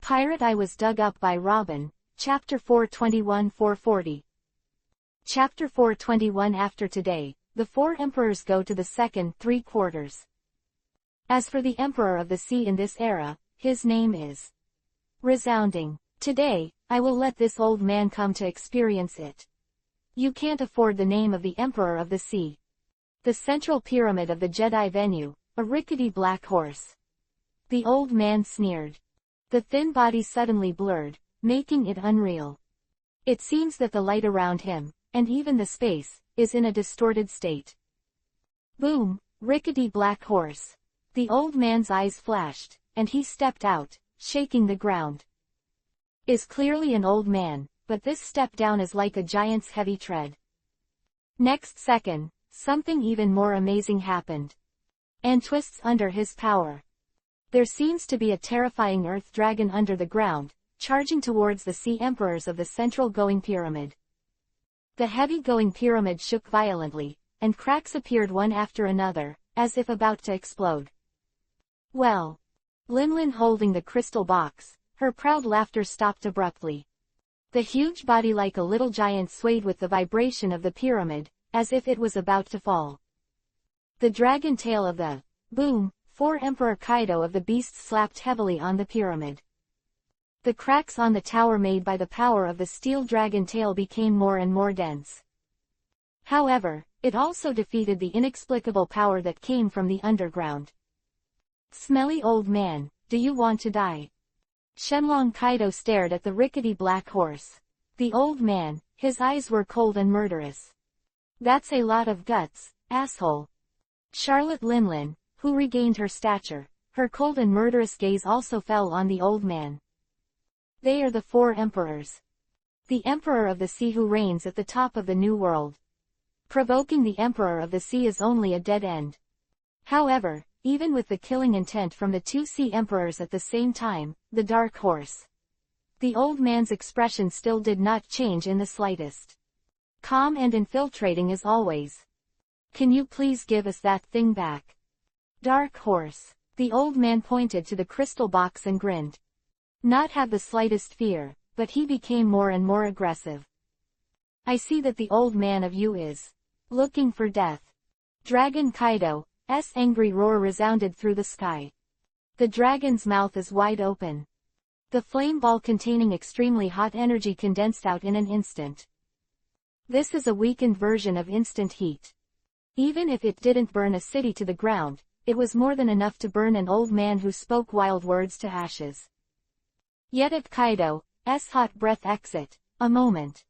Pirate I was dug up by Robin, Chapter 421-440. Chapter 421 After today, the 4 emperors go to the second 3/4. As for the emperor of the sea in this era, his name is resounding. Today, I will let this old man come to experience it. You can't afford the name of the emperor of the sea. The central pyramid of the Jedi venue, a rickety black horse. The old man sneered. The thin body suddenly blurred, making it unreal. It seems that the light around him, and even the space, is in a distorted state. Boom, rickety black horse. The old man's eyes flashed, and he stepped out, shaking the ground. Is clearly an old man, but this step down is like a giant's heavy tread. Next second, something even more amazing happened. And twists under his power. There seems to be a terrifying earth dragon under the ground, charging towards the sea emperors of the central going pyramid. The heavy-going pyramid shook violently, and cracks appeared one after another, as if about to explode. Well. Linlin holding the crystal box, her proud laughter stopped abruptly. The huge body like a little giant swayed with the vibration of the pyramid, as if it was about to fall. The dragon tail of the boom, 4 Emperor Kaido of the beasts slapped heavily on the pyramid. The cracks on the tower made by the power of the steel dragon tail became more and more dense. However, it also defeated the inexplicable power that came from the underground. Smelly old man, do you want to die? Shenlong Kaido stared at the rickety black horse. The old man, his eyes were cold and murderous. That's a lot of guts, asshole. Charlotte Linlin, who regained her stature, her cold and murderous gaze also fell on the old man. They are the 4 emperors. The emperor of the sea who reigns at the top of the new world. Provoking the emperor of the sea is only a dead end. However, even with the killing intent from the 2 sea emperors at the same time, the dark horse. The old man's expression still did not change in the slightest. Calm and infiltrating as always. Can you please give us that thing back? Dark horse. The old man pointed to the crystal box and grinned. Not have the slightest fear, but he became more and more aggressive. I see that the old man of you is looking for death. Dragon Kaido's angry roar resounded through the sky. The dragon's mouth is wide open. The flame ball containing extremely hot energy condensed out in an instant. This is a weakened version of instant heat. Even if it didn't burn a city to the ground, it was more than enough to burn an old man who spoke wild words to ashes. Yet at Kaido's hot breath exit, a moment.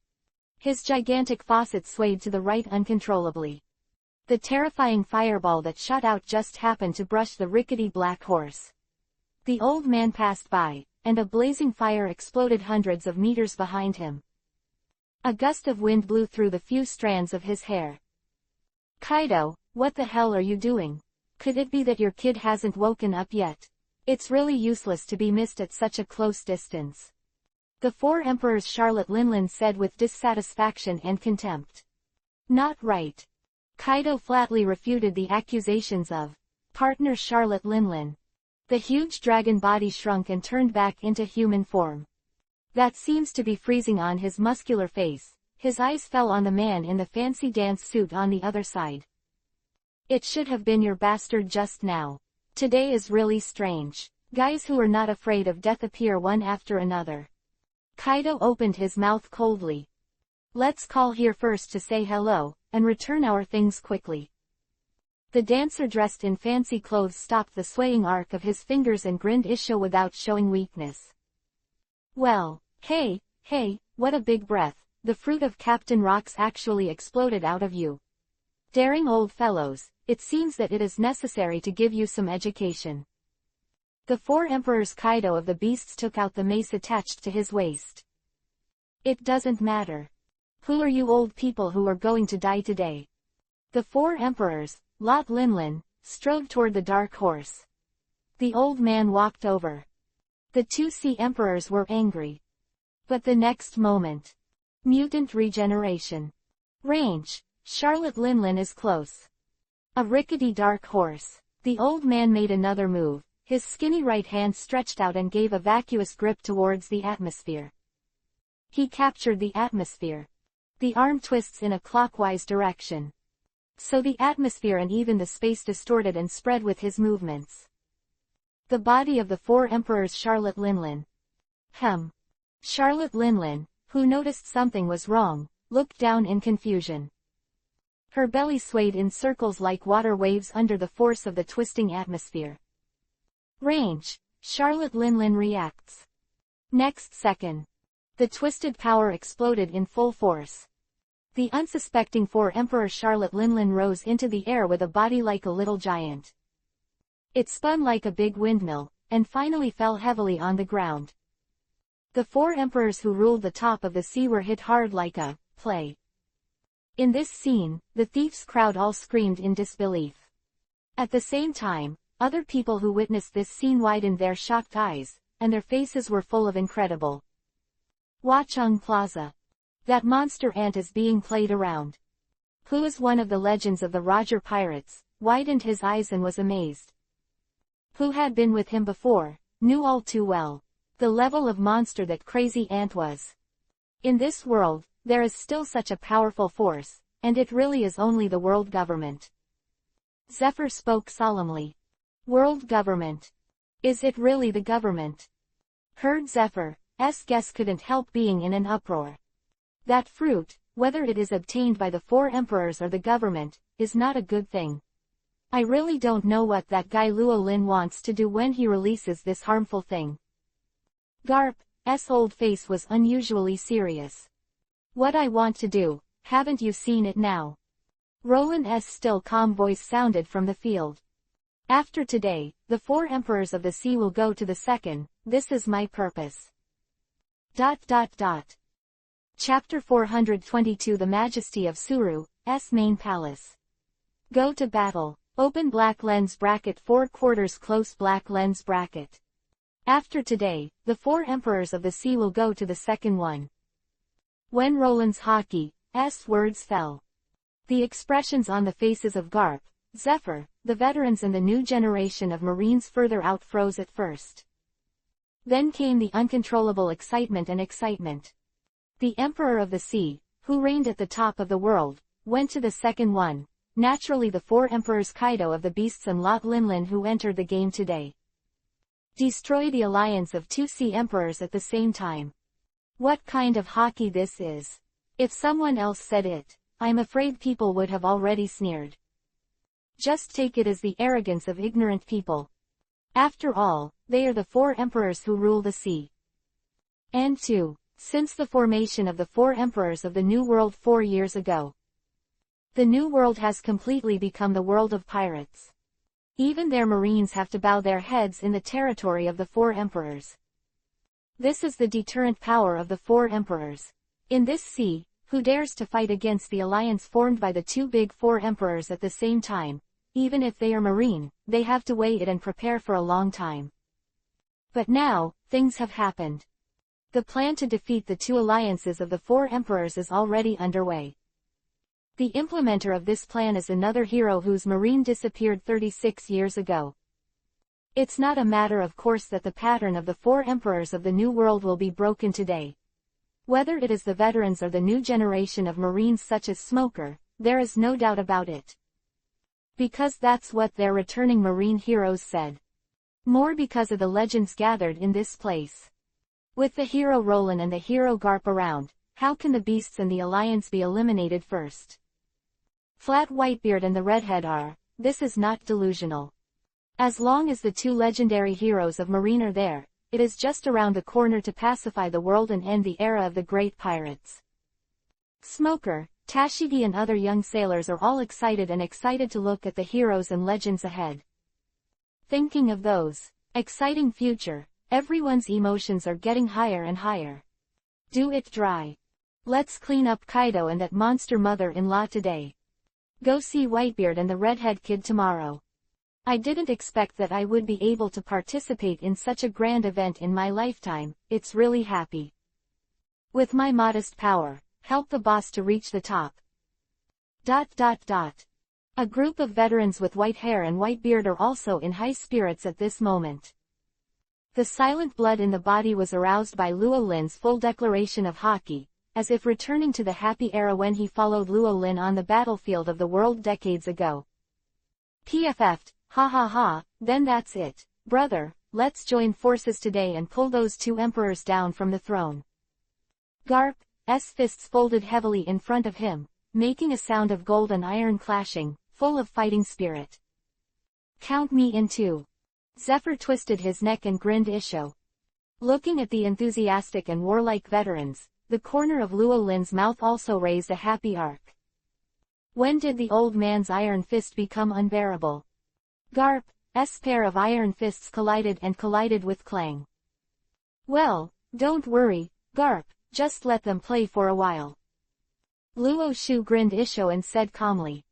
His gigantic faucet swayed to the right uncontrollably. The terrifying fireball that shot out just happened to brush the rickety black horse. The old man passed by, and a blazing fire exploded hundreds of meters behind him. A gust of wind blew through the few strands of his hair. Kaido, what the hell are you doing? Could it be that your kid hasn't woken up yet? It's really useless to be missed at such a close distance. The 4 emperors Charlotte Linlin said with dissatisfaction and contempt. Not right. Kaido flatly refuted the accusations of partner Charlotte Linlin. The huge dragon body shrunk and turned back into human form. That seems to be freezing on his muscular face. His eyes fell on the man in the fancy dance suit on the other side. It should have been your bastard just now. Today is really strange. Guys who are not afraid of death appear one after another. Kaido opened his mouth coldly. Let's call here first to say hello, and return our things quickly. The dancer dressed in fancy clothes stopped the swaying arc of his fingers and grinned Isho without showing weakness. Well, hey, what a big breath, the fruit of Captain Rock's actually exploded out of you. Daring old fellows, it seems that it is necessary to give you some education. The 4 emperors Kaido of the beasts took out the mace attached to his waist. It doesn't matter. Who are you old people who are going to die today? The 4 emperors, Lot Linlin, strode toward the dark horse. The old man walked over. The 2 sea emperors were angry. But the next moment. Mutant regeneration. Range. Charlotte Linlin is close. A rickety dark horse. The old man made another move, His skinny right hand stretched out and gave a vacuous grip towards the atmosphere. He captured the atmosphere. The arm twists in a clockwise direction. So the atmosphere and even the space distorted and spread with his movements. The body of the four emperors. Charlotte Linlin. Charlotte Linlin, who noticed something was wrong, looked down in confusion. Her belly swayed in circles like water waves under the force of the twisting atmosphere. Range. Charlotte Linlin reacts. Next second. The twisted power exploded in full force. The unsuspecting four emperor Charlotte Linlin rose into the air with a body like a little giant. It spun like a big windmill, and finally fell heavily on the ground. The four emperors who ruled the top of the sea were hit hard like a play. In this scene, the thieves' crowd all screamed in disbelief. At the same time, other people who witnessed this scene widened their shocked eyes, and their faces were full of incredible. Watchung Plaza. That monster ant is being played around. Who is one of the legends of the Roger Pirates, widened his eyes and was amazed. Who had been with him before, knew all too well the level of monster that crazy ant was. In this world, there is still such a powerful force, and it really is only the world government. Zephyr spoke solemnly. World government. Is it really the government? Heard Zephyr's guess couldn't help being in an uproar. That fruit, whether it is obtained by the four emperors or the government, is not a good thing. I really don't know what that guy Luo Lin wants to do when he releases this harmful thing. Garp's old face was unusually serious. What I want to do, haven't you seen it now? Roland's still calm voice sounded from the field. After today, the four emperors of the sea will go to the second. This is my purpose. Chapter 422. The Majesty of Suru's main palace. Go to battle. Open black lens bracket 4/4 close black lens bracket. After today, the four emperors of the sea will go to the second one. When Roland's hockey's words fell, the expressions on the faces of Garp, Zephyr, the veterans and the new generation of Marines further out froze at first. Then came the uncontrollable excitement and excitement. The Emperor of the Sea, who reigned at the top of the world, went to the second one. Naturally the four emperors Kaido of the Beasts and Lot Linlin who entered the game today. Destroy the alliance of two sea emperors at the same time. What kind of hockey this is? If someone else said it, I'm afraid people would have already sneered. Just take it as the arrogance of ignorant people. After all, they are the four emperors who rule the sea. And 2. Since the formation of the four emperors of the New World 4 years ago, the New World has completely become the world of pirates. Even their marines have to bow their heads in the territory of the four emperors. This is the deterrent power of the four emperors. In this sea, who dares to fight against the alliance formed by the two big four emperors at the same time? Even if they are marine, they have to weigh it and prepare for a long time. But now, things have happened. The plan to defeat the two alliances of the four emperors is already underway. The implementer of this plan is another hero whose marine disappeared 36 years ago. It's not a matter of course that the pattern of the four emperors of the New World will be broken today. Whether it is the veterans or the new generation of marines such as Smoker, there is no doubt about it. Because that's what their returning marine heroes said. More because of the legends gathered in this place. With the hero Roland and the hero Garp around, how can the beasts and the alliance be eliminated first? Flat Whitebeard and the Redhead are. This is not delusional. As long as the two legendary heroes of Marine are there, it is just around the corner to pacify the world and end the era of the great pirates. Smoker, Tashigi and other young sailors are all excited to look at the heroes and legends ahead. Thinking of those exciting future, everyone's emotions are getting higher and higher. Do it dry. Let's clean up Kaido and that monster mother-in-law today. Go see Whitebeard and the Redhead Kid tomorrow. I didn't expect that I would be able to participate in such a grand event in my lifetime. It's really happy. With my modest power, help the boss to reach the top. A group of veterans with white hair and white beard are also in high spirits at this moment. The silent blood in the body was aroused by Luo Lin's full declaration of hockey, as if returning to the happy era when he followed Luo Lin on the battlefield of the world decades ago. PFF'd, ha ha ha, then that's it, brother, let's join forces today and pull those two emperors down from the throne. Garp's fists folded heavily in front of him, making a sound of gold and iron clashing, full of fighting spirit. Count me in too. Zephyr twisted his neck and grinned Isho. Looking at the enthusiastic and warlike veterans, the corner of Luo Lin's mouth also raised a happy arc. When did the old man's iron fist become unbearable? Garp's pair of iron fists collided with clang. Well, don't worry, Garp, just let them play for a while. Luo Shu grinned Isho and said calmly.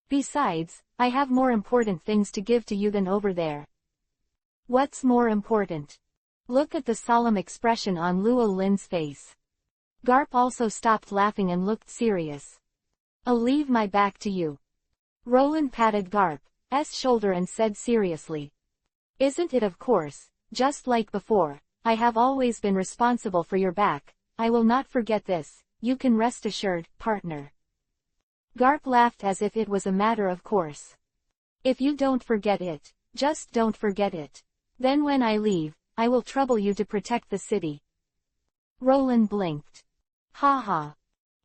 Besides, I have more important things to give to you than over there. What's more important? Look at the solemn expression on Luo Lin's face. Garp also stopped laughing and looked serious. I'll leave my back to you. Roland patted Garp's shoulder and said seriously. Isn't it of course, just like before, I have always been responsible for your back, I will not forget this, you can rest assured, partner. Garp laughed as if it was a matter of course. If you don't forget it, just don't forget it. Then when I leave, I will trouble you to protect the city. Roland blinked. Ha ha.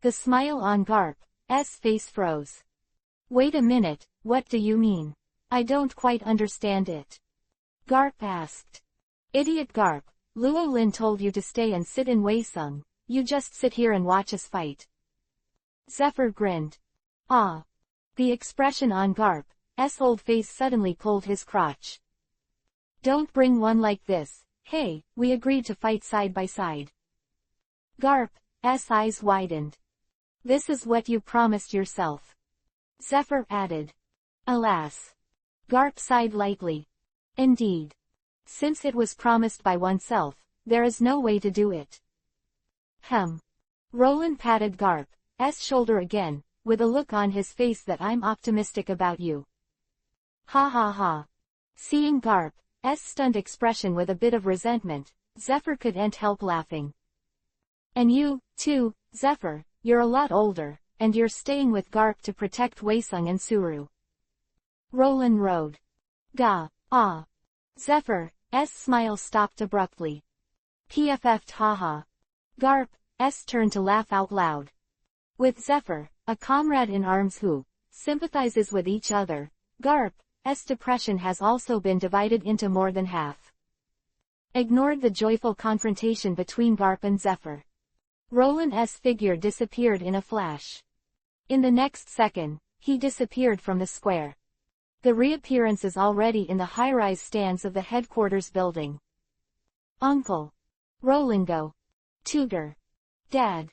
The smile on Garp's face froze. Wait a minute, what do you mean? I don't quite understand it. Garp asked. Idiot Garp, Luo Lin told you to stay and sit in Weisung, you just sit here and watch us fight. Zephyr grinned. Ah. The expression on Garp's old face suddenly pulled his crotch. Don't bring one like this, hey, we agreed to fight side by side. Garp's eyes widened. This is what you promised yourself. Zephyr added. Alas. Garp sighed lightly. Indeed. Since it was promised by oneself, there is no way to do it. Roland patted Garp's shoulder again, with a look on his face that I'm optimistic about you. Ha ha ha. Seeing Garp's stunned expression with a bit of resentment, Zephyr couldn't help laughing. And you, too, Zephyr, you're a lot older, and you're staying with Garp to protect Weisung and Suru. Roland rode. Ah. Zephyr's smile stopped abruptly. PFF'd haha. Garp's turned to laugh out loud. With Zephyr, a comrade in arms who sympathizes with each other, Garp's depression has also been divided into more than half. Ignored the joyful confrontation between Garp and Zephyr. Roland's figure disappeared in a flash. In the next second, he disappeared from the square. The reappearance is already in the high-rise stands of the headquarters building. Uncle. Rolango. Tutor. Dad.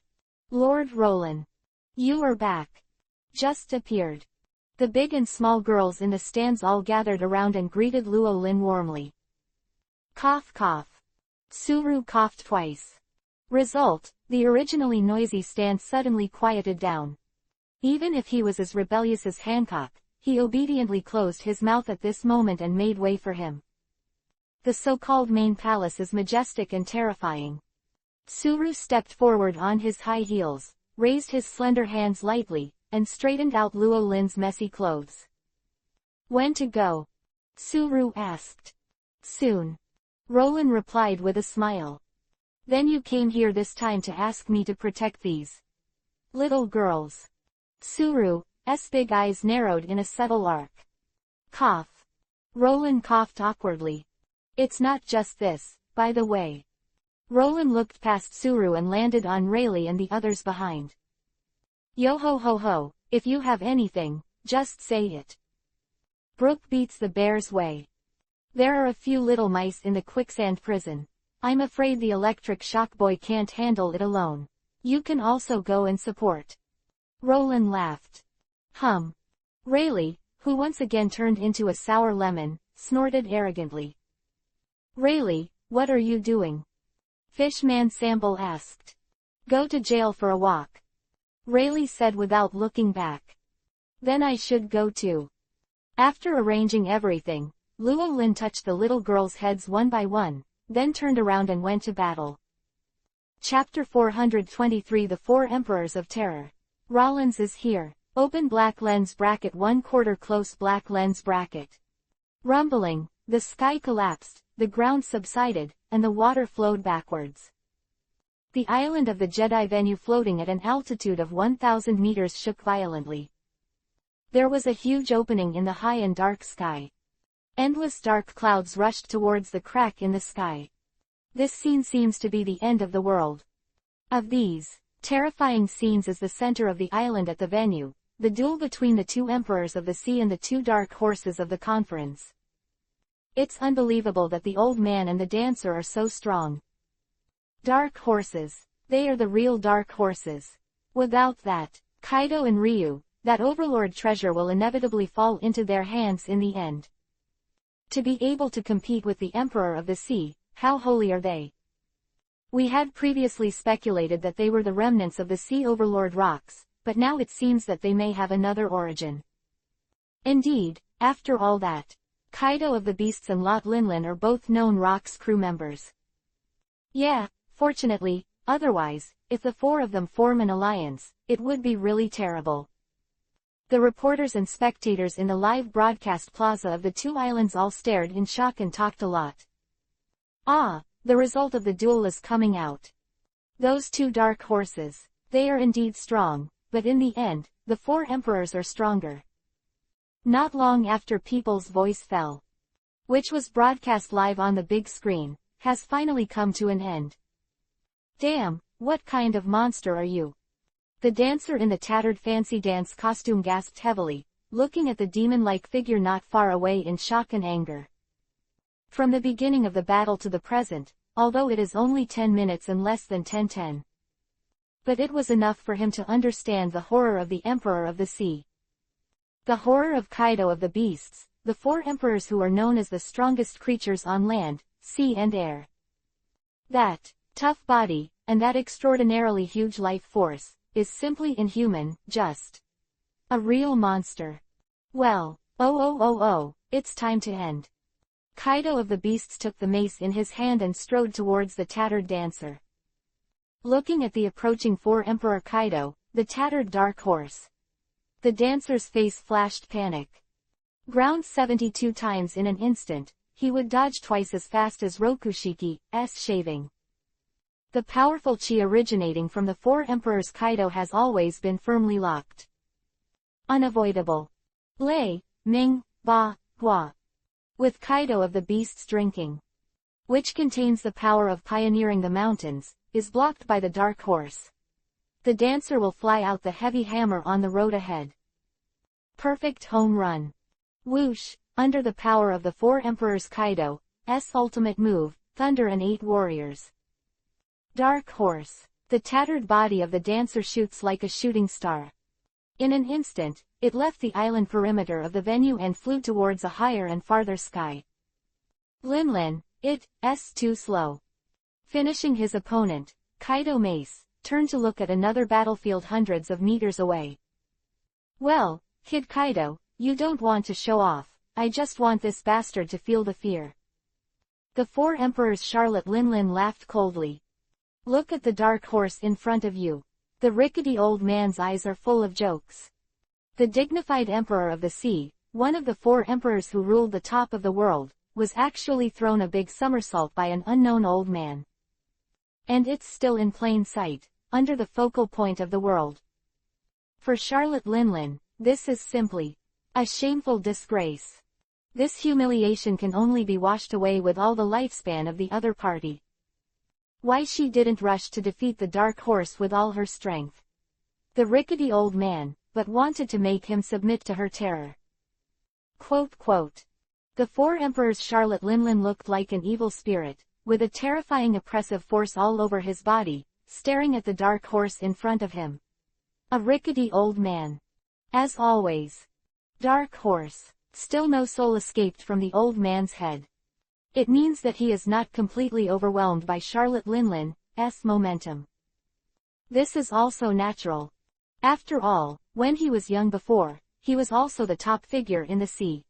Lord Roland. You are back. Just appeared. The big and small girls in the stands all gathered around and greeted Luo Lin warmly. Cough cough. Suru coughed twice. Result, the originally noisy stand suddenly quieted down. Even if he was as rebellious as Hancock, he obediently closed his mouth at this moment and made way for him. The so-called main palace is majestic and terrifying. Suru stepped forward on his high heels, raised his slender hands lightly, and straightened out Luo Lin's messy clothes. When to go? Suru asked. Soon. Roland replied with a smile. Then you came here this time to ask me to protect these little girls. Suru's big eyes narrowed in a subtle arc. Cough. Roland coughed awkwardly. It's not just this, by the way. Roland looked past Suru and landed on Rayleigh and the others behind. Yo ho ho ho, if you have anything, just say it. Brook beats the bear's way. There are a few little mice in the quicksand prison. I'm afraid the electric shock boy can't handle it alone. You can also go and support. Roland laughed. Rayleigh, who once again turned into a sour lemon, snorted arrogantly. Rayleigh, what are you doing? Fishman Samble asked. Go to jail for a walk. Rayleigh said without looking back. Then I should go too. After arranging everything, Luo Lin touched the little girls' heads one by one, then turned around and went to battle. Chapter 423 The Four Emperors of Terror. Rollins is here. Open black lens bracket 1/4 close black lens bracket. Rumbling, the sky collapsed, the ground subsided, and the water flowed backwards. The island of the Jedi venue floating at an altitude of 1,000 meters shook violently. There was a huge opening in the high and dark sky. Endless dark clouds rushed towards the crack in the sky. This scene seems to be the end of the world. Of these terrifying scenes is the center of the island at the venue, the duel between the two emperors of the sea and the two dark horses of the conference. It's unbelievable that the old man and the dancer are so strong. Dark horses. They are the real dark horses. Without that, Kaido and Ryu, that overlord treasure will inevitably fall into their hands in the end. To be able to compete with the Emperor of the Sea, how holy are they? We had previously speculated that they were the remnants of the Sea Overlord rocks, but now it seems that they may have another origin. Indeed, after all that, Kaido of the Beasts and Lot Linlin are both known rocks crew members. Yeah, fortunately, otherwise, if the four of them form an alliance, it would be really terrible. The reporters and spectators in the live broadcast plaza of the two islands all stared in shock and talked a lot. Ah, the result of the duel is coming out. Those two dark horses, they are indeed strong, but in the end, the four emperors are stronger. Not long after People's Voice fell, which was broadcast live on the big screen, has finally come to an end. Damn, what kind of monster are you? The dancer in the tattered fancy dance costume gasped heavily, looking at the demon-like figure not far away in shock and anger. From the beginning of the battle to the present, although it is only 10 minutes and less than 10:10. But it was enough for him to understand the horror of the Emperor of the Sea. The horror of Kaido of the Beasts, the four emperors who are known as the strongest creatures on land, sea and air. That tough body, and that extraordinarily huge life force, is simply inhuman, just a real monster. Well, it's time to end. Kaido of the Beasts took the mace in his hand and strode towards the tattered dancer. Looking at the approaching four Emperor Kaido, the tattered dark horse. The dancer's face flashed panic. Ground 72 times in an instant, he would dodge twice as fast as Rokushiki's shaving. The powerful chi originating from the four emperors Kaido has always been firmly locked. Unavoidable. Lei, Ming, Ba, Hua. With Kaido of the Beasts drinking, which contains the power of pioneering the mountains, is blocked by the dark horse. The dancer will fly out the heavy hammer on the road ahead. Perfect home run. Whoosh, under the power of the four emperors Kaido's ultimate move, Thunder and 8 warriors. Dark horse. The tattered body of the dancer shoots like a shooting star. In an instant, it left the island perimeter of the venue and flew towards a higher and farther sky. Linlin, it's too slow. Finishing his opponent, Kaido Mace, turned to look at another battlefield hundreds of meters away. Well, Kid Kaido, you don't want to show off, I just want this bastard to feel the fear. The four emperors Charlotte Linlin laughed coldly. Look at the dark horse in front of you. The rickety old man's eyes are full of jokes. The dignified Emperor of the Sea, one of the four emperors who ruled the top of the world, was actually thrown a big somersault by an unknown old man. And it's still in plain sight, under the focal point of the world. For Charlotte Linlin, this is simply a shameful disgrace. This humiliation can only be washed away with all the lifespan of the other party. Why she didn't rush to defeat the dark horse with all her strength. The rickety old man, but wanted to make him submit to her terror. Quote. The four emperors Charlotte Linlin looked like an evil spirit, with a terrifying oppressive force all over his body, staring at the dark horse in front of him. A rickety old man. As always. Dark horse. Still no soul escaped from the old man's head. It means that he is not completely overwhelmed by Charlotte Linlin's momentum. This is also natural. After all, when he was young before, he was also the top figure in the sea.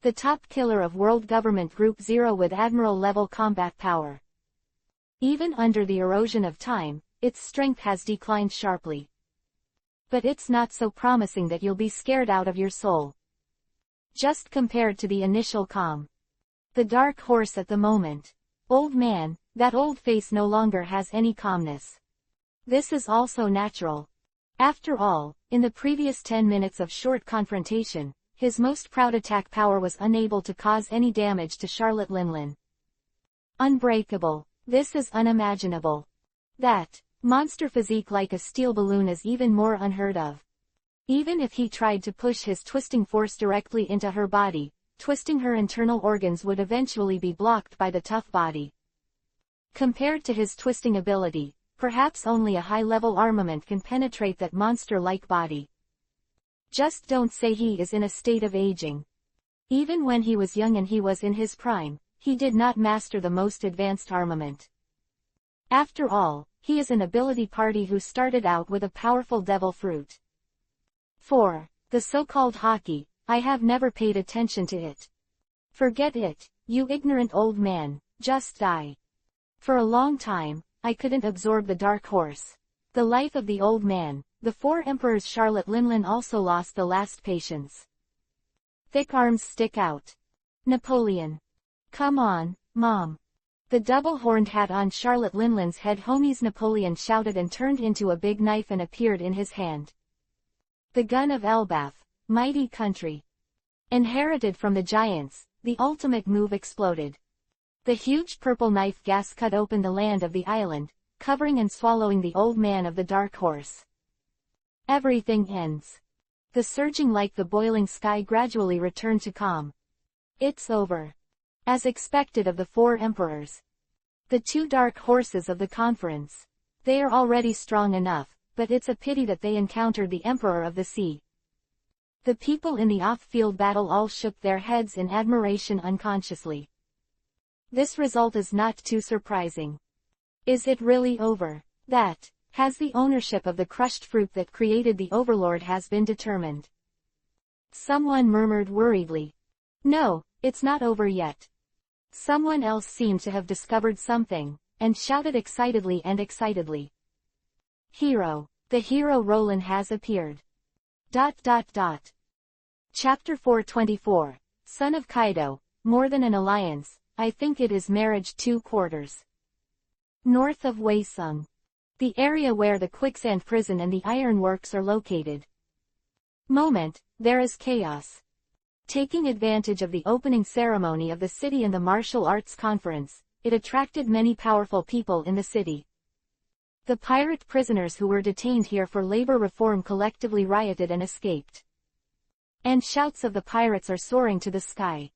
The top killer of World Government Group 0 with admiral-level combat power. Even under the erosion of time, its strength has declined sharply. But it's not so promising that you'll be scared out of your soul. Just compared to the initial calm. The dark horse at the moment. Old man, that old face no longer has any calmness. This is also natural. After all, in the previous 10 minutes of short confrontation, his most proud attack power was unable to cause any damage to Charlotte Linlin. Unbreakable. This is unimaginable. That monster physique like a steel balloon is even more unheard of. Even if he tried to push his twisting force directly into her body, twisting her internal organs would eventually be blocked by the tough body. Compared to his twisting ability, perhaps only a high-level armament can penetrate that monster-like body. Just don't say he is in a state of aging. Even when he was young and he was in his prime, he did not master the most advanced armament. After all, he is an ability party who started out with a powerful devil fruit. 4. The so-called hockey, I have never paid attention to it. Forget it, you ignorant old man, just die. For a long time, I couldn't absorb the dark horse. The life of the old man, the 4 emperors. Charlotte Linlin also lost the last patience. Thick arms stick out. Napoleon. Come on, Mom. The double-horned hat on Charlotte Linlin's head. Homies, Napoleon shouted and turned into a big knife and appeared in his hand. The gun of Elbaf, mighty country. Inherited from the giants, the ultimate move exploded. The huge purple knife gas cut open the land of the island, covering and swallowing the old man of the dark horse. Everything ends. The surging like the boiling sky gradually returned to calm. It's over. As expected of the 4 emperors. The 2 dark horses of the conference. They are already strong enough, but it's a pity that they encountered the Emperor of the Sea. The people in the off-field battle all shook their heads in admiration unconsciously. This result is not too surprising. Is it really over? That, has the ownership of the crushed fruit that created the Overlord has been determined. Someone murmured worriedly. No, it's not over yet. Someone else seemed to have discovered something, and shouted excitedly. Hero. The hero Roland has appeared. Chapter 424. Son of Kaido, more than an alliance, I think it is marriage. 2 quarters. North of Waisung. The area where the quicksand prison and the ironworks are located. Moment, there is chaos. Taking advantage of the opening ceremony of the city and the martial arts conference, it attracted many powerful people in the city. The pirate prisoners who were detained here for labor reform collectively rioted and escaped. And shouts of the pirates are soaring to the sky.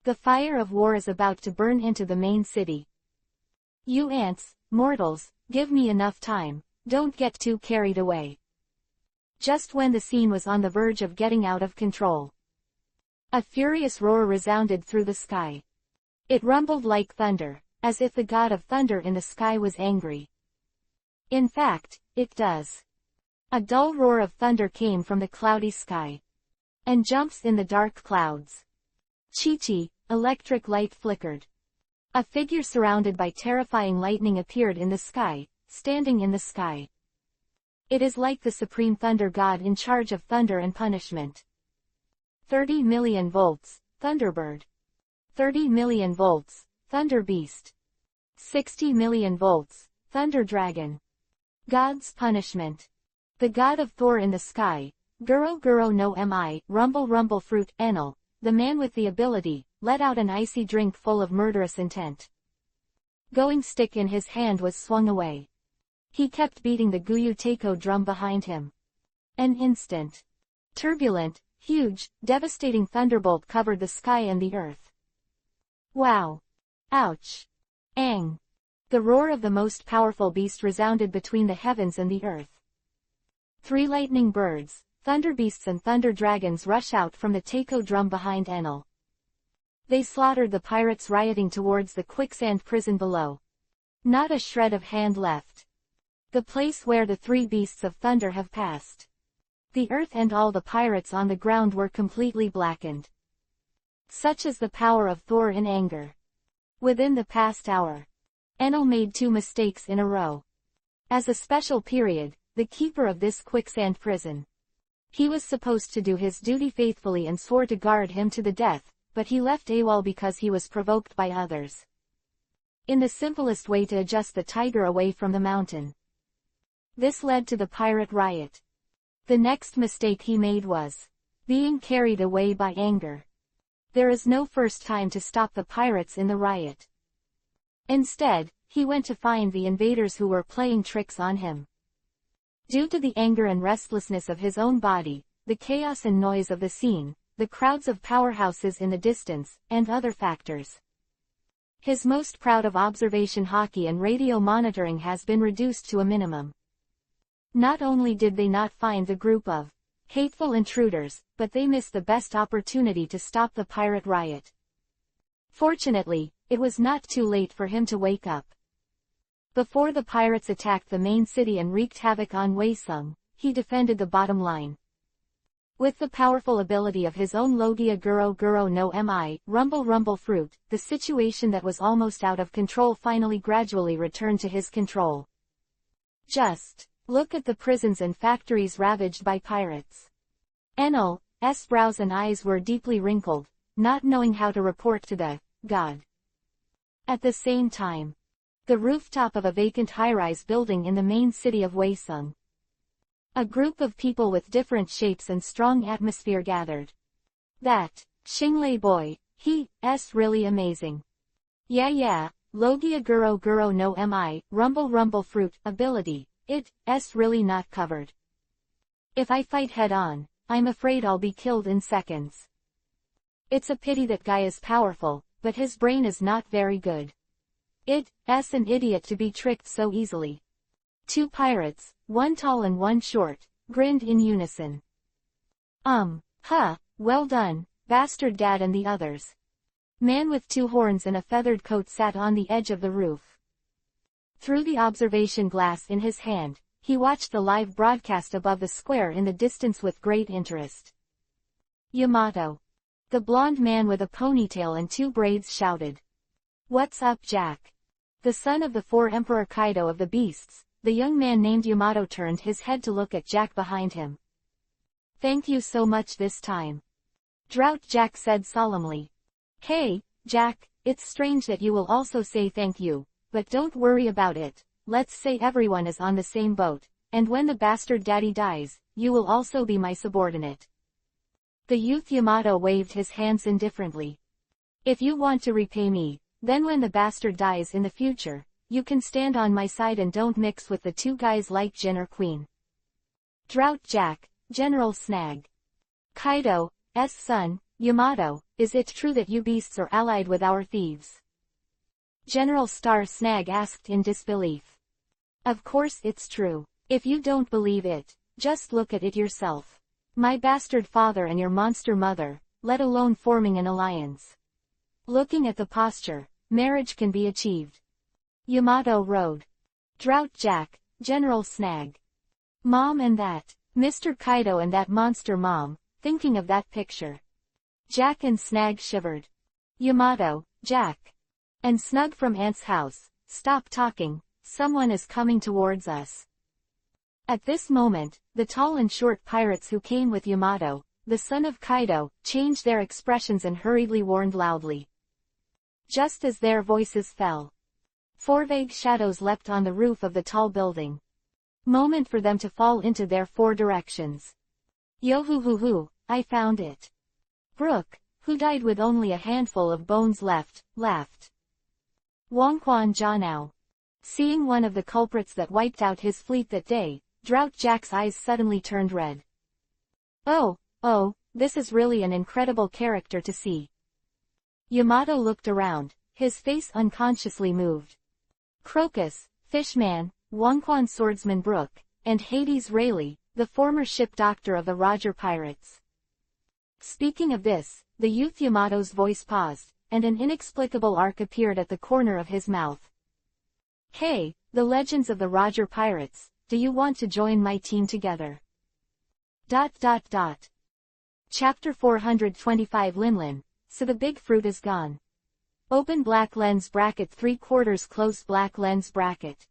The fire of war is about to burn into the main city. You ants, mortals, give me enough time, don't get too carried away. Just when the scene was on the verge of getting out of control, a furious roar resounded through the sky. It rumbled like thunder, as if the god of thunder in the sky was angry. In fact, it does. A dull roar of thunder came from the cloudy sky. And jumps in the dark clouds. Chi-chi, electric light flickered. A figure surrounded by terrifying lightning appeared in the sky, standing in the sky. It is like the supreme thunder god in charge of thunder and punishment. 30 million volts, Thunderbird. 30 million volts, Thunder Beast. 60 million volts, Thunder Dragon. God's punishment. The god of Thor in the sky, Guro Guro no Mi, Rumble Rumble Fruit, Enel, the man with the ability, let out an icy drink full of murderous intent. Going stick in his hand was swung away. He kept beating the Guyu Teiko drum behind him. An instant. Turbulent, huge, devastating thunderbolt covered the sky and the earth. Wow. Ouch. Ang. The roar of the most powerful beast resounded between the heavens and the earth. 3 lightning birds, thunder beasts and thunder dragons rush out from the Teiko drum behind Enel. They slaughtered the pirates rioting towards the quicksand prison below. Not a shred of hand left. The place where the 3 beasts of thunder have passed. The earth and all the pirates on the ground were completely blackened. Such is the power of Thor in anger. Within the past hour, Enel made 2 mistakes in a row. As a special period, the keeper of this quicksand prison. He was supposed to do his duty faithfully and swore to guard him to the death, but he left AWOL because he was provoked by others. In the simplest way to adjust the tiger away from the mountain. This led to the pirate riot. The next mistake he made was being carried away by anger. There is no first time to stop the pirates in the riot. Instead, he went to find the invaders who were playing tricks on him. Due to the anger and restlessness of his own body, the chaos and noise of the scene, the crowds of powerhouses in the distance, and other factors. His most proud of observation hockey and radio monitoring has been reduced to a minimum. Not only did they not find the group of hateful intruders, but they missed the best opportunity to stop the pirate riot. Fortunately, it was not too late for him to wake up. Before the pirates attacked the main city and wreaked havoc on Waesung, he defended the bottom line. With the powerful ability of his own Logia Guro Guro no Mi, Rumble Rumble Fruit, the situation that was almost out of control finally gradually returned to his control. Just look at the prisons and factories ravaged by pirates. Enel's brows and eyes were deeply wrinkled, not knowing how to report to the god. At the same time, the rooftop of a vacant high-rise building in the main city of Waesung. A group of people with different shapes and strong atmosphere gathered. That Xinglei boy, he's really amazing. Yeah, Logia Guro Guro no Mi, Rumble Rumble Fruit, ability, it's really not covered. If I fight head-on, I'm afraid I'll be killed in seconds. It's a pity that guy is powerful, but his brain is not very good. It's an idiot to be tricked so easily. 2 pirates, one tall and one short, grinned in unison. Well done, Bastard Dad and the others. Man with 2 horns and a feathered coat sat on the edge of the roof. Through the observation glass in his hand, he watched the live broadcast above the square in the distance with great interest. Yamato. The blonde man with a ponytail and 2 braids shouted. What's up, Jack? The son of the 4 Emperor Kaido of the Beasts, the young man named Yamato turned his head to look at Jack behind him. Thank you so much this time. Drought Jack said solemnly. Hey, Jack, it's strange that you will also say thank you, but don't worry about it. Let's say everyone is on the same boat, and when the bastard daddy dies, you will also be my subordinate. The youth Yamato waved his hands indifferently. If you want to repay me, then when the bastard dies in the future, you can stand on my side and don't mix with the 2 guys like Jin or Queen. Drought Jack, General Snag. Kaido's son, Yamato, is it true that you beasts are allied with our thieves? General Star Snag asked in disbelief. Of course it's true. If you don't believe it, just look at it yourself. My bastard father and your monster mother, let alone forming an alliance. Looking at the posture, marriage can be achieved. Yamato rode. Drought Jack, General Snag. Mom and that, Mr. Kaido and that monster mom, thinking of that picture. Jack and Snag shivered. Yamato, Jack. And Snug from Aunt's house, stop talking, someone is coming towards us. At this moment, the tall and short pirates who came with Yamato, the son of Kaido, changed their expressions and hurriedly warned loudly. Just as their voices fell, 4 vague shadows leapt on the roof of the tall building. Moment for them to fall into their 4 directions. Yo-hoo-hoo-hoo, I found it. Brooke, who died with only a handful of bones left, laughed. Wongquan Jianao. Seeing one of the culprits that wiped out his fleet that day, Drought Jack's eyes suddenly turned red. Oh, this is really an incredible character to see. Yamato looked around, his face unconsciously moved. Crocus, Fishman, Wongquan Swordsman Brooke, and Hades Rayleigh, the former ship doctor of the Roger Pirates. Speaking of this, the youth Yamato's voice paused, and an inexplicable arc appeared at the corner of his mouth. Hey, the legends of the Roger Pirates, do you want to join my team together? Chapter 425 Linlin, so the big fruit is gone. Open black lens bracket 3/4 closed black lens bracket.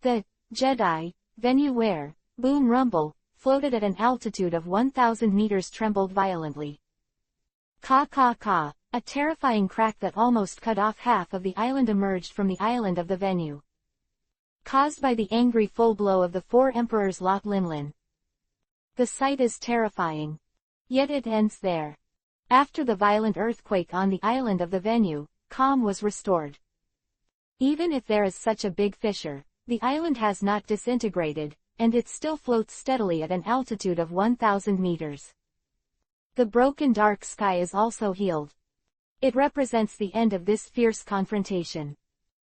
The Jedi venue where Boom Rumble floated at an altitude of 1,000 meters trembled violently. Ka ka ka, a terrifying crack that almost cut off half of the island emerged from the island of the venue, caused by the angry full blow of the four emperors Lot Linlin. The sight is terrifying. Yet it ends there. After the violent earthquake on the island of the venue, calm was restored. Even if there is such a big fissure, the island has not disintegrated, and it still floats steadily at an altitude of 1,000 meters. The broken dark sky is also healed. It represents the end of this fierce confrontation.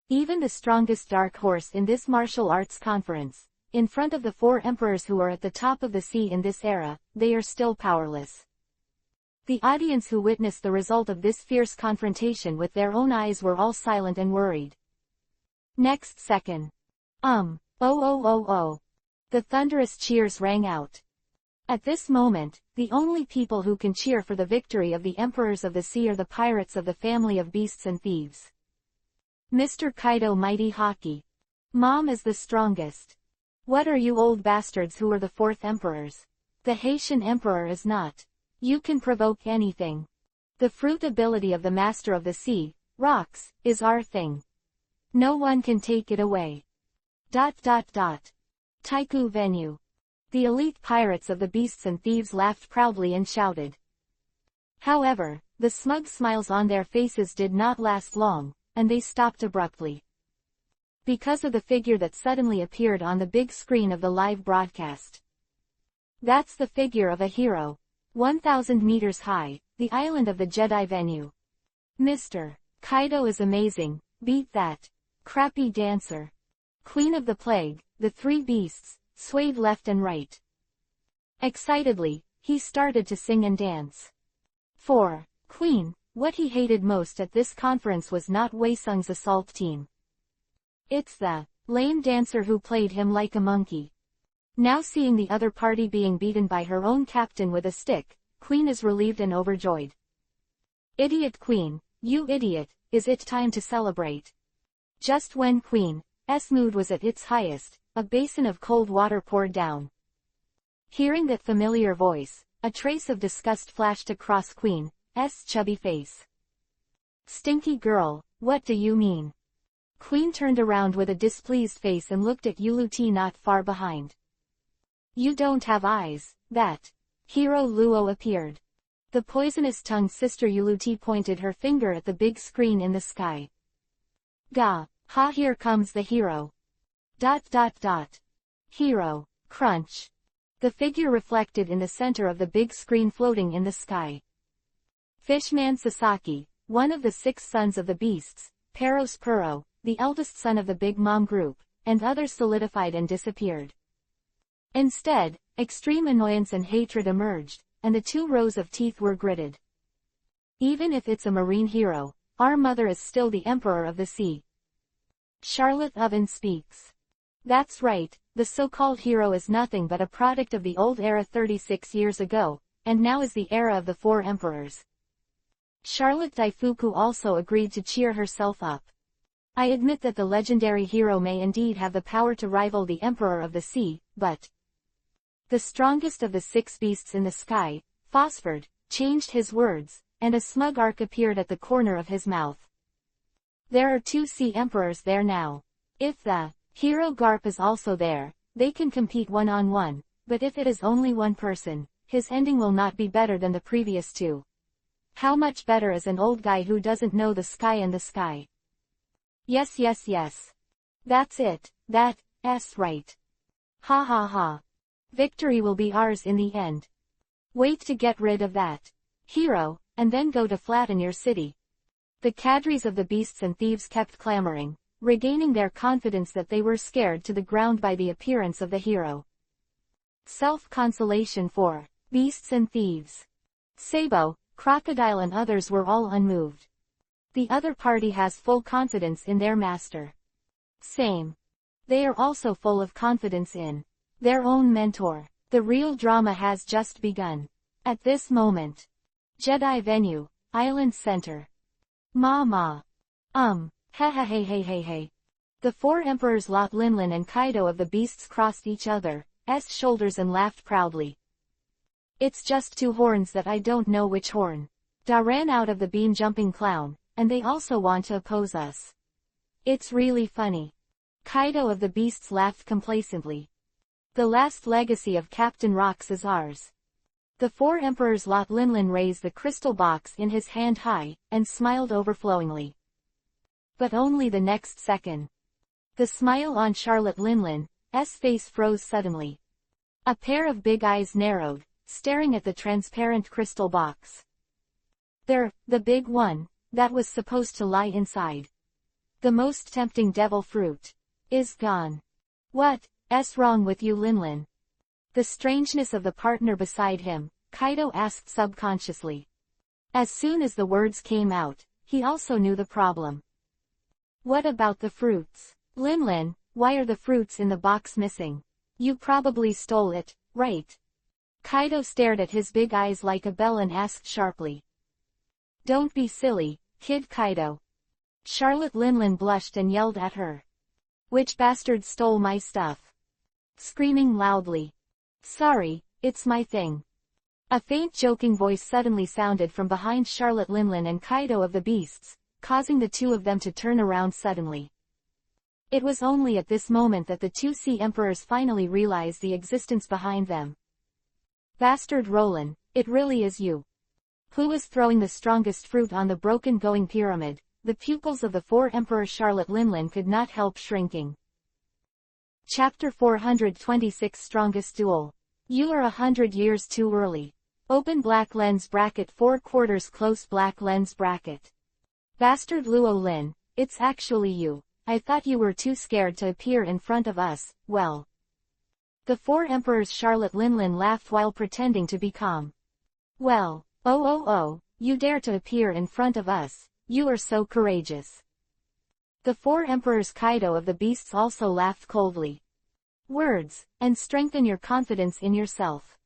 Even the strongest dark horse in this martial arts conference, in front of the four emperors who are at the top of the sea in this era, they are still powerless. The audience who witnessed the result of this fierce confrontation with their own eyes were all silent and worried. Next second. Oh. The thunderous cheers rang out. At this moment, the only people who can cheer for the victory of the emperors of the sea are the pirates of the family of beasts and thieves. Mr. Kaido Mighty Hockey. Mom is the strongest. What are you old bastards who are the fourth emperors? The Haitian emperor is not. You can provoke anything. The fruit ability of the master of the sea, rocks, is our thing. No one can take it away. Taiku venue. The elite pirates of the beasts and thieves laughed proudly and shouted. However, the smug smiles on their faces did not last long, and they stopped abruptly. Because of the figure that suddenly appeared on the big screen of the live broadcast. That's the figure of a hero. 1,000 meters high, the island of the Jedi venue. Mr. Kaido is amazing, beat that. Crappy dancer. Queen of the Plague, the three beasts, swayed left and right. Excitedly, he started to sing and dance. For Queen, what he hated most at this conference was not Wei Sung's assault team. It's the lame dancer who played him like a monkey. Now seeing the other party being beaten by her own captain with a stick, Queen is relieved and overjoyed. Idiot Queen, you idiot, is it time to celebrate? Just when Queen's mood was at its highest, a basin of cold water poured down. Hearing that familiar voice, a trace of disgust flashed across Queen's chubby face. Stinky girl, what do you mean? Queen turned around with a displeased face and looked at Yuluti not far behind. You don't have eyes, that. Hero Luo appeared. The poisonous-tongued sister Yuluti pointed her finger at the big screen in the sky. Gah, ha, here comes the hero. Hero, crunch. The figure reflected in the center of the big screen floating in the sky. Fishman Sasaki, one of the 6 sons of the beasts, Peros Puro, the eldest son of the Big Mom group, and others solidified and disappeared. Instead, extreme annoyance and hatred emerged, and the 2 rows of teeth were gritted. Even if it's a marine hero, our mother is still the emperor of the sea. Charlotte Oven speaks. That's right, the so-called hero is nothing but a product of the old era 36 years ago, and now is the era of the 4 emperors. Charlotte Daifuku also agreed to cheer herself up. I admit that the legendary hero may indeed have the power to rival the emperor of the sea, but the strongest of the 6 beasts in the sky, phosphored, changed his words, and a smug arc appeared at the corner of his mouth. There are 2 sea emperors there now. If the hero Garp is also there, they can compete one-on-one, but if it is only one person, his ending will not be better than the previous 2. How much better is an old guy who doesn't know the sky and the sky? Yes. That's it, that's right. Ha ha ha. Victory will be ours in the end. Wait to get rid of that hero, and then go to flatten your city. The cadres of the beasts and thieves kept clamoring, regaining their confidence that they were scared to the ground by the appearance of the hero. Self-consolation for beasts and thieves. Sabo, Crocodile and others were all unmoved. The other party has full confidence in their master. Same. They are also full of confidence in their own mentor. The real drama has just begun. At this moment. Jedi venue, island center. Ma. Hey. The four emperors Lot Linlin and Kaido of the Beasts crossed each other's shoulders and laughed proudly. It's just two horns that I don't know which horn. Da ran out of the beam jumping clown, and they also want to oppose us. It's really funny. Kaido of the Beasts laughed complacently. The last legacy of Captain Rocks is ours. The four emperors Lot Linlin raised the crystal box in his hand high, and smiled overflowingly. But only the next second. The smile on Charlotte Linlin's face froze suddenly. A pair of big eyes narrowed, staring at the transparent crystal box. There, the big one, that was supposed to lie inside. The most tempting devil fruit. Is gone. What's wrong with you, Linlin? The strangeness of the partner beside him, Kaido asked subconsciously. As soon as the words came out, he also knew the problem. What about the fruits? Linlin, why are the fruits in the box missing? You probably stole it, right? Kaido stared at his big eyes like a bell and asked sharply. Don't be silly, Kid Kaido. Charlotte Linlin blushed and yelled at her. Which bastard stole my stuff? Screaming loudly. Sorry, it's my thing. A faint joking voice suddenly sounded from behind Charlotte Linlin and Kaido of the Beasts, causing the two of them to turn around suddenly. It was only at this moment that the two Sea Emperors finally realized the existence behind them. Bastard Roland, it really is you. Who was throwing the strongest fruit on the broken going pyramid? The pupils of the four Emperor Charlotte Linlin could not help shrinking. Chapter 426 Strongest Duel. You are 100 years too early. Open black lens bracket 4/4 close black lens bracket. Bastard Luo Lin, it's actually you. I thought you were too scared to appear in front of us, well. The four emperors Charlotte Linlin laughed while pretending to be calm. Well, oh, you dare to appear in front of us, you are so courageous. The four emperors Kaido of the Beasts also laughed coldly. Words, and strengthen your confidence in yourself.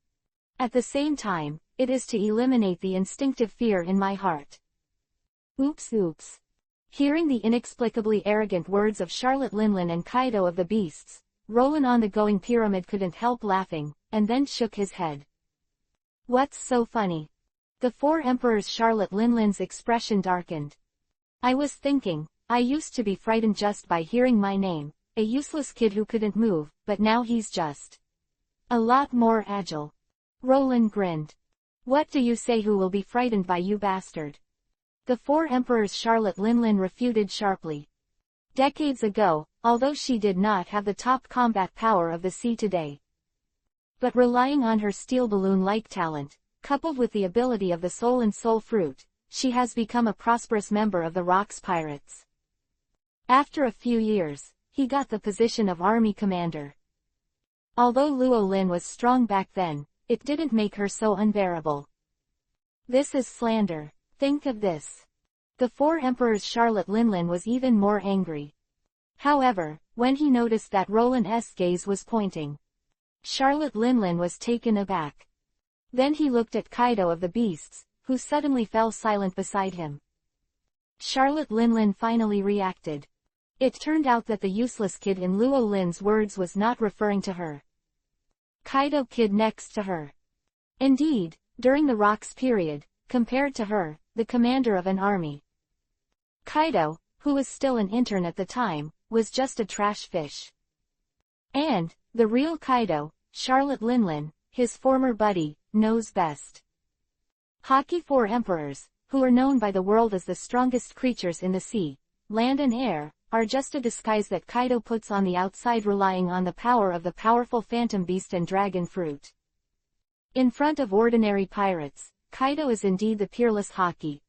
At the same time, it is to eliminate the instinctive fear in my heart. Oops. Hearing the inexplicably arrogant words of Charlotte Linlin and Kaido of the Beasts, Roland on the going pyramid couldn't help laughing, and then shook his head. What's so funny? The four emperors Charlotte Linlin's expression darkened. I was thinking, I used to be frightened just by hearing my name, a useless kid who couldn't move, but now he's just a lot more agile. Roland grinned. What do you say, who will be frightened by you, bastard? The four emperors Charlotte Linlin refuted sharply. Decades ago, although she did not have the top combat power of the sea today. But relying on her steel balloon-like talent, coupled with the ability of the soul and soul fruit, she has become a prosperous member of the Rocks Pirates. After a few years, he got the position of army commander. Although Luo Lin was strong back then, it didn't make her so unbearable. This is slander. Think of this. The four emperors Charlotte Linlin was even more angry. However, when he noticed that Roland's gaze was pointing, Charlotte Linlin was taken aback. Then he looked at Kaido of the Beasts, who suddenly fell silent beside him. Charlotte Linlin finally reacted. It turned out that the useless kid in Luo Lin's words was not referring to her. Kaido kid next to her. Indeed, during the Rocks period, compared to her, the commander of an army. Kaido, who was still an intern at the time, was just a trash fish. And, the real Kaido, Charlotte Linlin, his former buddy, knows best. Hockey four emperors, who are known by the world as the strongest creatures in the sea, land and air, are just a disguise that Kaido puts on the outside, relying on the power of the powerful phantom beast and dragon fruit. In front of ordinary pirates, Kaido is indeed the peerless Hockey.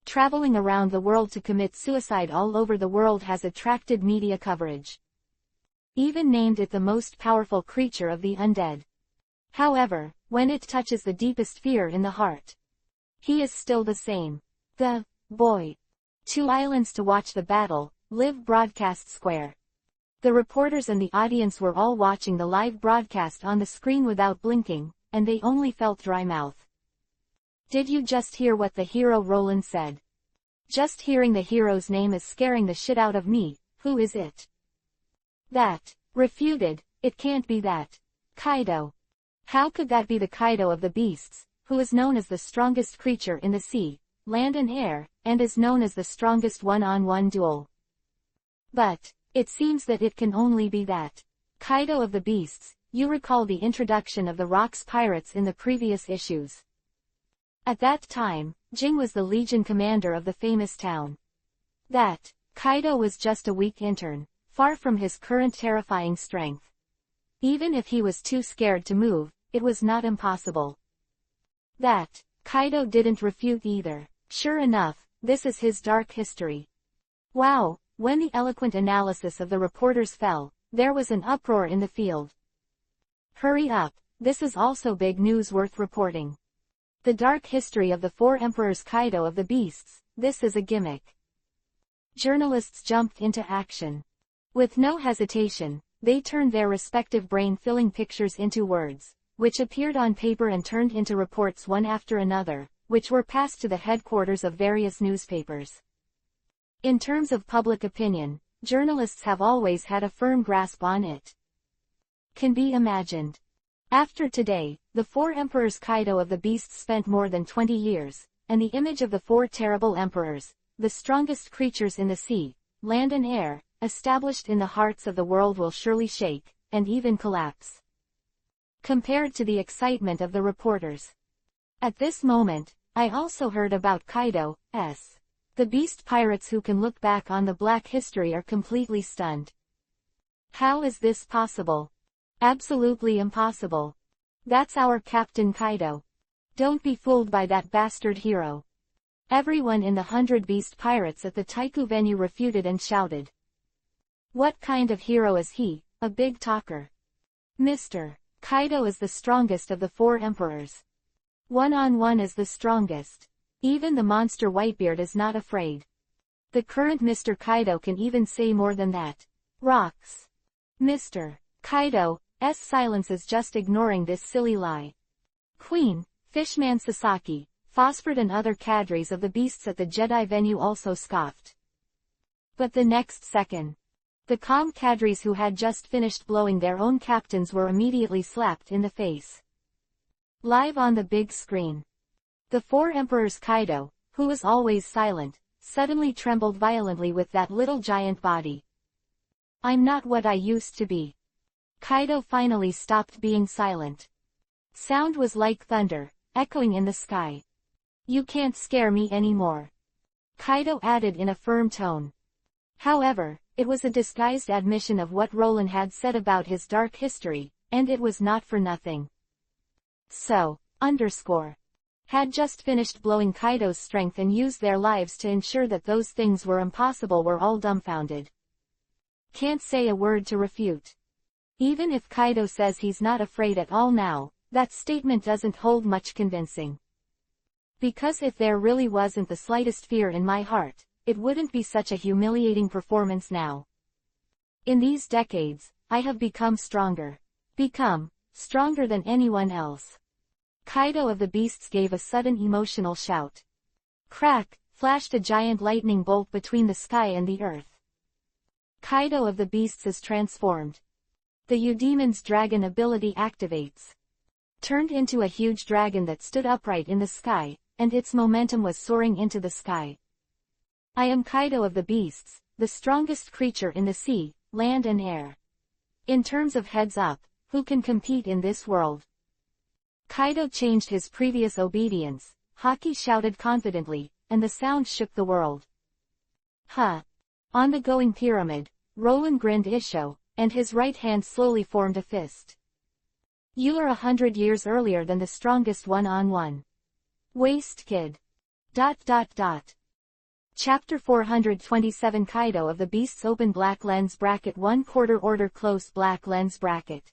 Traveling around the world to commit suicide all over the world has attracted media coverage. Even named it the most powerful creature of the undead. However, when it touches the deepest fear in the heart, he is still the same. The boy. 2 islands to watch the battle. Live Broadcast Square. The reporters and the audience were all watching the live broadcast on the screen without blinking, and they only felt dry mouth. Did you just hear what the hero Roland said? Just hearing the hero's name is scaring the shit out of me. Who is it? That. Refuted. It can't be that. Kaido. How could that be the Kaido of the beasts, who is known as the strongest creature in the sea, land and air, and is known as the strongest one-on-one duel? But, it seems that it can only be that. Kaido of the beasts. You recall the introduction of the Rocks pirates in the previous issues. At that time, Jing was the Legion commander of the famous town. That. Kaido was just a weak intern, far from his current terrifying strength. Even if he was too scared to move, it was not impossible. That. Kaido didn't refute either. Sure enough, this is his dark history. Wow, when the eloquent analysis of the reporters fell, there was an uproar in the field. Hurry up, this is also big news worth reporting. The dark history of the four emperors Kaido of the beasts, this is a gimmick. Journalists jumped into action. With no hesitation, they turned their respective brain-filling pictures into words, which appeared on paper and turned into reports one after another, which were passed to the headquarters of various newspapers. In terms of public opinion, journalists have always had a firm grasp on it. Can be imagined. After today, the four emperors Kaido of the beasts spent more than 20 years, and the image of the four terrible emperors, the strongest creatures in the sea, land and air, established in the hearts of the world will surely shake, and even collapse. Compared to the excitement of the reporters. At this moment, I also heard about Kaido's. The beast pirates who can look back on the black history are completely stunned. How is this possible? Absolutely impossible. That's our Captain Kaido. Don't be fooled by that bastard hero. Everyone in the 100 beast pirates at the Taiku venue refuted and shouted. What kind of hero is he? A big talker. Mr. Kaido is the strongest of the four emperors. One-on-one is the strongest. Even the monster Whitebeard is not afraid. The current Mr. Kaido can even say more than that. Rocks. Mr. Kaido's silence is just ignoring this silly lie. Queen, Fishman Sasaki, Phosphid and other cadres of the beasts at the Jedi venue also scoffed. But the next second, the calm cadres who had just finished blowing their own captains were immediately slapped in the face. Live on the big screen. The four emperors Kaido, who was always silent, suddenly trembled violently with that little giant body. I'm not what I used to be. Kaido finally stopped being silent. Sound was like thunder, echoing in the sky. You can't scare me anymore. Kaido added in a firm tone. However, it was a disguised admission of what Roland had said about his dark history, and it was not for nothing. So, had just finished blowing Kaido's strength and used their lives to ensure that those things were impossible were all dumbfounded. Can't say a word to refute. Even if Kaido says he's not afraid at all now, that statement doesn't hold much convincing. Because if there really wasn't the slightest fear in my heart, it wouldn't be such a humiliating performance now. In these decades, I have become stronger. Stronger than anyone else. Kaido of the beasts gave a sudden emotional shout. Crack, flashed a giant lightning bolt between the sky and the earth. Kaido of the beasts is transformed. The Eudemon's dragon ability activates. Turned into a huge dragon that stood upright in the sky, and its momentum was soaring into the sky. I am Kaido of the beasts, the strongest creature in the sea, land and air. In terms of heads up, who can compete in this world? Kaido changed his previous obedience, Haki shouted confidently, and the sound shook the world. Huh. On the going pyramid, Roland grinned Isho, and his right hand slowly formed a fist. You are 100 years earlier than the strongest one-on-one. Waste kid. Chapter 427 Kaido of the Beasts open black lens bracket 1/4 order close black lens bracket.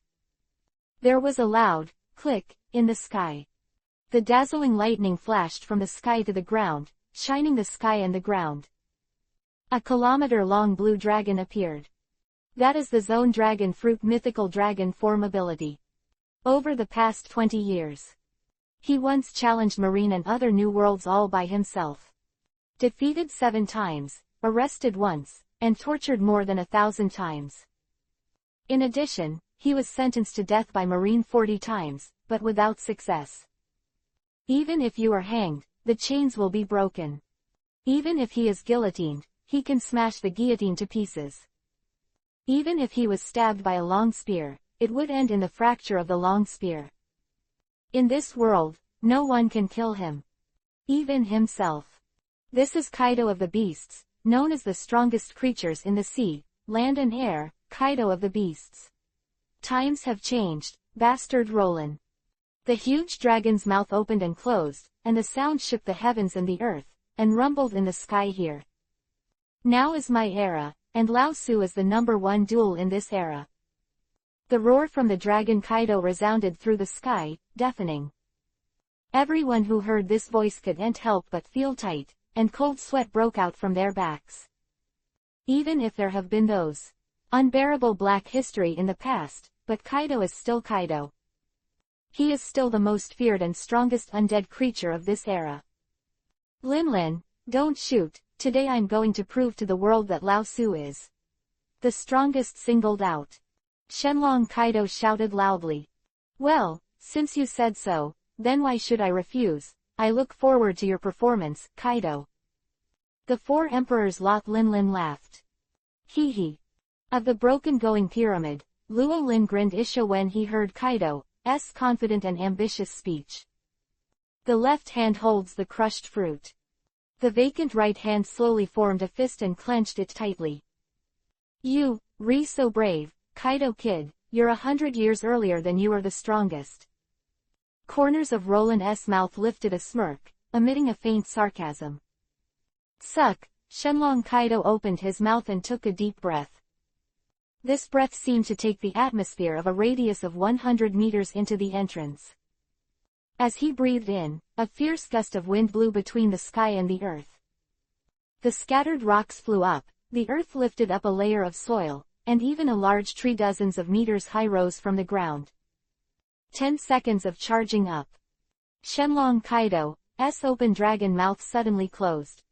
There was a loud click in the sky. The dazzling lightning flashed from the sky to the ground, shining the sky and the ground. A kilometer-long blue dragon appeared. That is the Zone Dragon Fruit mythical dragon form ability. Over the past 20 years, he once challenged Marine and other new worlds all by himself. Defeated 7 times, arrested once, and tortured more than 1,000 times. In addition, he was sentenced to death by Marine 40 times, but without success. Even if you are hanged, the chains will be broken. Even if he is guillotined, he can smash the guillotine to pieces. Even if he was stabbed by a long spear, it would end in the fracture of the long spear. In this world, no one can kill him. Even himself. This is Kaido of the beasts, known as the strongest creatures in the sea, land and air, Kaido of the beasts. Times have changed, bastard Roland. The huge dragon's mouth opened and closed, and the sound shook the heavens and the earth, and rumbled in the sky here. Now is my era, and Lao Tzu is the #1 duel in this era. The roar from the dragon Kaido resounded through the sky, deafening. Everyone who heard this voice couldn't help but feel tight, and cold sweat broke out from their backs. Even if there have been those unbearable black history in the past, but Kaido is still Kaido. He is still the most feared and strongest undead creature of this era. Lin, don't shoot, today I'm going to prove to the world that Lao Tzu is the strongest singled out. Shenlong Kaido shouted loudly. Well, since you said so, then why should I refuse? I look forward to your performance, Kaido. The 4 emperors Lot Lin laughed. Hee hee. Of the broken going pyramid, Luo Lin grinned isha when he heard Kaido's confident and ambitious speech. The left hand holds the crushed fruit. The vacant right hand slowly formed a fist and clenched it tightly. You, so brave, Kaido kid, you're 100 years earlier than you are the strongest. Corners of Roland's mouth lifted a smirk, emitting a faint sarcasm. Suck, Shenlong Kaido opened his mouth and took a deep breath. This breath seemed to take the atmosphere of a radius of 100 meters into the entrance. As he breathed in, a fierce gust of wind blew between the sky and the earth. The scattered rocks flew up, the earth lifted up a layer of soil, and even a large tree dozens of meters high rose from the ground. 10 seconds of charging up. Shenlong Kaido's open dragon mouth suddenly closed.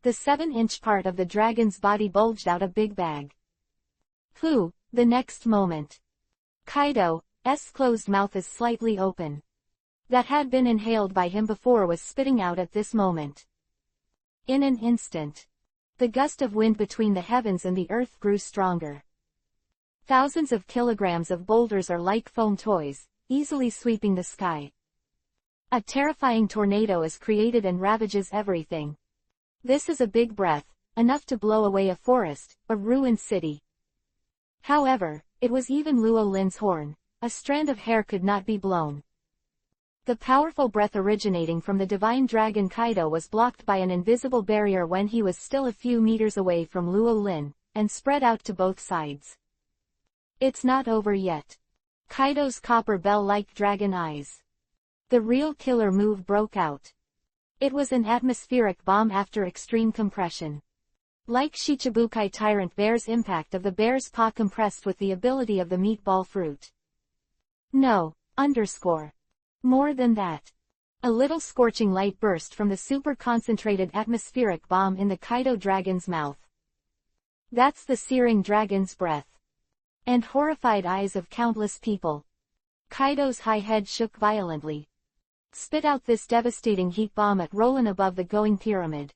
The 7-inch part of the dragon's body bulged out a big bag. The next moment. Kaido's closed mouth is slightly open. That had been inhaled by him before was spitting out at this moment. In an instant, the gust of wind between the heavens and the earth grew stronger. Thousands of kilograms of boulders are like foam toys, easily sweeping the sky. A terrifying tornado is created and ravages everything. This is a big breath, enough to blow away a forest, a ruined city. However, it was even Luo Lin's horn. A strand of hair could not be blown. The powerful breath originating from the divine dragon Kaido was blocked by an invisible barrier when he was still a few meters away from Luo Lin, and spread out to both sides. It's not over yet. Kaido's copper bell-like dragon eyes. The real killer move broke out. It was an atmospheric bomb after extreme compression. Like Shichibukai Tyrant Bear's impact of the bear's paw compressed with the ability of the meatball fruit. No. More than that. A little scorching light burst from the super-concentrated atmospheric bomb in the Kaido dragon's mouth. That's the searing dragon's breath. And horrified eyes of countless people. Kaido's high head shook violently. Spit out this devastating heat bomb at Roland above the going pyramid.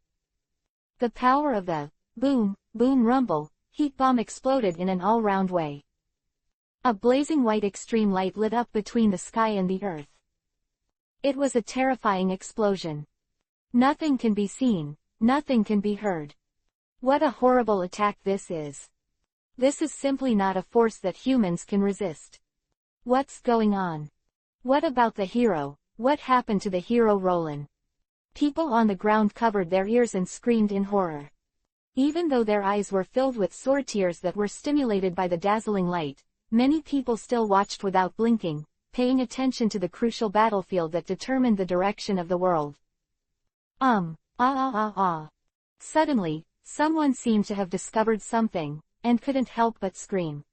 The power of the boom, boom rumble, heat bomb exploded in an all-round way. A blazing white extreme light lit up between the sky and the earth. It was a terrifying explosion. Nothing can be seen, nothing can be heard. What a horrible attack this is. This is simply not a force that humans can resist. What's going on? What about the hero? What happened to the hero Roland? People on the ground covered their ears and screamed in horror. Even though their eyes were filled with sore tears that were stimulated by the dazzling light, many people still watched without blinking, paying attention to the crucial battlefield that determined the direction of the world. Suddenly, someone seemed to have discovered something. and couldn't help but scream.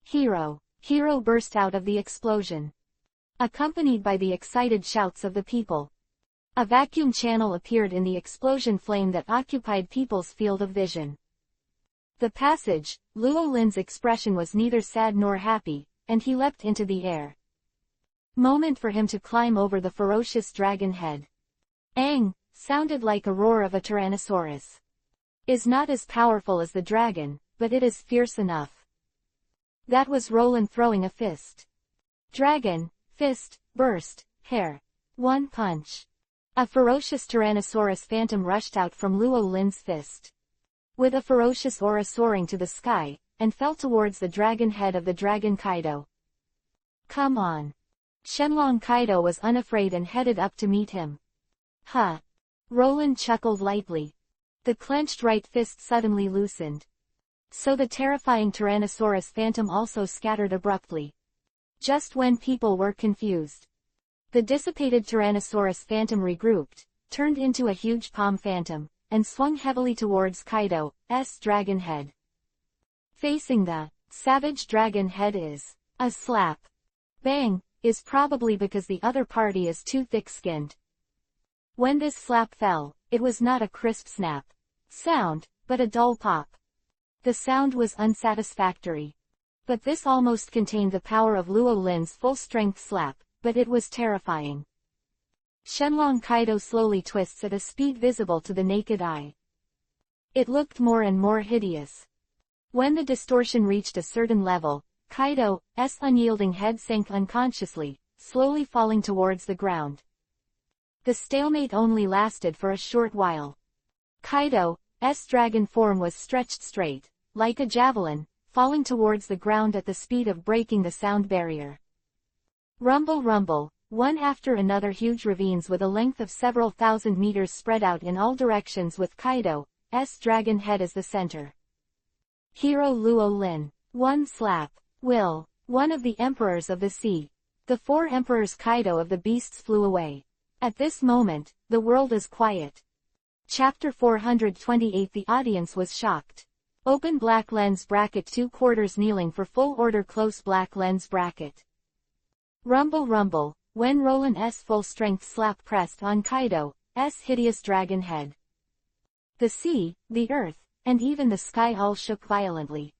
"Hero! Hero!" burst out of the explosion, accompanied by the excited shouts of the people. A vacuum channel appeared in the explosion flame that occupied people's field of vision. The passage, Luo Lin's expression was neither sad nor happy, and he leapt into the air. Moment for him to climb over the ferocious dragon head. "Aang!" sounded like a roar of a tyrannosaurus. "Is not as powerful as the dragon, but it is fierce enough." That was Roland throwing a fist. Dragon, fist, burst, hair. One punch. A ferocious Tyrannosaurus phantom rushed out from Luo Lin's fist, with a ferocious aura soaring to the sky, and fell towards the dragon head of the dragon Kaido. "Come on." Shenlong Kaido was unafraid and headed up to meet him. "Huh." Roland chuckled lightly. The clenched right fist suddenly loosened. So the terrifying Tyrannosaurus phantom also scattered abruptly. Just when people were confused, the dissipated Tyrannosaurus phantom regrouped, turned into a huge palm phantom, and swung heavily towards Kaido's dragon head. Facing the savage dragon head is a slap. Bang, is probably because the other party is too thick-skinned. When this slap fell, it was not a crisp snap sound, but a dull pop. The sound was unsatisfactory. But this almost contained the power of Luo Lin's full-strength slap, but it was terrifying. Shenlong Kaido slowly twists at a speed visible to the naked eye. It looked more and more hideous. When the distortion reached a certain level, Kaido's unyielding head sank unconsciously, slowly falling towards the ground. The stalemate only lasted for a short while. Kaido's dragon form was stretched straight, like a javelin, falling towards the ground at the speed of breaking the sound barrier. Rumble rumble, one after another huge ravines with a length of several thousand meters spread out in all directions with Kaido's dragon head as the center. Hero Luo Lin. One slap. Will. One of the emperors of the sea. The four emperors Kaido of the beasts flew away. At this moment, the world is quiet. Chapter 428. The audience was shocked. Open black lens bracket 2/4 kneeling for full order close black lens bracket. Rumble rumble, when Roland's full-strength slap pressed on Kaido's hideous dragon head. The sea, the earth, and even the sky all shook violently.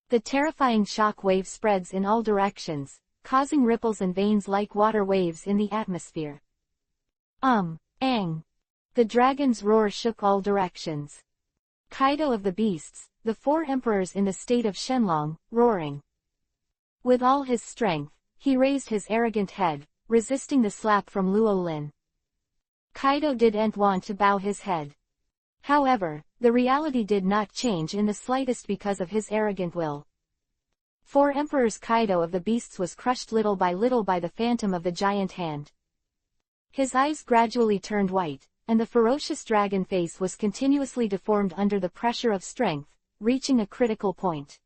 The terrifying shock wave spreads in all directions, causing ripples and veins like water waves in the atmosphere. Aang. The dragon's roar shook all directions. Kaido of the beasts, the four emperors in the state of Shenlong, roaring. With all his strength, he raised his arrogant head, resisting the slap from Luo Lin. Kaido didn't want to bow his head. However, the reality did not change in the slightest because of his arrogant will. Four emperors Kaido of the beasts was crushed little by the phantom of the giant hand. His eyes gradually turned white, and the ferocious dragon face was continuously deformed under the pressure of strength, reaching a critical point.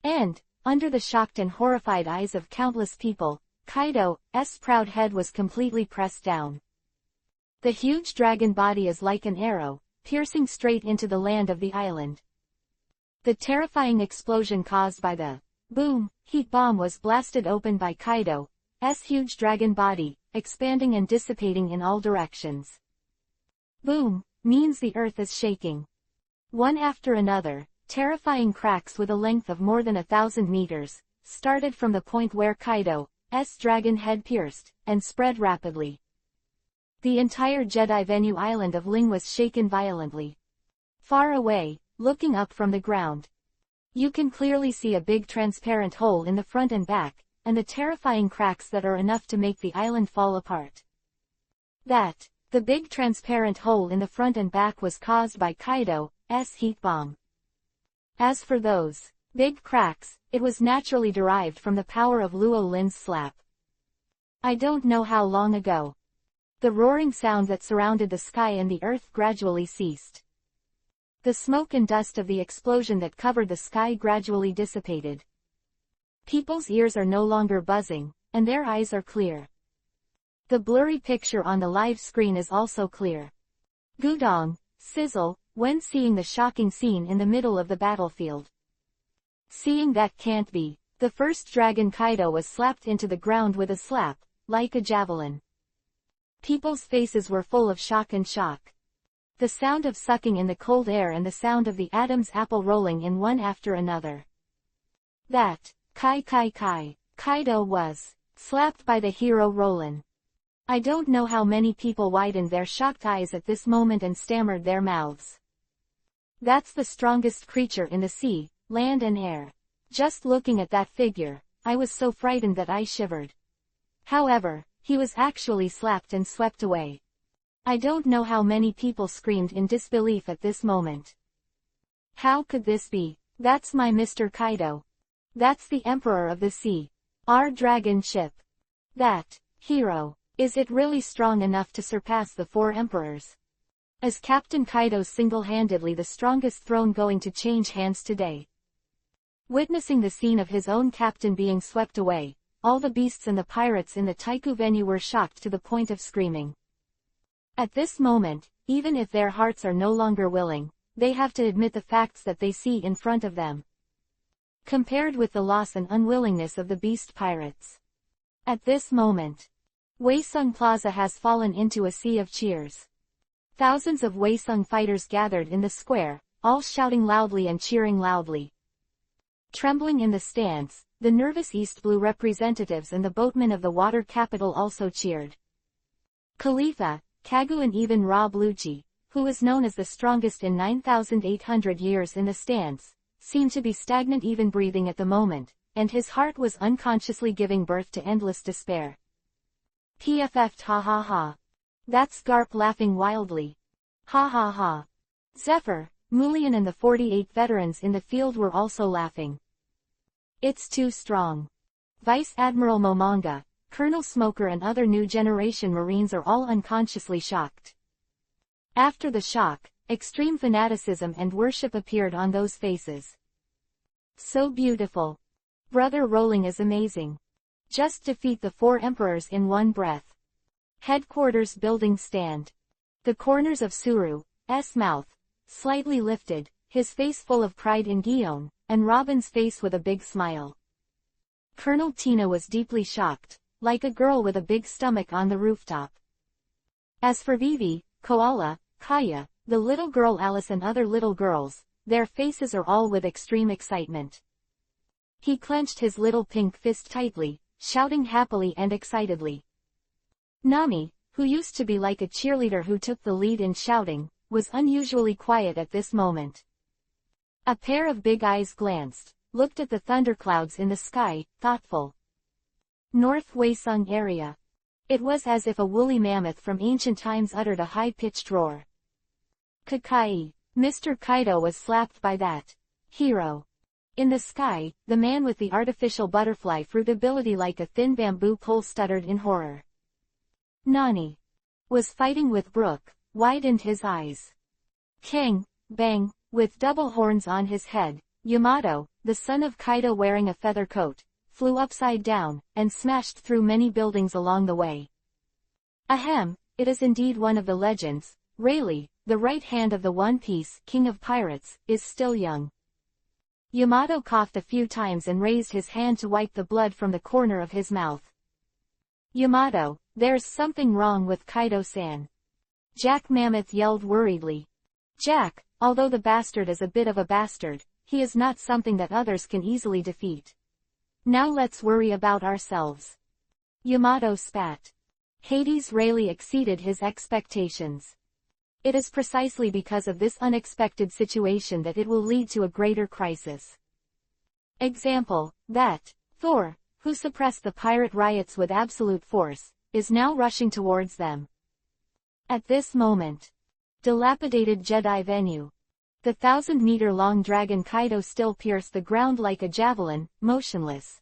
And, under the shocked and horrified eyes of countless people, Kaido's proud head was completely pressed down. The huge dragon body is like an arrow, piercing straight into the land of the island. The terrifying explosion caused by the boom heat bomb was blasted open by Kaido's huge dragon body, expanding and dissipating in all directions. Boom means the earth is shaking. One after another, terrifying cracks with a length of more than 1,000 meters, started from the point where Kaido's dragon head pierced, and spread rapidly. The entire Jedi Venue island of Ling was shaken violently. Far away, looking up from the ground, you can clearly see a big transparent hole in the front and back, and the terrifying cracks that are enough to make the island fall apart. The big transparent hole in the front and back was caused by Kaido's heat bomb. As for those big cracks, it was naturally derived from the power of Luo Lin's slap. I don't know how long ago. The roaring sound that surrounded the sky and the earth gradually ceased. The smoke and dust of the explosion that covered the sky gradually dissipated. People's ears are no longer buzzing, and their eyes are clear. The blurry picture on the live screen is also clear. Gudong, sizzle, when seeing the shocking scene in the middle of the battlefield. Seeing that can't be, the first dragon Kaido was slapped into the ground with a slap, like a javelin. People's faces were full of shock and shock. The sound of sucking in the cold air and the sound of the Adam's apple rolling in one after another. That, Kaido was slapped by the hero Roland. I don't know how many people widened their shocked eyes at this moment and stammered their mouths. That's the strongest creature in the sea, land and air. Just looking at that figure, I was so frightened that I shivered. However, he was actually slapped and swept away. I don't know how many people screamed in disbelief at this moment. How could this be? That's my Mr. Kaido. That's the Emperor of the Sea. Our dragon ship. That hero. Is it really strong enough to surpass the four emperors? Is Captain Kaido single-handedly the strongest throne going to change hands today? Witnessing the scene of his own captain being swept away, all the beasts and the pirates in the Taiku venue were shocked to the point of screaming. At this moment, even if their hearts are no longer willing, they have to admit the facts that they see in front of them. Compared with the loss and unwillingness of the beast pirates. At this moment, Waesung Plaza has fallen into a sea of cheers. Thousands of Waesung fighters gathered in the square, all shouting loudly and cheering loudly. Trembling in the stands, the nervous East Blue representatives and the boatmen of the water capital also cheered. Khalifa, Kagu and even Ra Bluchi, who is known as the strongest in 9,800 years in the stands, seemed to be stagnant even breathing at the moment, and his heart was unconsciously giving birth to endless despair. PFF ha ha ha. That's Garp laughing wildly. Ha ha ha. Zephyr, Mulian and the 48 veterans in the field were also laughing. It's too strong. Vice Admiral Momonga, Colonel Smoker and other new generation Marines are all unconsciously shocked. After the shock, extreme fanaticism and worship appeared on those faces. So beautiful. Brother Rolling is amazing. Just defeat the four emperors in one breath. Headquarters building stand. The corners of Suru's mouth, slightly lifted, his face full of pride in Guillaume, and Robin's face with a big smile. Colonel Tina was deeply shocked, like a girl with a big stomach on the rooftop. As for Vivi, Koala, Kaya, the little girl Alice and other little girls, their faces are all with extreme excitement. He clenched his little pink fist tightly, shouting happily and excitedly. Nami, who used to be like a cheerleader who took the lead in shouting, was unusually quiet at this moment. A pair of big eyes glanced, looked at the thunderclouds in the sky, thoughtful. North Waesung area. It was as if a woolly mammoth from ancient times uttered a high-pitched roar. Kakai, Mr. Kaido was slapped by that hero. In the sky, the man with the artificial butterfly fruit ability like a thin bamboo pole stuttered in horror. Nani was fighting with Brook, widened his eyes. King, bang, with double horns on his head, Yamato, the son of Kaido wearing a feather coat, flew upside down, and smashed through many buildings along the way. Ahem, it is indeed one of the legends. Rayleigh, the right hand of the One Piece King of Pirates, is still young. Yamato coughed a few times and raised his hand to wipe the blood from the corner of his mouth. Yamato, there's something wrong with Kaido-san. Jack Mammoth yelled worriedly. Jack, although the bastard is a bit of a bastard, he is not something that others can easily defeat. Now let's worry about ourselves. Yamato spat. Hades Rayleigh exceeded his expectations. It is precisely because of this unexpected situation that it will lead to a greater crisis. Example, that Thor, who suppressed the pirate riots with absolute force, is now rushing towards them. At this moment, dilapidated Jedi venue. The 1,000-meter-long dragon Kaido still pierced the ground like a javelin, motionless.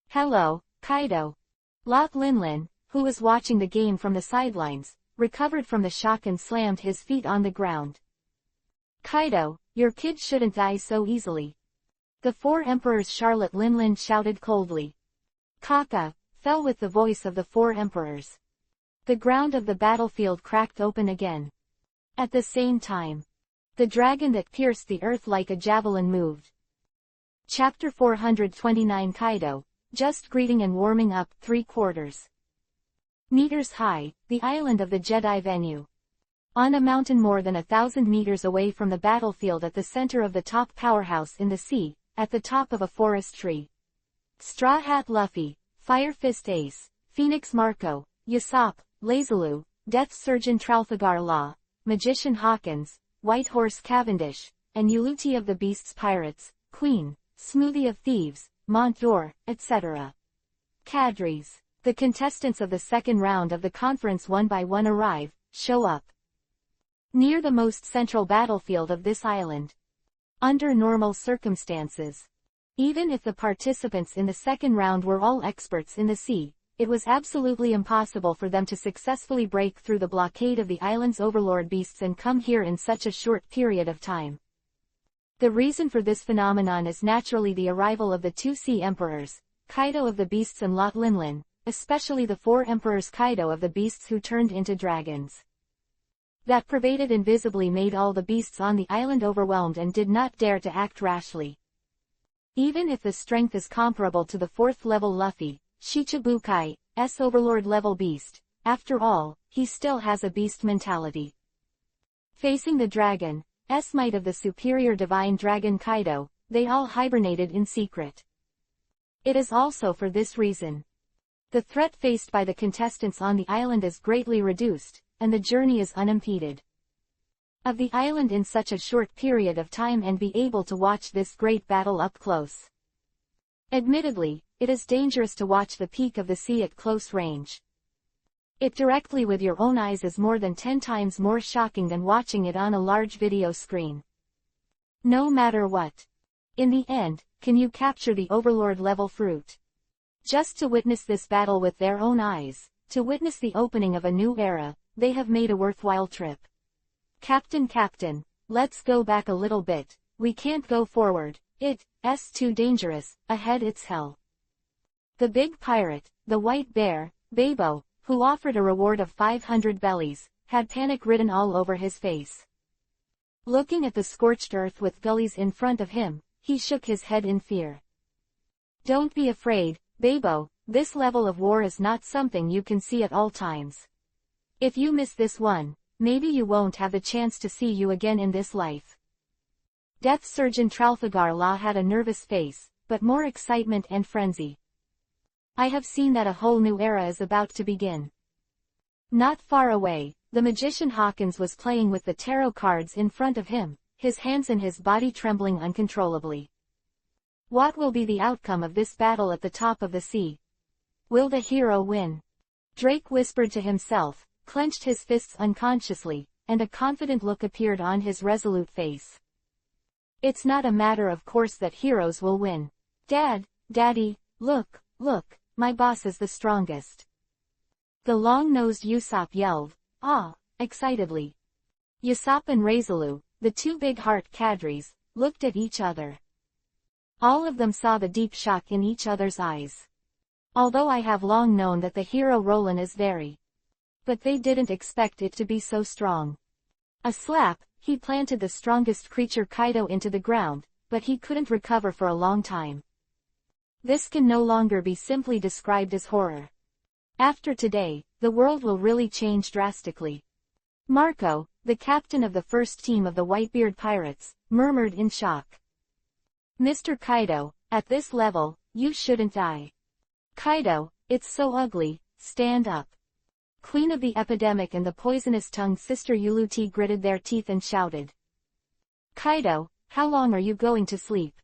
Hello, Kaido. Lot Linlin, who was watching the game from the sidelines, recovered from the shock and slammed his feet on the ground. Kaido, your kid shouldn't die so easily. The four emperors Charlotte Linlin shouted coldly. Kaka, fell with the voice of the four emperors. The ground of the battlefield cracked open again. At the same time, The dragon that pierced the earth like a javelin moved. Chapter 429 Kaido, just greeting and warming up 3/4 meters high, the island of the Jedi venue. On a mountain more than 1,000 meters away from the battlefield at the center of the top powerhouse in the sea, at the top of a forest tree. Straw Hat Luffy, Fire Fist Ace, Phoenix Marco, Usopp, Lazarou, Death Surgeon Trafalgar Law, Magician Hawkins, White Horse Cavendish, and Uluti of the Beasts Pirates, Queen, Smoothie of Thieves, Mont d'Or, etc. Cadres. The contestants of the second round of the conference one by one arrive, show up near the most central battlefield of this island. Under normal circumstances, even if the participants in the second round were all experts in the sea, it was absolutely impossible for them to successfully break through the blockade of the island's overlord beasts and come here in such a short period of time. The reason for this phenomenon is naturally the arrival of the two sea emperors, Kaido of the Beasts and Lot Linlin, especially the four emperors Kaido of the Beasts who turned into dragons. That pervaded invisibly made all the beasts on the island overwhelmed and did not dare to act rashly. Even if the strength is comparable to the 4th level Luffy, Shichibukai's overlord level beast, after all, he still has a beast mentality. Facing the dragon's might of the superior divine dragon Kaido, they all hibernated in secret. It is also for this reason the threat faced by the contestants on the island is greatly reduced, and the journey is unimpeded. Of the island in such a short period of time and be able to watch this great battle up close. Admittedly, it is dangerous to watch the peak of the sea at close range. It directly with your own eyes is more than 10 times more shocking than watching it on a large video screen. No matter what. In the end, can you capture the overlord level fruit? Just to witness this battle with their own eyes, to witness the opening of a new era, they have made a worthwhile trip. Captain, let's go back a little bit, we can't go forward, it's too dangerous, ahead it's hell. The big pirate, the white bear, Babo, who offered a reward of 500 bellies, had panic written all over his face. Looking at the scorched earth with gullies in front of him, he shook his head in fear. Don't be afraid, Babo, this level of war is not something you can see at all times. If you miss this one, maybe you won't have the chance to see you again in this life. Death Surgeon Trafalgar Law had a nervous face, but more excitement and frenzy. I have seen that a whole new era is about to begin. Not far away, the magician Hawkins was playing with the tarot cards in front of him, his hands and his body trembling uncontrollably. What will be the outcome of this battle at the top of the sea? Will the hero win? Drake whispered to himself, clenched his fists unconsciously, and a confident look appeared on his resolute face. It's not a matter of course that heroes will win. Daddy, look, my boss is the strongest. The long-nosed Usopp yelled, excitedly. Usopp and Lazarou, the two big heart cadres, looked at each other. All of them saw the deep shock in each other's eyes. Although I have long known that the hero Roland is very. But they didn't expect it to be so strong. A slap, he planted the strongest creature Kaido into the ground, but he couldn't recover for a long time. This can no longer be simply described as horror. After today, the world will really change drastically. Marco, the captain of the first team of the Whitebeard Pirates, murmured in shock. Mr. Kaido, at this level, you shouldn't die. Kaido, it's so ugly, stand up. Queen of the Epidemic and the poisonous-tongued sister Uluti gritted their teeth and shouted. Kaido, how long are you going to sleep?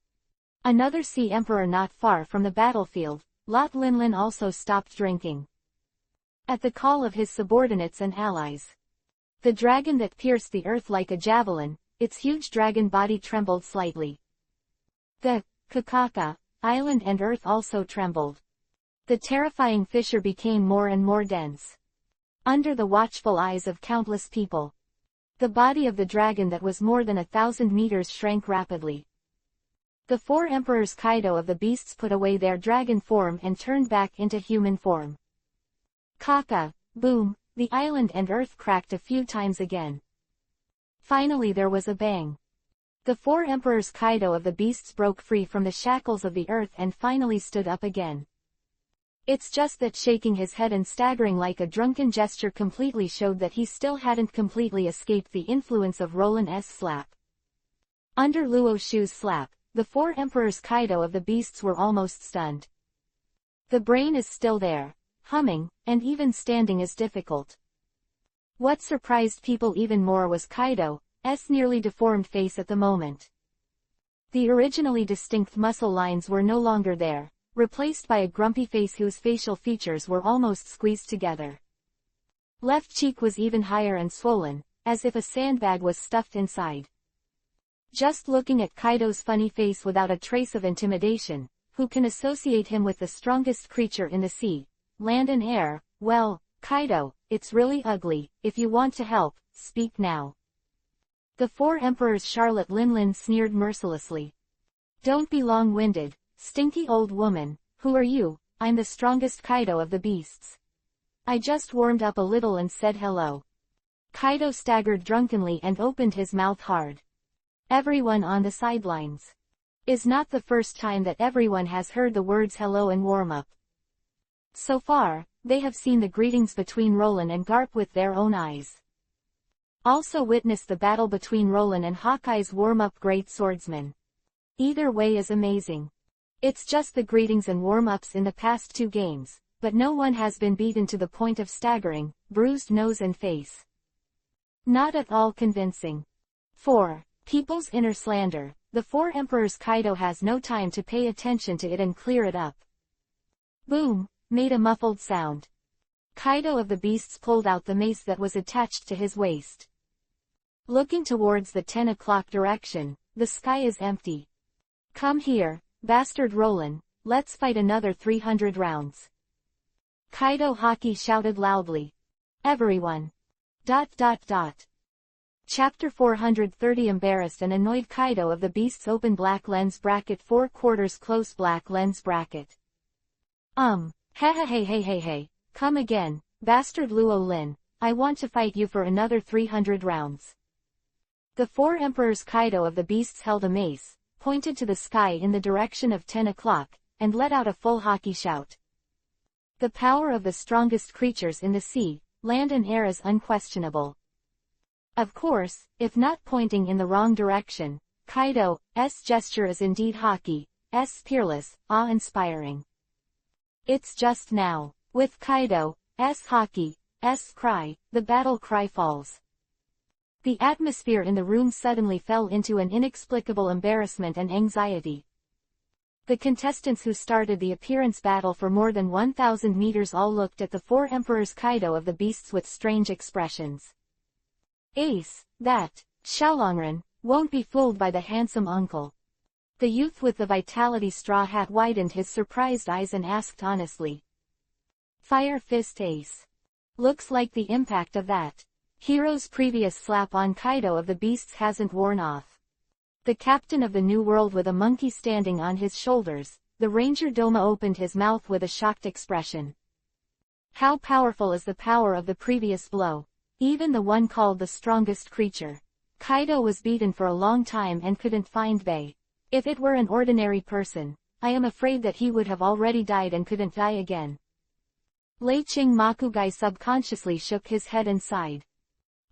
Another sea emperor not far from the battlefield, Lot Linlin also stopped drinking. At the call of his subordinates and allies. The dragon that pierced the earth like a javelin, its huge dragon body trembled slightly. The Kakaka island and earth also trembled. The terrifying fissure became more and more dense. Under the watchful eyes of countless people, the body of the dragon that was more than 1,000 meters shrank rapidly. The four emperors Kaido of the beasts put away their dragon form and turned back into human form. Kaka, boom, the island and earth cracked a few times again. Finally there was a bang. The four emperors Kaido of the beasts broke free from the shackles of the earth and finally stood up again. It's just that shaking his head and staggering like a drunken gesture completely showed that he still hadn't completely escaped the influence of Roland's slap. Under Luo Shu's slap, the four emperors Kaido of the beasts were almost stunned. The brain is still there, humming, and even standing is difficult. What surprised people even more was Kaido's nearly deformed face at the moment. The originally distinct muscle lines were no longer there, replaced by a grumpy face whose facial features were almost squeezed together. Left cheek was even higher and swollen, as if a sandbag was stuffed inside. Just looking at Kaido's funny face without a trace of intimidation, who can associate him with the strongest creature in the sea, land and air, well, Kaido, it's really ugly, if you want to help, speak now. The four emperors Charlotte Linlin sneered mercilessly. Don't be long-winded, stinky old woman, who are you? I'm the strongest Kaido of the beasts. I just warmed up a little and said hello. Kaido staggered drunkenly and opened his mouth hard. Everyone on the sidelines. Is not the first time that everyone has heard the words hello and warm up. So far, they have seen the greetings between Roland and Garp with their own eyes. Also witnessed the battle between Roland and Hawkeye's warm-up great swordsman. Either way is amazing. It's just the greetings and warm-ups in the past two games, but no one has been beaten to the point of staggering, bruised nose and face. Not at all convincing. 4. People's inner slander. The four emperors Kaido has no time to pay attention to it and clear it up. Boom, made a muffled sound. Kaido of the beasts pulled out the mace that was attached to his waist. Looking towards the 10 o'clock direction, the sky is empty. Come here, bastard Roland, let's fight another 300 rounds. Kaido Haki shouted loudly. Everyone. ... Chapter 430 Embarrassed and annoyed Kaido of the beasts open black lens bracket 4/4 close black lens bracket. Hey, come again, bastard Luo Lin, I want to fight you for another 300 rounds. The four emperors Kaido of the beasts held a mace, pointed to the sky in the direction of 10 o'clock, and let out a full Haki shout. The power of the strongest creatures in the sea, land and air is unquestionable. Of course, if not pointing in the wrong direction, Kaido's gesture is indeed Haki's peerless, awe-inspiring. It's just now, with Kaido's Haki's cry, the battle cry falls. The atmosphere in the room suddenly fell into an inexplicable embarrassment and anxiety. The contestants who started the appearance battle for more than 1,000 meters all looked at the four emperors Kaido of the beasts with strange expressions. Ace, that, Xiaolongren, won't be fooled by the handsome uncle. The youth with the vitality straw hat widened his surprised eyes and asked honestly. Fire Fist Ace. Looks like the impact of that hero's previous slap on Kaido of the beasts hasn't worn off. The captain of the new world with a monkey standing on his shoulders, the ranger Doma opened his mouth with a shocked expression. How powerful is the power of the previous blow? Even the one called the strongest creature. Kaido was beaten for a long time and couldn't find Bei. If it were an ordinary person, I am afraid that he would have already died and couldn't die again. Lei Ching Makugai subconsciously shook his head and sighed.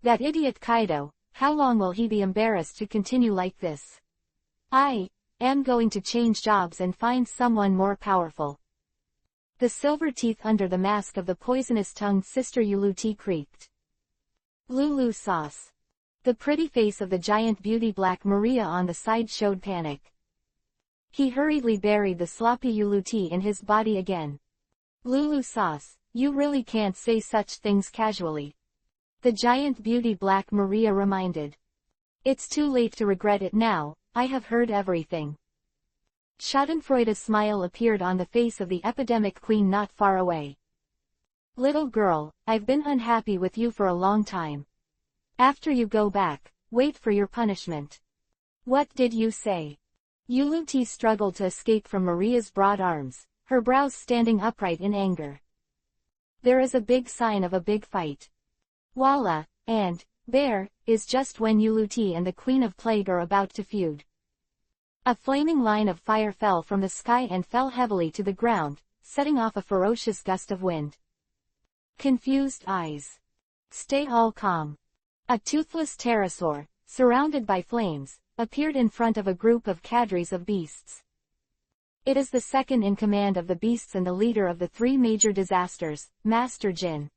That idiot Kaido, how long will he be embarrassed to continue like this? I am going to change jobs and find someone more powerful. The silver teeth under the mask of the poisonous-tongued sister Yuluti creaked. Lulu sauce. The pretty face of the giant beauty Black Maria on the side showed panic. He hurriedly buried the sloppy Yuluti in his body again. Lulu sauce, you really can't say such things casually. The giant beauty Black Maria reminded. It's too late to regret it now, I have heard everything. Schadenfreude's smile appeared on the face of the epidemic queen not far away. Little girl, I've been unhappy with you for a long time. After you go back, wait for your punishment. What did you say? Yuluti struggled to escape from Maria's broad arms, her brows standing upright in anger. There is a big sign of a big fight. Walla, and, Bear, is just when Yuluti and the Queen of Plague are about to feud. A flaming line of fire fell from the sky and fell heavily to the ground, setting off a ferocious gust of wind. Confused eyes. Stay all calm. A toothless pterosaur, surrounded by flames, appeared in front of a group of cadres of beasts. It is the second in command of the beasts and the leader of the three major disasters, Master Jin.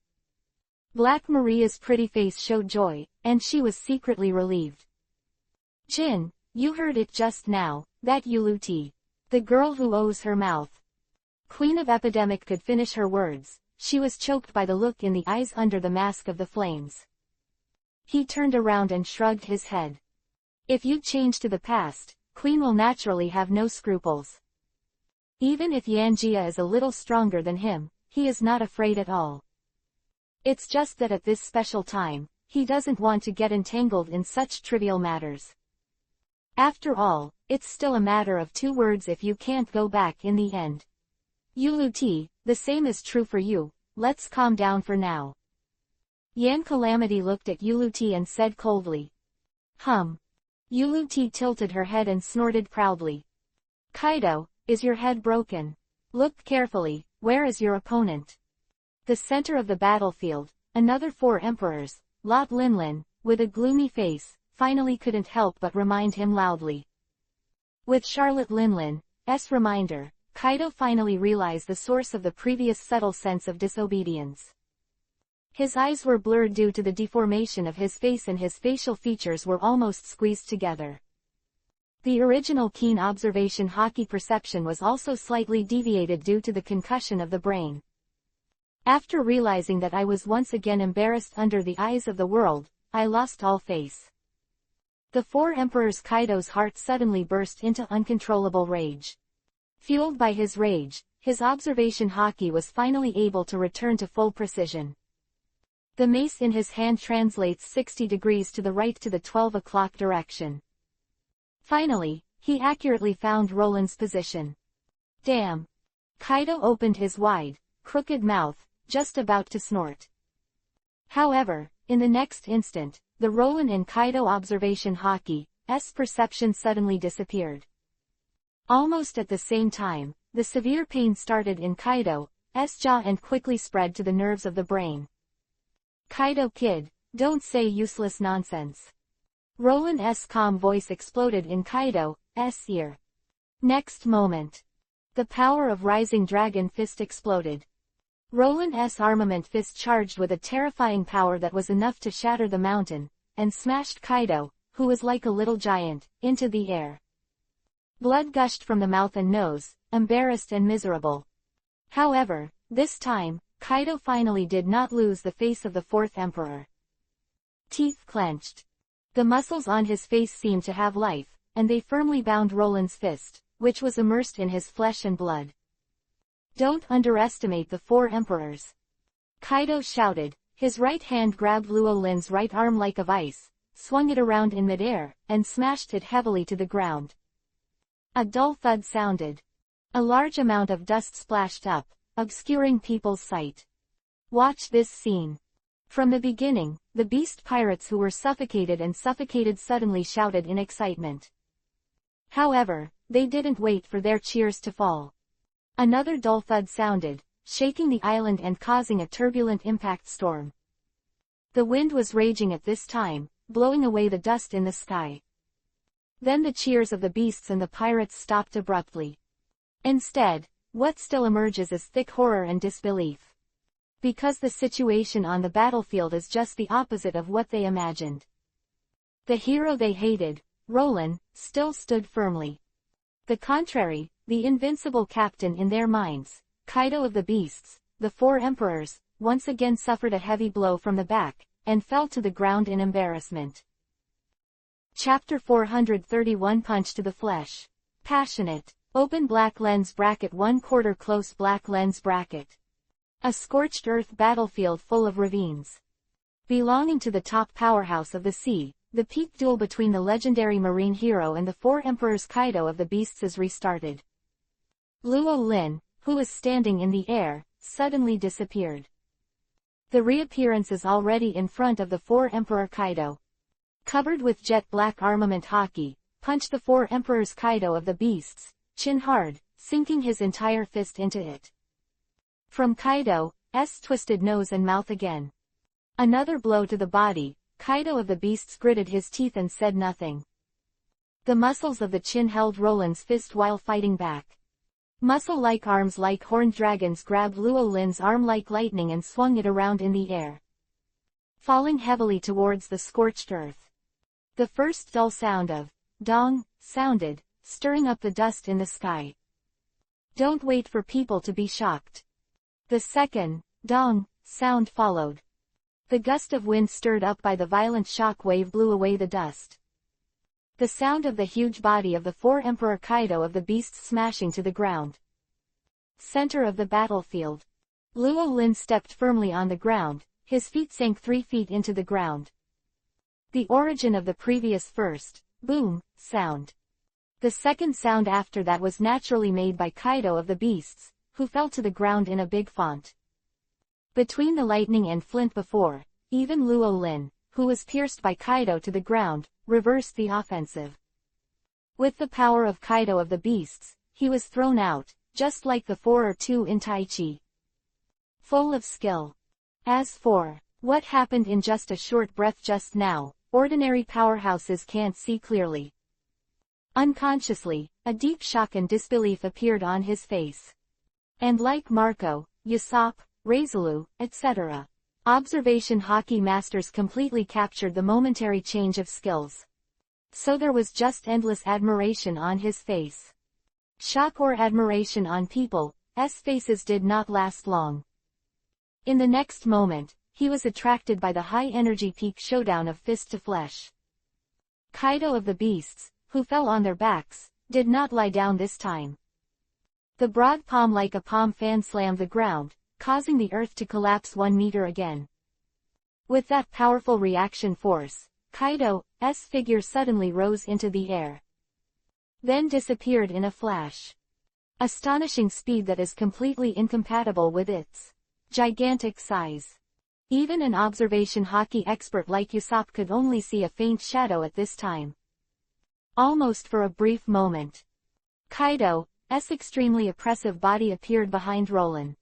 Black Maria's pretty face showed joy, and she was secretly relieved. Jin, you heard it just now, that Yuluti. The girl who owes her mouth. Queen of Epidemic could finish her words, she was choked by the look in the eyes under the mask of the flames. He turned around and shrugged his head. If you change to the past, Queen will naturally have no scruples. Even if Yanjia is a little stronger than him, he is not afraid at all. It's just that at this special time, he doesn't want to get entangled in such trivial matters. After all, it's still a matter of 2 words if you can't go back in the end. Yuluti, the same is true for you, let's calm down for now. Yan Calamity looked at Yuluti and said coldly. Yuluti tilted her head and snorted proudly. Kaido, is your head broken? Look carefully, where is your opponent? The center of the battlefield, another 4 emperors, Lot Linlin, with a gloomy face, finally couldn't help but remind him loudly. With Charlotte Linlin's reminder, Kaido finally realized the source of the previous subtle sense of disobedience. His eyes were blurred due to the deformation of his face and his facial features were almost squeezed together. The original keen observation haki perception was also slightly deviated due to the concussion of the brain. After realizing that I was once again embarrassed under the eyes of the world, I lost all face. The 4 emperors. Kaido's heart suddenly burst into uncontrollable rage. Fueled by his rage, his observation haki was finally able to return to full precision. The mace in his hand translates 60 degrees to the right to the 12 o'clock direction. Finally, he accurately found Roland's position. Damn! Kaido opened his wide, crooked mouth, just about to snort. However, in the next instant, the Roland and Kaido observation haki's perception suddenly disappeared. Almost at the same time, the severe pain started in Kaido's jaw and quickly spread to the nerves of the brain. Kaido kid, don't say useless nonsense. Roland's calm voice exploded in Kaido's ear. Next moment, the power of Rising Dragon Fist exploded. Roland's armament fist charged with a terrifying power that was enough to shatter the mountain, and smashed Kaido, who was like a little giant, into the air. Blood gushed from the mouth and nose, embarrassed and miserable. However, this time, Kaido finally did not lose the face of the 4th emperor. Teeth clenched. The muscles on his face seemed to have life, and they firmly bound Roland's fist, which was immersed in his flesh and blood. Don't underestimate the 4 emperors. Kaido shouted, his right hand grabbed Luo Lin's right arm like a vice, swung it around in midair, and smashed it heavily to the ground. A dull thud sounded. A large amount of dust splashed up, obscuring people's sight. Watch this scene. From the beginning, the beast pirates who were suffocated suddenly shouted in excitement. However, they didn't wait for their cheers to fall. Another dull thud sounded, shaking the island and causing a turbulent impact storm. The wind was raging at this time, blowing away the dust in the sky. Then the cheers of the beasts and the pirates stopped abruptly. Instead, what still emerges is thick horror and disbelief. Because the situation on the battlefield is just the opposite of what they imagined. The hero they hated, Roland, still stood firmly. The contrary, the invincible captain in their minds, Kaido of the Beasts, the 4 emperors, once again suffered a heavy blow from the back, and fell to the ground in embarrassment. Chapter 431 Punch to the Flesh. Passionate. Open black lens bracket 1/4 close black lens bracket. A scorched earth battlefield full of ravines. Belonging to the top powerhouse of the sea, the peak duel between the legendary marine hero and the 4 emperors Kaido of the Beasts is restarted. Luo Lin, who was standing in the air, suddenly disappeared. The reappearance is already in front of the 4 Emperor Kaido. Covered with jet black armament Haki, punched the four emperors Kaido of the beasts, chin hard, sinking his entire fist into it. From Kaido's twisted nose and mouth again. Another blow to the body, Kaido of the beasts gritted his teeth and said nothing. The muscles of the chin held Roland's fist while fighting back. Muscle-like arms like horned dragons grabbed Luo Lin's arm like lightning and swung it around in the air, falling heavily towards the scorched earth. The first dull sound of dong sounded, stirring up the dust in the sky. Don't wait for people to be shocked. The second dong sound followed. The gust of wind stirred up by the violent shock wave blew away the dust. The sound of the huge body of the four Emperor Kaido of the beasts smashing to the ground. Center of the battlefield. Luo Lin stepped firmly on the ground, his feet sank 3 feet into the ground. The origin of the previous first boom sound. The second sound after that was naturally made by Kaido of the beasts, who fell to the ground in a big font. Between the lightning and flint before, even Luo Lin, who was pierced by Kaido to the ground, reversed the offensive. With the power of Kaido of the beasts, he was thrown out, just like the 4-2 in Tai Chi. Full of skill. As for what happened in just a short breath just now, ordinary powerhouses can't see clearly. Unconsciously, a deep shock and disbelief appeared on his face. And like Marco, Usopp, Readaloud, etc., observation Haki masters completely captured the momentary change of skills. So there was just endless admiration on his face. Shock or admiration on people's faces did not last long. In the next moment, he was attracted by the high-energy peak showdown of fist to flesh. Kaido of the beasts, who fell on their backs, did not lie down this time. The broad palm like a palm fan slammed the ground, causing the earth to collapse 1 meter again. With that powerful reaction force, Kaido's figure suddenly rose into the air. Then disappeared in a flash. Astonishing speed that is completely incompatible with its gigantic size. Even an observation Haki expert like Usopp could only see a faint shadow at this time. Almost for a brief moment. Kaido's extremely oppressive body appeared behind Roland.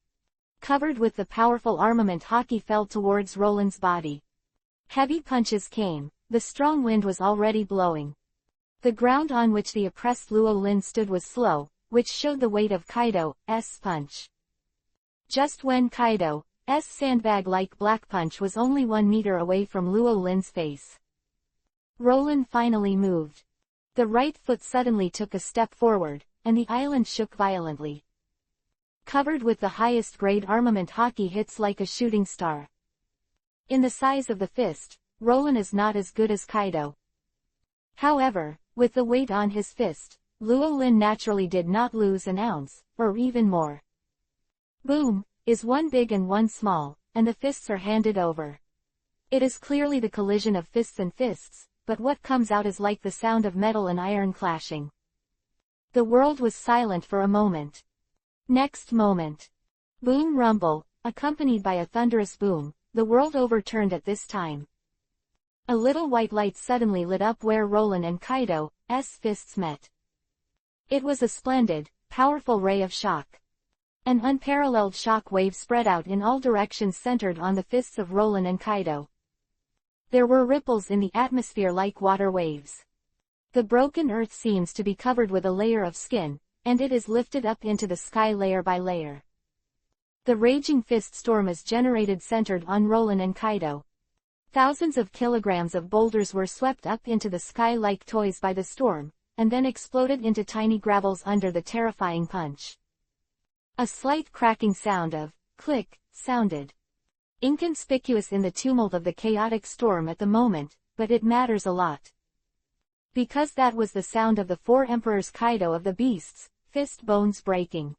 Covered with the powerful armament Haki fell towards Roland's body. Heavy punches came, the strong wind was already blowing. The ground on which the oppressed Luo Lin stood was slow, which showed the weight of Kaido's punch. Just when Kaido's sandbag-like black punch was only 1 meter away from Luo Lin's face, Roland finally moved. The right foot suddenly took a step forward, and the island shook violently. Covered with the highest grade armament Haki hits like a shooting star. In the size of the fist, Roland is not as good as Kaido. However, with the weight on his fist, Luo Lin naturally did not lose an ounce, or even more. Boom, is one big and one small, and the fists are handed over. It is clearly the collision of fists and fists, but what comes out is like the sound of metal and iron clashing. The world was silent for a moment. Next moment. Boom rumble, accompanied by a thunderous boom, the world overturned at this time. A little white light suddenly lit up where Roland and Kaido's fists met. It was a splendid, powerful ray of shock. An unparalleled shock wave spread out in all directions centered on the fists of Roland and Kaido. There were ripples in the atmosphere like water waves. The broken earth seems to be covered with a layer of skin, and it is lifted up into the sky layer by layer. The raging fist storm is generated centered on Roland and Kaido. Thousands of kilograms of boulders were swept up into the sky like toys by the storm, and then exploded into tiny gravels under the terrifying punch. A slight cracking sound of click sounded. Inconspicuous in the tumult of the chaotic storm at the moment, but it matters a lot. Because that was the sound of the four emperors Kaido of the beasts, fist bones breaking.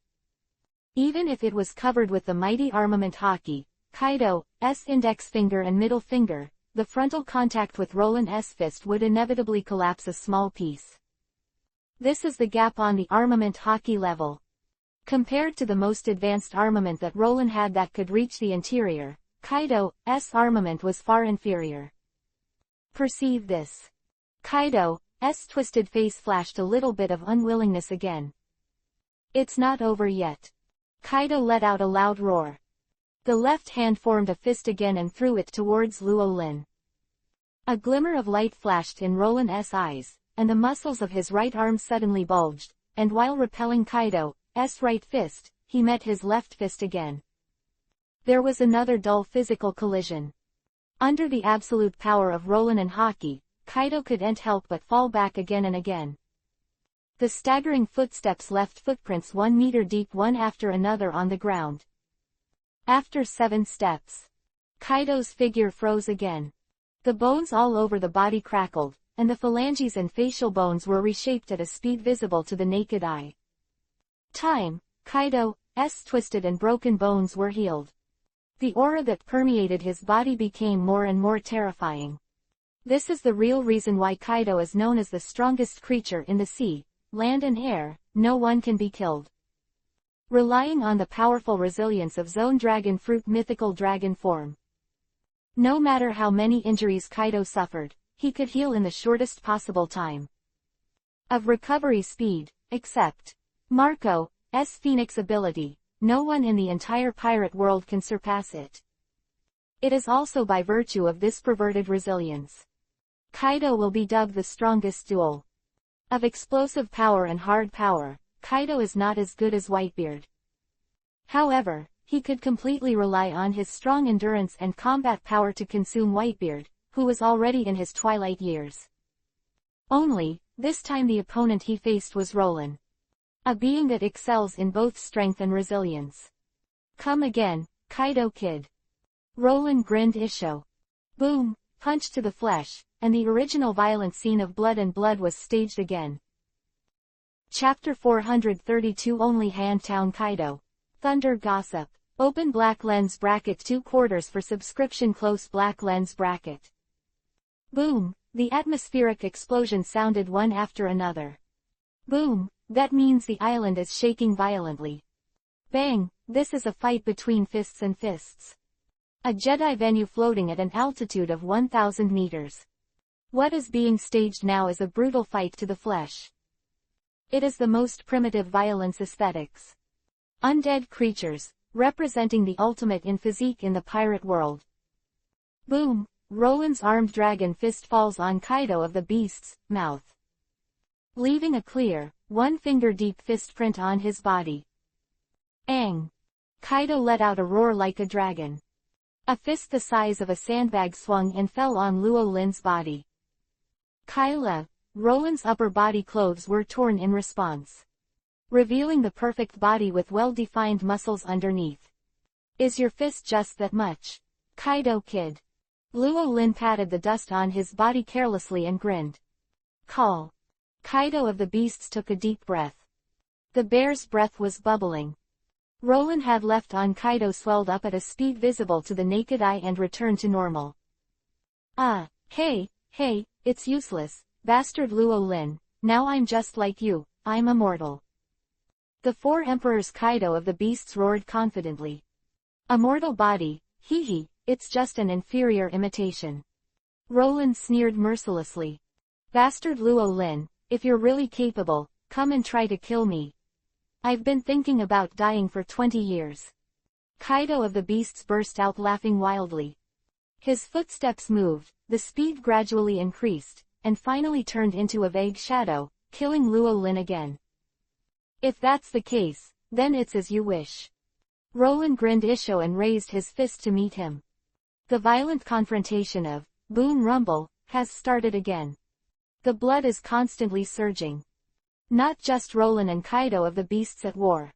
Even if it was covered with the mighty armament Haki, Kaido's index finger and middle finger, the frontal contact with Roland's fist would inevitably collapse a small piece. This is the gap on the armament Haki level. Compared to the most advanced armament that Roland had that could reach the interior, Kaido's armament was far inferior. Perceive this. Kaido's twisted face flashed a little bit of unwillingness again. It's not over yet. Kaido let out a loud roar. The left hand formed a fist again and threw it towards Luo Lin. A glimmer of light flashed in Roland's eyes, and the muscles of his right arm suddenly bulged, and while repelling Kaido's right fist, he met his left fist again. There was another dull physical collision. Under the absolute power of Roland and Haki, Kaido couldn't help but fall back again and again. The staggering footsteps left footprints 1 meter deep one after another on the ground. After 7 steps, Kaido's figure froze again. The bones all over the body crackled, and the phalanges and facial bones were reshaped at a speed visible to the naked eye. Kaido's twisted and broken bones were healed. The aura that permeated his body became more and more terrifying. This is the real reason why Kaido is known as the strongest creature in the sea, land and air. No one can be killed. Relying on the powerful resilience of Zone Dragon Fruit mythical dragon form. No matter how many injuries Kaido suffered, he could heal in the shortest possible time of recovery speed, except Marco's Phoenix ability. No one in the entire pirate world can surpass it. It is also by virtue of this perverted resilience. Kaido will be dubbed the strongest duel. Of explosive power and hard power, Kaido is not as good as Whitebeard. However, he could completely rely on his strong endurance and combat power to consume Whitebeard, who was already in his twilight years. Only, this time the opponent he faced was Roland. A being that excels in both strength and resilience. Come again, Kaido kid. Roland grinned Isho. Boom, punch to the flesh, and the original violent scene of blood and blood was staged again. Chapter 432 Only Hand Town Kaido. Thunder Gossip. Open black lens bracket 2/4 for subscription close black lens bracket. Boom, the atmospheric explosion sounded one after another. Boom, that means the island is shaking violently. Bang, this is a fight between fists and fists. A Jedi venue floating at an altitude of 1,000 meters. What is being staged now is a brutal fight to the flesh. It is the most primitive violence aesthetics. Undead creatures, representing the ultimate in physique in the pirate world. Boom, Roland's armed dragon fist falls on Kaido of the beast's mouth, leaving a clear, 1-finger-deep fist print on his body. Ang! Kaido let out a roar like a dragon. A fist the size of a sandbag swung and fell on Luo Lin's body. Kyla, Roland's upper body clothes were torn in response, revealing the perfect body with well-defined muscles underneath. Is your fist just that much, Kaido kid? Luo Lin patted the dust on his body carelessly and grinned. Call. Kaido of the beasts took a deep breath. The bear's breath was bubbling. Roland had left on Kaido swelled up at a speed visible to the naked eye and returned to normal. Hey, it's useless, bastard Luo Lin, now I'm just like you, I'm immortal. The 4 emperors Kaido of the beasts roared confidently. Immortal body, hee, it's just an inferior imitation. Roland sneered mercilessly. Bastard Luo Lin, if you're really capable, come and try to kill me. I've been thinking about dying for 20 years. Kaido of the beasts burst out laughing wildly. His footsteps moved, the speed gradually increased, and finally turned into a vague shadow, killing Luo Lin again. If that's the case, then it's as you wish. Roland grinned Isho and raised his fist to meet him. The violent confrontation of boom rumble has started again. The blood is constantly surging. Not just Roland and Kaido of the beasts at war.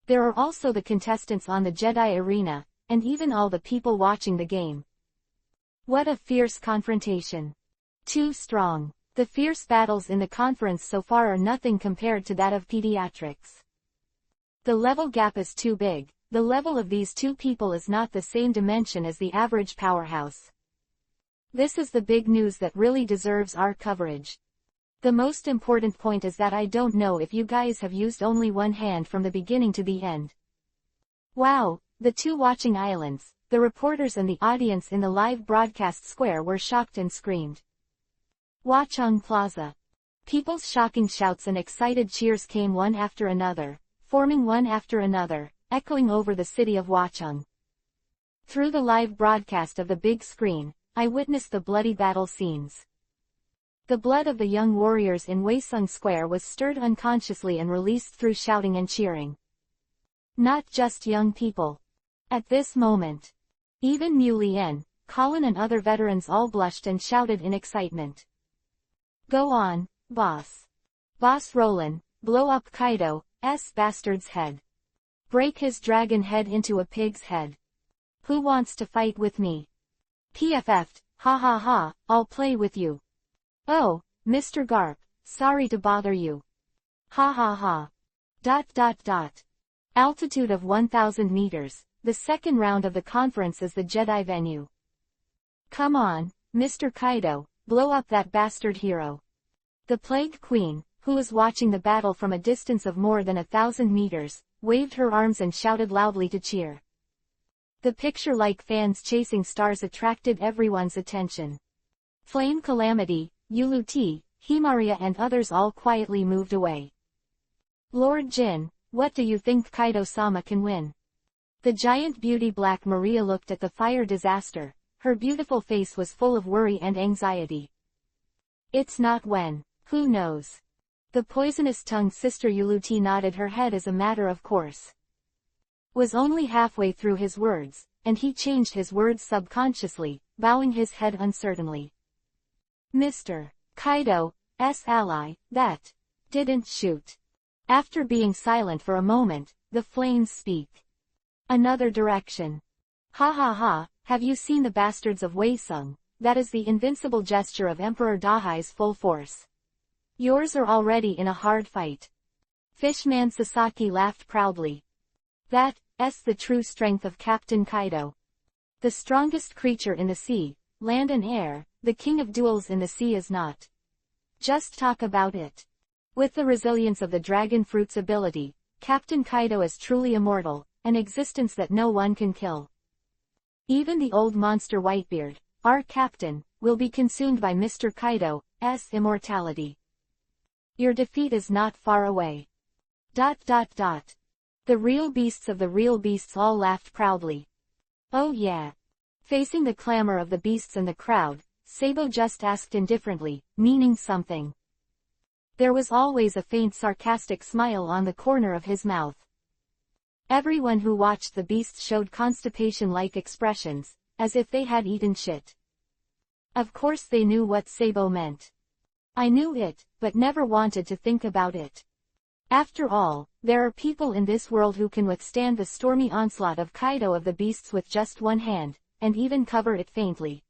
There are also the contestants on the Jedi arena, and even all the people watching the game. What a fierce confrontation. Too strong. The fierce battles in the conference so far are nothing compared to that of pediatrics. The level gap is too big. The level of these two people is not the same dimension as the average powerhouse. This is the big news that really deserves our coverage. The most important point is that I don't know if you guys have used only one hand from the beginning to the end. Wow, the two watching islands, the reporters and the audience in the live broadcast square were shocked and screamed. Watchung Plaza. People's shocking shouts and excited cheers came one after another, forming one after another, echoing over the city of Watchung. Through the live broadcast of the big screen, I witnessed the bloody battle scenes. The blood of the young warriors in Waisung Square was stirred unconsciously and released through shouting and cheering. Not just young people. At this moment, even Mu Lien, Colin and other veterans all blushed and shouted in excitement. Go on, boss. Boss Roland, blow up Kaido's bastard's head. Break his dragon head into a pig's head. Who wants to fight with me? PFF'd, ha ha ha, I'll play with you. Oh, Mr. Garp, sorry to bother you. Ha ha ha. Altitude of 1,000 meters, the second round of the conference is the Jedi venue. Come on, Mr. Kaido, blow up that bastard hero. The Plague Queen, who was watching the battle from a distance of more than 1,000 meters, waved her arms and shouted loudly to cheer. The picture-like fans chasing stars attracted everyone's attention. Flame Calamity, Uluti, Himaria and others all quietly moved away. Lord Jin, what do you think Kaido-sama can win? The giant beauty Black Maria looked at the fire disaster. Her beautiful face was full of worry and anxiety. It's not when. Who knows? The poisonous-tongued sister Uluti nodded her head as a matter of course. Was only halfway through his words, and he changed his words subconsciously, bowing his head uncertainly. Mr. Kaido's ally, that didn't shoot. After being silent for a moment, the flames speak. Another direction. Ha ha ha, have you seen the bastards of Waisung? That is the invincible gesture of Emperor Dahai's full force. Yours are already in a hard fight. Fishman Sasaki laughed proudly. That's the true strength of Captain Kaido. The strongest creature in the sea, land and air, the king of duels in the sea is not. Just talk about it. With the resilience of the dragon fruit's ability, Captain Kaido is truly immortal, an existence that no one can kill. Even the old monster Whitebeard, our captain, will be consumed by Mr. Kaido's immortality. Your defeat is not far away. The real beasts of the real beasts all laughed proudly. Oh yeah. Facing the clamor of the beasts and the crowd, Sabo just asked indifferently, meaning something. There was always a faint sarcastic smile on the corner of his mouth. Everyone who watched the beasts showed constipation-like expressions, as if they had eaten shit. Of course they knew what Sabo meant. I knew it, but never wanted to think about it. After all, there are people in this world who can withstand the stormy onslaught of Kaido of the beasts with just one hand, and even cover it faintly.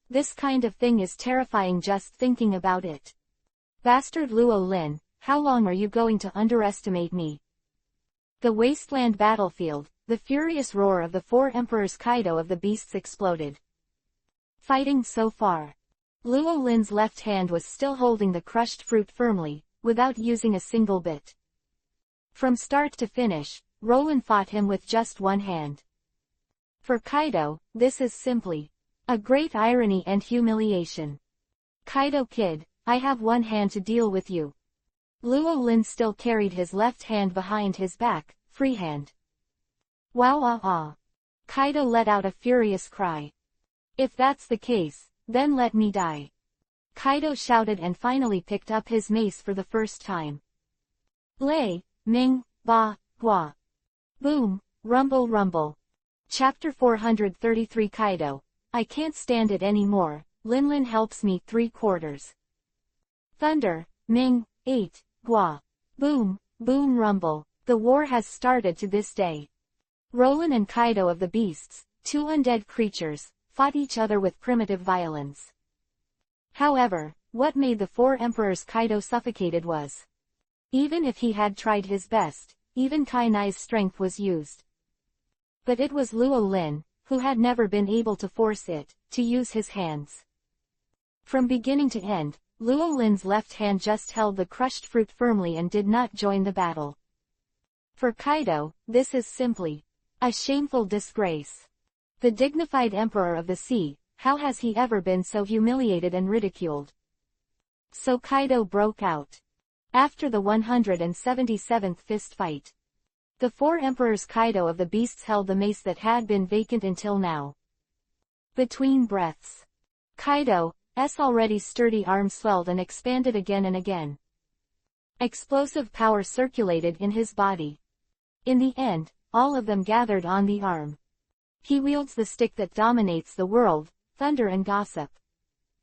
This kind of thing is terrifying just thinking about it. Bastard Luo Lin, how long are you going to underestimate me? The wasteland battlefield, the furious roar of the four emperors Kaido of the beasts exploded. Fighting so far. Luo Lin's left hand was still holding the crushed fruit firmly, without using a single bit. From start to finish, Roland fought him with just one hand. For Kaido, this is simply a great irony and humiliation. Kaido kid, I have one hand to deal with you. Luo Lin still carried his left hand behind his back, freehand. Wow. Kaido let out a furious cry. If that's the case, then let me die. Kaido shouted and finally picked up his mace for the first time. Lei, Ming, Ba, Gua. Boom, rumble rumble. Chapter 433 Kaido. I can't stand it anymore, Linlin helps me 3/4. Thunder, Ming, 8, Gua. Boom, boom rumble. The war has started to this day. Roland and Kaido of the beasts, two undead creatures, fought each other with primitive violence. However, what made the four emperors Kaido suffocated was. Even if he had tried his best, even Kainai's strength was used. But it was Luo Lin, who had never been able to force it, to use his hands. From beginning to end, Luo Lin's left hand just held the crushed fruit firmly and did not join the battle. For Kaido, this is simply a shameful disgrace. The dignified emperor of the sea, how has he ever been so humiliated and ridiculed? So Kaido broke out. After the 177th fist fight, the four emperors Kaido of the beasts held the mace that had been vacant until now. Between breaths, Kaido's already sturdy arm swelled and expanded again and again. Explosive power circulated in his body. In the end, all of them gathered on the arm. He wields the stick that dominates the world, thunder and gossip.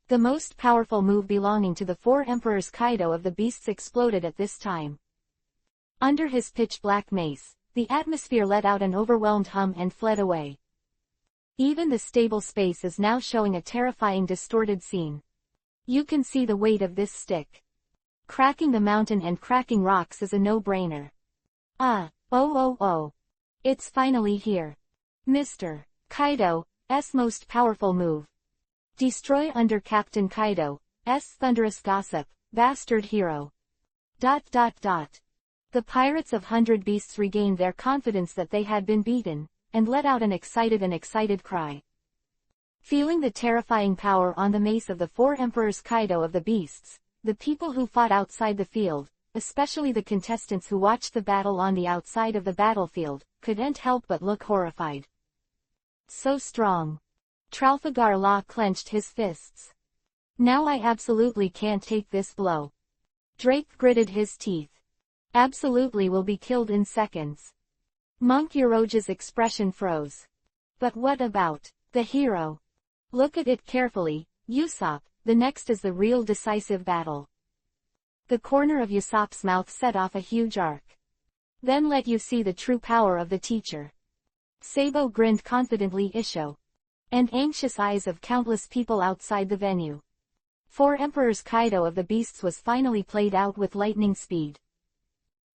The most powerful move belonging to the four emperors Kaido of the beasts exploded at this time. Under his pitch-black mace, the atmosphere let out an overwhelmed hum and fled away. Even the stable space is now showing a terrifying distorted scene. You can see the weight of this stick. Cracking the mountain and cracking rocks is a no-brainer. It's finally here. Mr. Kaido's most powerful move. Destroy under Captain Kaido's thunderous gossip, bastard hero. The pirates of 100 Beasts regained their confidence that they had been beaten, and let out an excited cry. Feeling the terrifying power on the mace of the four emperors Kaido of the beasts, the people who fought outside the field, especially the contestants who watched the battle on the outside of the battlefield, couldn't help but look horrified. So strong. Trafalgar Law clenched his fists. Now I absolutely can't take this blow. Drake gritted his teeth. Absolutely will be killed in seconds. Monk Yoroge's expression froze. But what about the hero? Look at it carefully, Usopp, the next is the real decisive battle. The corner of Usopp's mouth set off a huge arc. Then let you see the true power of the teacher. Sabo grinned confidently Isho. And anxious eyes of countless people outside the venue. Four Emperors Kaido of the Beasts was finally played out with lightning speed.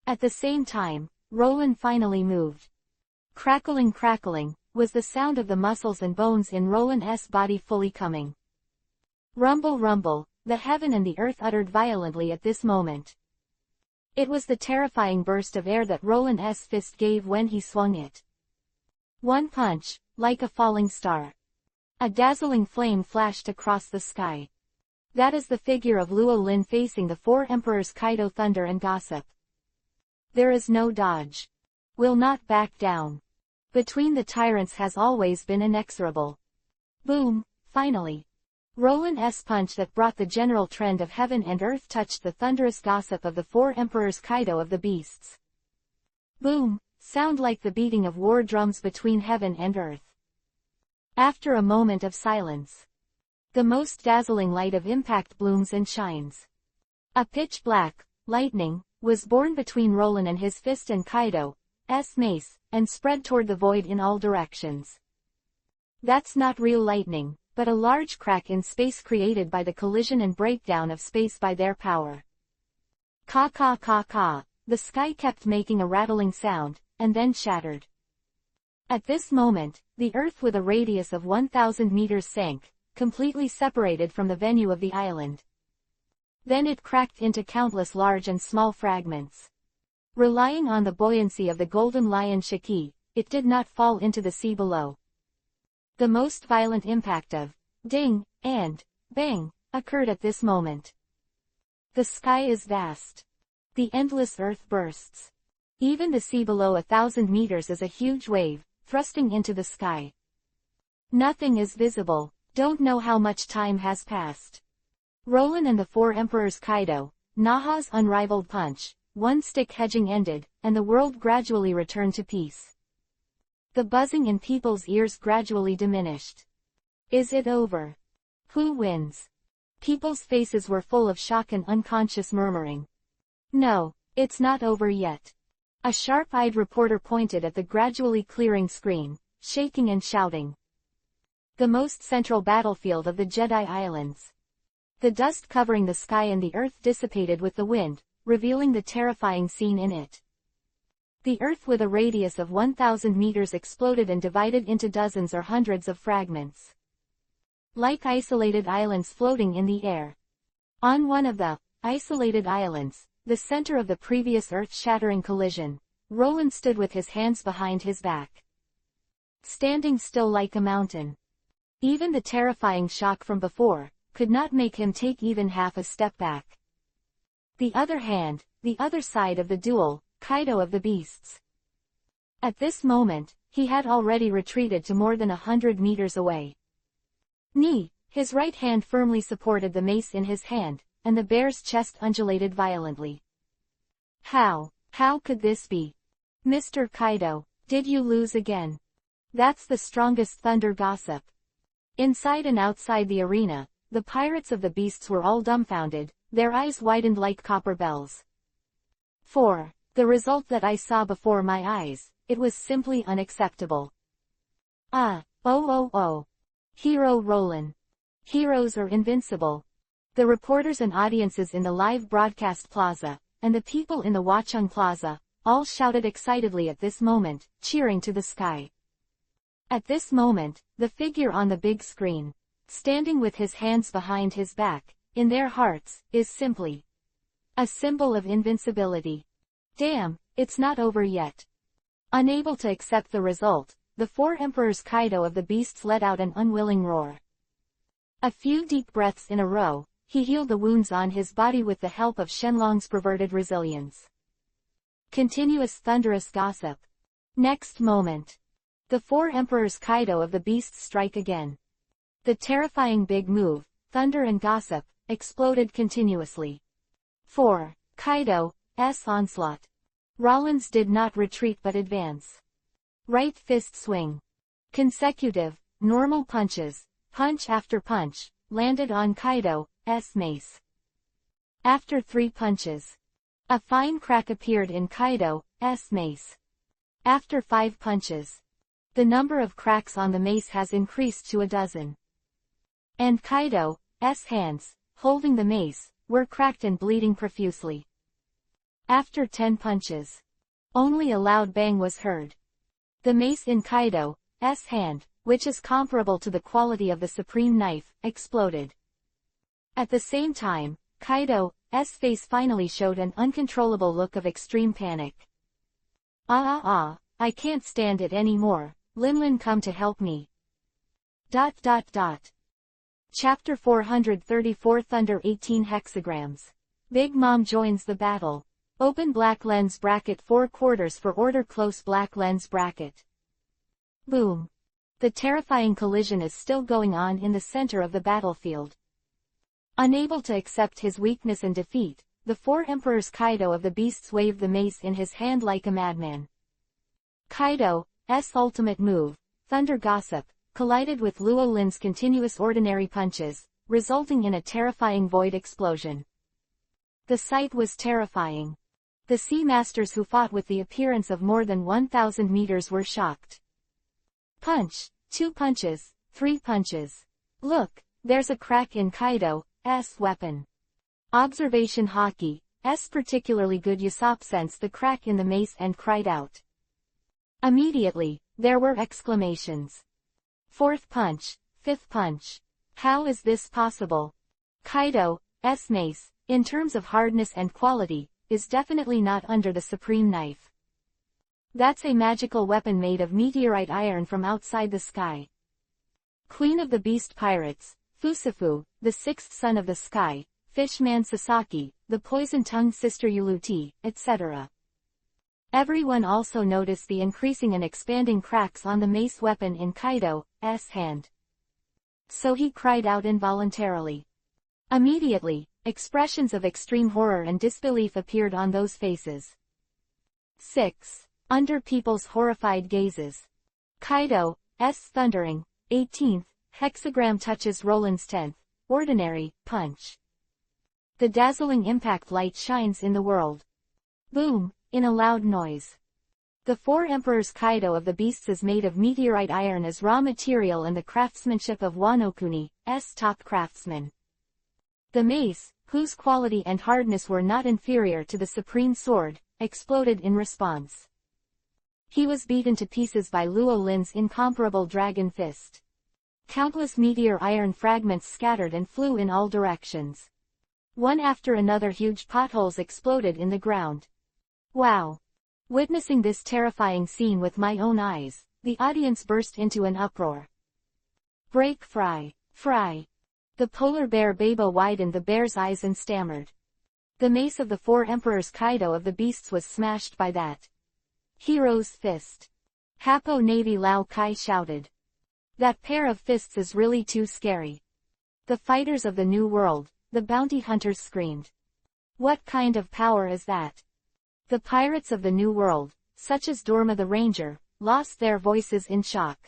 At the same time, Roland finally moved. Crackling, was the sound of the muscles and bones in Roland's body fully coming. Rumble, the heaven and the earth uttered violently at this moment. It was the terrifying burst of air that Roland's fist gave when he swung it. One punch, like a falling star. A dazzling flame flashed across the sky. That is the figure of Luo Lin facing the four emperors Kaido, thunder and gossip. There is no dodge. Will not back down. Between the tyrants has always been inexorable. Boom, finally. Roland's punch that brought the general trend of heaven and earth touched the thunderous gossip of the four emperors Kaido of the beasts. Boom, sound like the beating of war drums between heaven and earth. After a moment of silence, the most dazzling light of impact blooms and shines. A pitch-black lightning was born between Roland and his fist and Kaido's mace, and spread toward the void in all directions. That's not real lightning, but a large crack in space created by the collision and breakdown of space by their power. Ka. The sky kept making a rattling sound, and then shattered. At this moment, the earth with a radius of 1,000 meters sank, completely separated from the venue of the island. Then it cracked into countless large and small fragments. Relying on the buoyancy of the golden lion Shiki, it did not fall into the sea below. The most violent impact of ding and bang occurred at this moment. The sky is vast. The endless earth bursts. Even the sea below 1,000 meters is a huge wave, thrusting into the sky. Nothing is visible, don't know how much time has passed. Roland and the four emperors Kaido, Naha's unrivaled punch, one stick hedging ended, and the world gradually returned to peace. The buzzing in people's ears gradually diminished. Is it over? Who wins? People's faces were full of shock and unconscious murmuring. No, it's not over yet. A sharp-eyed reporter pointed at the gradually clearing screen, shaking and shouting. The most central battlefield of the Jedi Islands. The dust covering the sky and the earth dissipated with the wind, revealing the terrifying scene in it. The earth with a radius of 1,000 meters exploded and divided into dozens or hundreds of fragments. Like isolated islands floating in the air. On one of the isolated islands, the center of the previous earth-shattering collision, Roland stood with his hands behind his back. Standing still like a mountain. Even the terrifying shock from before could not make him take even half a step back. The other hand, the other side of the duel, Kaido of the Beasts. At this moment, he had already retreated to more than 100 meters away. His right hand firmly supported the mace in his hand, and the bear's chest undulated violently. How could this be? Mr. Kaido, did you lose again? That's the strongest thunder gossip. Inside and outside the arena, the pirates of the beasts were all dumbfounded, their eyes widened like copper bells. For the result that I saw before my eyes, it was simply unacceptable. Hero Roland. Heroes are invincible. The reporters and audiences in the live broadcast plaza, and the people in the Watchung Plaza, all shouted excitedly at this moment, cheering to the sky. At this moment, the figure on the big screen, standing with his hands behind his back, in their hearts, is simply a symbol of invincibility. Damn, it's not over yet. Unable to accept the result, the four emperors Kaido of the Beasts let out an unwilling roar. A few deep breaths in a row, he healed the wounds on his body with the help of Shenlong's perverted resilience. Continuous thunderous gossip. Next moment. The four emperors Kaido of the Beasts strike again. The terrifying big move, thunder and gossip, exploded continuously. 4. Kaido's onslaught. Rollins did not retreat but advance. Right fist swing. Consecutive, normal punches, punch after punch, landed on Kaido's mace. After 3 punches, a fine crack appeared in Kaido's mace. After 5 punches, the number of cracks on the mace has increased to 12. And Kaido's hands, holding the mace, were cracked and bleeding profusely. After 10 punches, only a loud bang was heard. The mace in Kaido's hand, which is comparable to the quality of the supreme knife, exploded. At the same time, Kaido's face finally showed an uncontrollable look of extreme panic. I can't stand it anymore, Linlin, come to help me. Chapter 434 Thunder 18 hexagrams. Big Mom joins the battle. Open black lens bracket 4/4 for order close black lens bracket. Boom. The terrifying collision is still going on in the center of the battlefield. Unable to accept his weakness and defeat, the four emperors Kaido of the Beasts waved the mace in his hand like a madman. Kaido's ultimate move, Thunder Gossip, collided with Luo Lin's continuous ordinary punches, resulting in a terrifying void explosion. The sight was terrifying. The sea masters who fought with the appearance of more than 1,000 meters were shocked. Punch, 2 punches, 3 punches. Look, there's a crack in Kaido's weapon. Observation Hockey's particularly good Usopp sensed the crack in the mace and cried out. Immediately, there were exclamations. 4th punch, 5th punch. How is this possible? Kaido's mace, in terms of hardness and quality, is definitely not under the supreme knife. That's a magical weapon made of meteorite iron from outside the sky. Queen of the Beast Pirates, Fusafu, the 6th son of the sky, Fishman Sasaki, the poison-tongued sister Uluti, etc. Everyone also noticed the increasing and expanding cracks on the mace weapon in Kaido's hand. So he cried out involuntarily. Immediately, expressions of extreme horror and disbelief appeared on those faces. 6. Under people's horrified gazes. Kaido's thundering, 18th, hexagram touches Roland's 10th, ordinary, punch. The dazzling impact light shines in the world. Boom, in a loud noise. The four emperors Kaido of the Beasts is made of meteorite iron as raw material and the craftsmanship of Wanokuni's top craftsman. The mace, whose quality and hardness were not inferior to the supreme sword, exploded in response. He was beaten to pieces by Luo Lin's incomparable dragon fist. Countless meteor iron fragments scattered and flew in all directions. One after another huge potholes exploded in the ground. Wow! Witnessing this terrifying scene with my own eyes, the audience burst into an uproar. Break Fry! Fry! The polar bear Babo widened the bear's eyes and stammered. The mace of the four emperors Kaido of the beasts was smashed by that hero's fist. Hapo Navy Lao Kai shouted. That pair of fists is really too scary. The fighters of the New World, the bounty hunters screamed. What kind of power is that? The pirates of the New World, such as Dorma the Ranger, lost their voices in shock.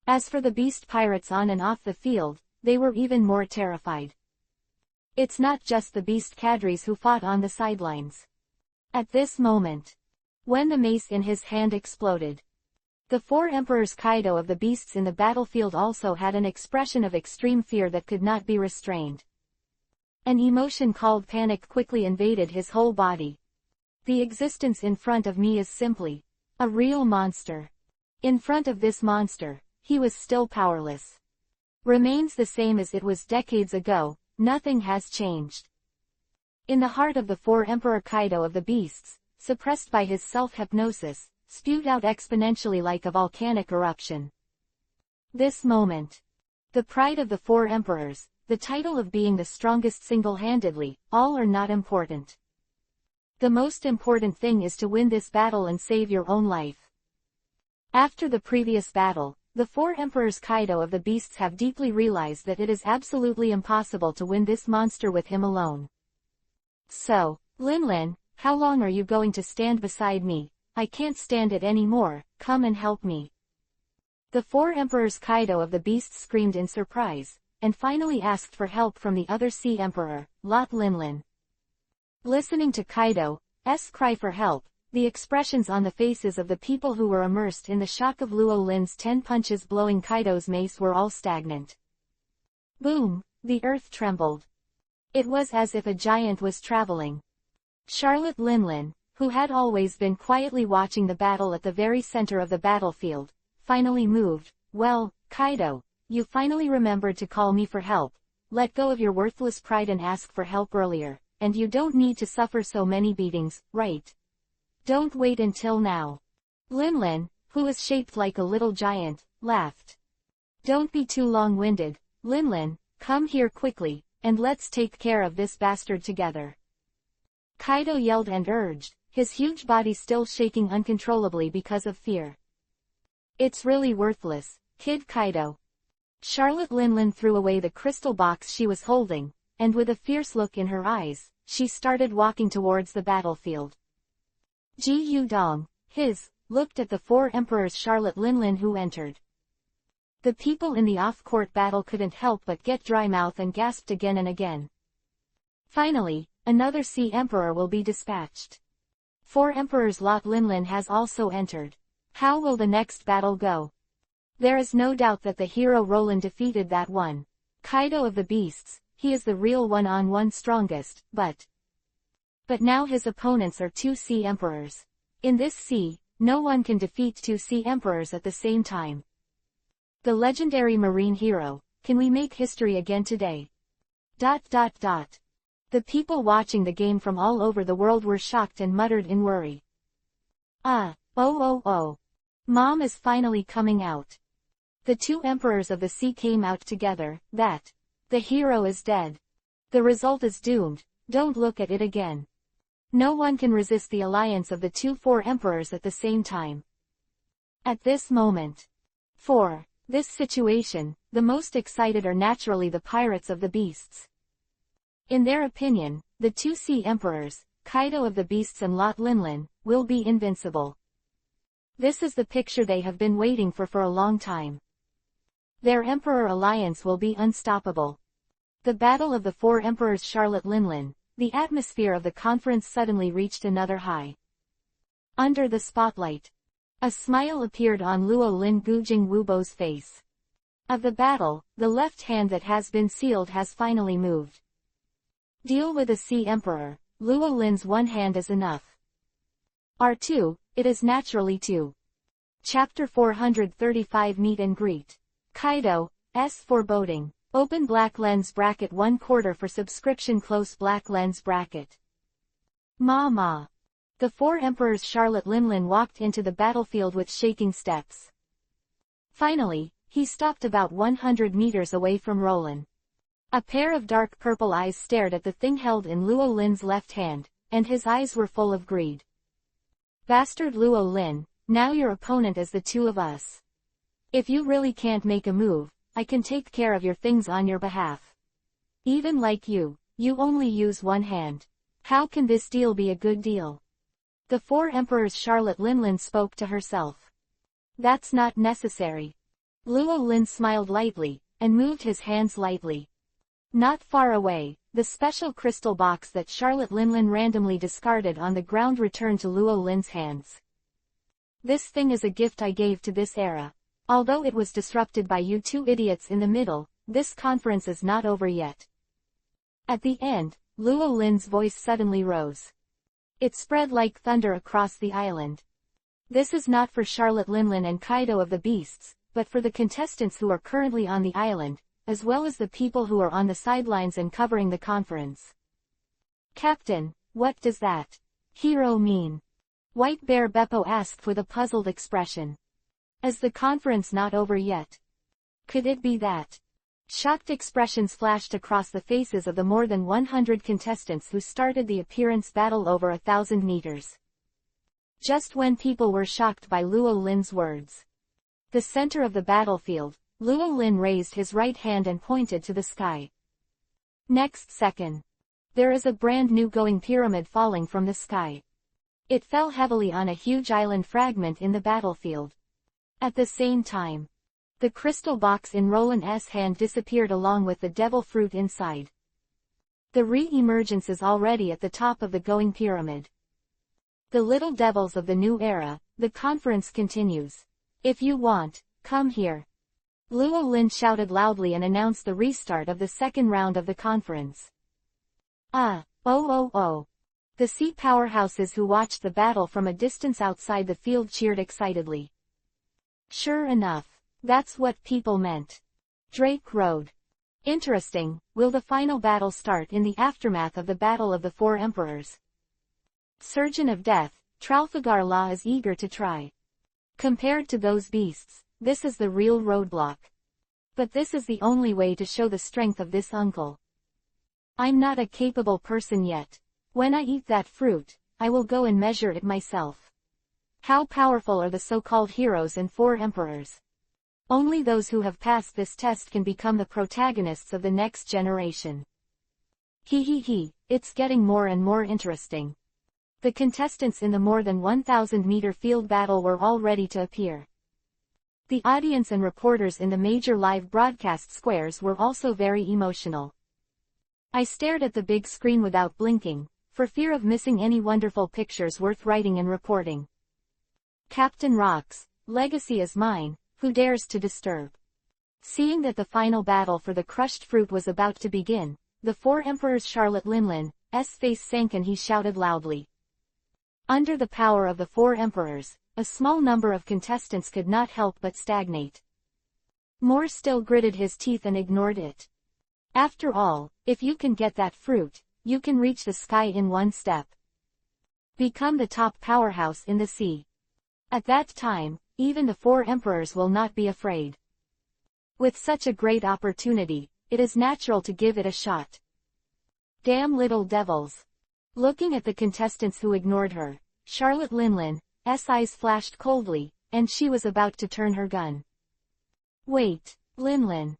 As for the beast pirates on and off the field, they were even more terrified. It's not just the beast cadres who fought on the sidelines. At this moment, when the mace in his hand exploded, the four emperors Kaido of the beasts in the battlefield also had an expression of extreme fear that could not be restrained. An emotion called panic quickly invaded his whole body. The existence in front of me is simply a real monster. In front of this monster, he was still powerless. Remains the same as it was decades ago, nothing has changed. In the heart of the four Emperor Kaido of the beasts, suppressed by his self-hypnosis, spewed out exponentially like a volcanic eruption. This moment. The pride of the four emperors, the title of being the strongest single-handedly, all are not important. The most important thing is to win this battle and save your own life. After the previous battle, the four emperors Kaido of the beasts have deeply realized that it is absolutely impossible to win this monster with him alone. So, Linlin, how long are you going to stand beside me? I can't stand it anymore, come and help me. The four emperors Kaido of the beasts screamed in surprise, and finally asked for help from the other Sea Emperor, Lot Linlin. Listening to Kaido's cry for help, the expressions on the faces of the people who were immersed in the shock of Luo Lin's 10 punches blowing Kaido's mace were all stagnant. Boom, the earth trembled. It was as if a giant was traveling. Charlotte Linlin, who had always been quietly watching the battle at the very center of the battlefield, finally moved. Well, Kaido, you finally remembered to call me for help. Let go of your worthless pride and ask for help earlier, and you don't need to suffer so many beatings, right? Don't wait until now. Linlin, who is shaped like a little giant, laughed. Don't be too long-winded, Linlin, come here quickly, and let's take care of this bastard together. Kaido yelled and urged, his huge body still shaking uncontrollably because of fear. It's really worthless, Kid Kaido. Charlotte Linlin threw away the crystal box she was holding, and with a fierce look in her eyes, she started walking towards the battlefield. Ji Yudong, looked at the four emperors Charlotte Linlin who entered. The people in the off-court battle couldn't help but get dry mouth and gasped again and again. Finally, another Sea Emperor will be dispatched. Four emperors Lot Linlin has also entered. How will the next battle go? There is no doubt that the hero Roland defeated that one. Kaido of the beasts, he is the real one-on-one strongest, but now his opponents are two Sea Emperors. In this sea, no one can defeat two Sea Emperors at the same time. The legendary marine hero, can we make history again today? ... The people watching the game from all over the world were shocked and muttered in worry. Oh. Mom is finally coming out. The two emperors of the sea came out together, the hero is dead. The result is doomed, don't look at it again. No one can resist the alliance of the four emperors at the same time. At this moment. For this situation, the most excited are naturally the pirates of the beasts. In their opinion, the two Sea Emperors, Kaido of the beasts and Lot Linlin, will be invincible. This is the picture they have been waiting for a long time. Their Emperor alliance will be unstoppable. The Battle of the Four Emperors Charlotte Linlin, the atmosphere of the conference suddenly reached another high. Under the spotlight, a smile appeared on Luo Lin Gujing Wubo's face. Of the battle, the left hand that has been sealed has finally moved. Deal with a Sea Emperor, Luo Lin's one hand is enough. R2, it is naturally 2. Chapter 435 Meet and Greet. Kaido's foreboding. Open black lens bracket 1/4 for subscription close black lens bracket. Ma. The four emperors Charlotte Linlin walked into the battlefield with shaking steps. Finally, he stopped about 100 meters away from Roland. A pair of dark purple eyes stared at the thing held in Luo Lin's left hand, and his eyes were full of greed. Bastard Luo Lin, now your opponent is the two of us. If you really can't make a move, I can take care of your things on your behalf. Even like you only use one hand. How can this deal be a good deal? The Four Emperors Charlotte Linlin spoke to herself. That's not necessary. Luo Lin smiled lightly, and moved his hands lightly. Not far away, the special crystal box that Charlotte Linlin randomly discarded on the ground returned to Luo Lin's hands. This thing is a gift I gave to this era. Although it was disrupted by you two idiots in the middle, this conference is not over yet. At the end, Luo Lin's voice suddenly rose. It spread like thunder across the island. This is not for Charlotte Linlin and Kaido of the Beasts, but for the contestants who are currently on the island, as well as the people who are on the sidelines and covering the conference. Captain, what does that hero mean? White Bear Beppo asked with a puzzled expression. Is the conference not over yet? Could it be that? Shocked expressions flashed across the faces of the more than 100 contestants who started the appearance battle over 1,000 meters. Just when people were shocked by Luo Lin's words. The center of the battlefield, Luo Lin raised his right hand and pointed to the sky. Next second. There is a brand new going pyramid falling from the sky. It fell heavily on a huge island fragment in the battlefield. At the same time, the crystal box in Roland's hand disappeared along with the devil fruit inside. The re-emergence is already at the top of the going pyramid. The little devils of the new era, the conference continues. If you want, come here. Luo Lin shouted loudly and announced the restart of the second round of the conference. Oh. The sea powerhouses who watched the battle from a distance outside the field cheered excitedly. Sure enough, that's what people meant. Drake Road. Interesting, will the final battle start in the aftermath of the Battle of the Four Emperors? Surgeon of Death, Trafalgar Law is eager to try. Compared to those beasts, this is the real roadblock. But this is the only way to show the strength of this uncle. I'm not a capable person yet. When I eat that fruit, I will go and measure it myself. How powerful are the so-called heroes and Four Emperors? Only those who have passed this test can become the protagonists of the next generation. It's getting more and more interesting. The contestants in the more than 1,000-meter field battle were all ready to appear. The audience and reporters in the major live broadcast squares were also very emotional. I stared at the big screen without blinking, for fear of missing any wonderful pictures worth writing and reporting. Captain Rock's legacy is mine, who dares to disturb? Seeing that the final battle for the crushed fruit was about to begin, the Four Emperors Charlotte Linlin's face sank and he shouted loudly. Under the power of the Four Emperors, a small number of contestants could not help but stagnate. Moore still gritted his teeth and ignored it. After all, if you can get that fruit, you can reach the sky in one step. Become the top powerhouse in the sea. At that time, even the Four Emperors will not be afraid. With such a great opportunity, it is natural to give it a shot. Damn little devils. Looking at the contestants who ignored her, Charlotte Linlin's eyes flashed coldly, and she was about to turn her gun. Wait, Linlin.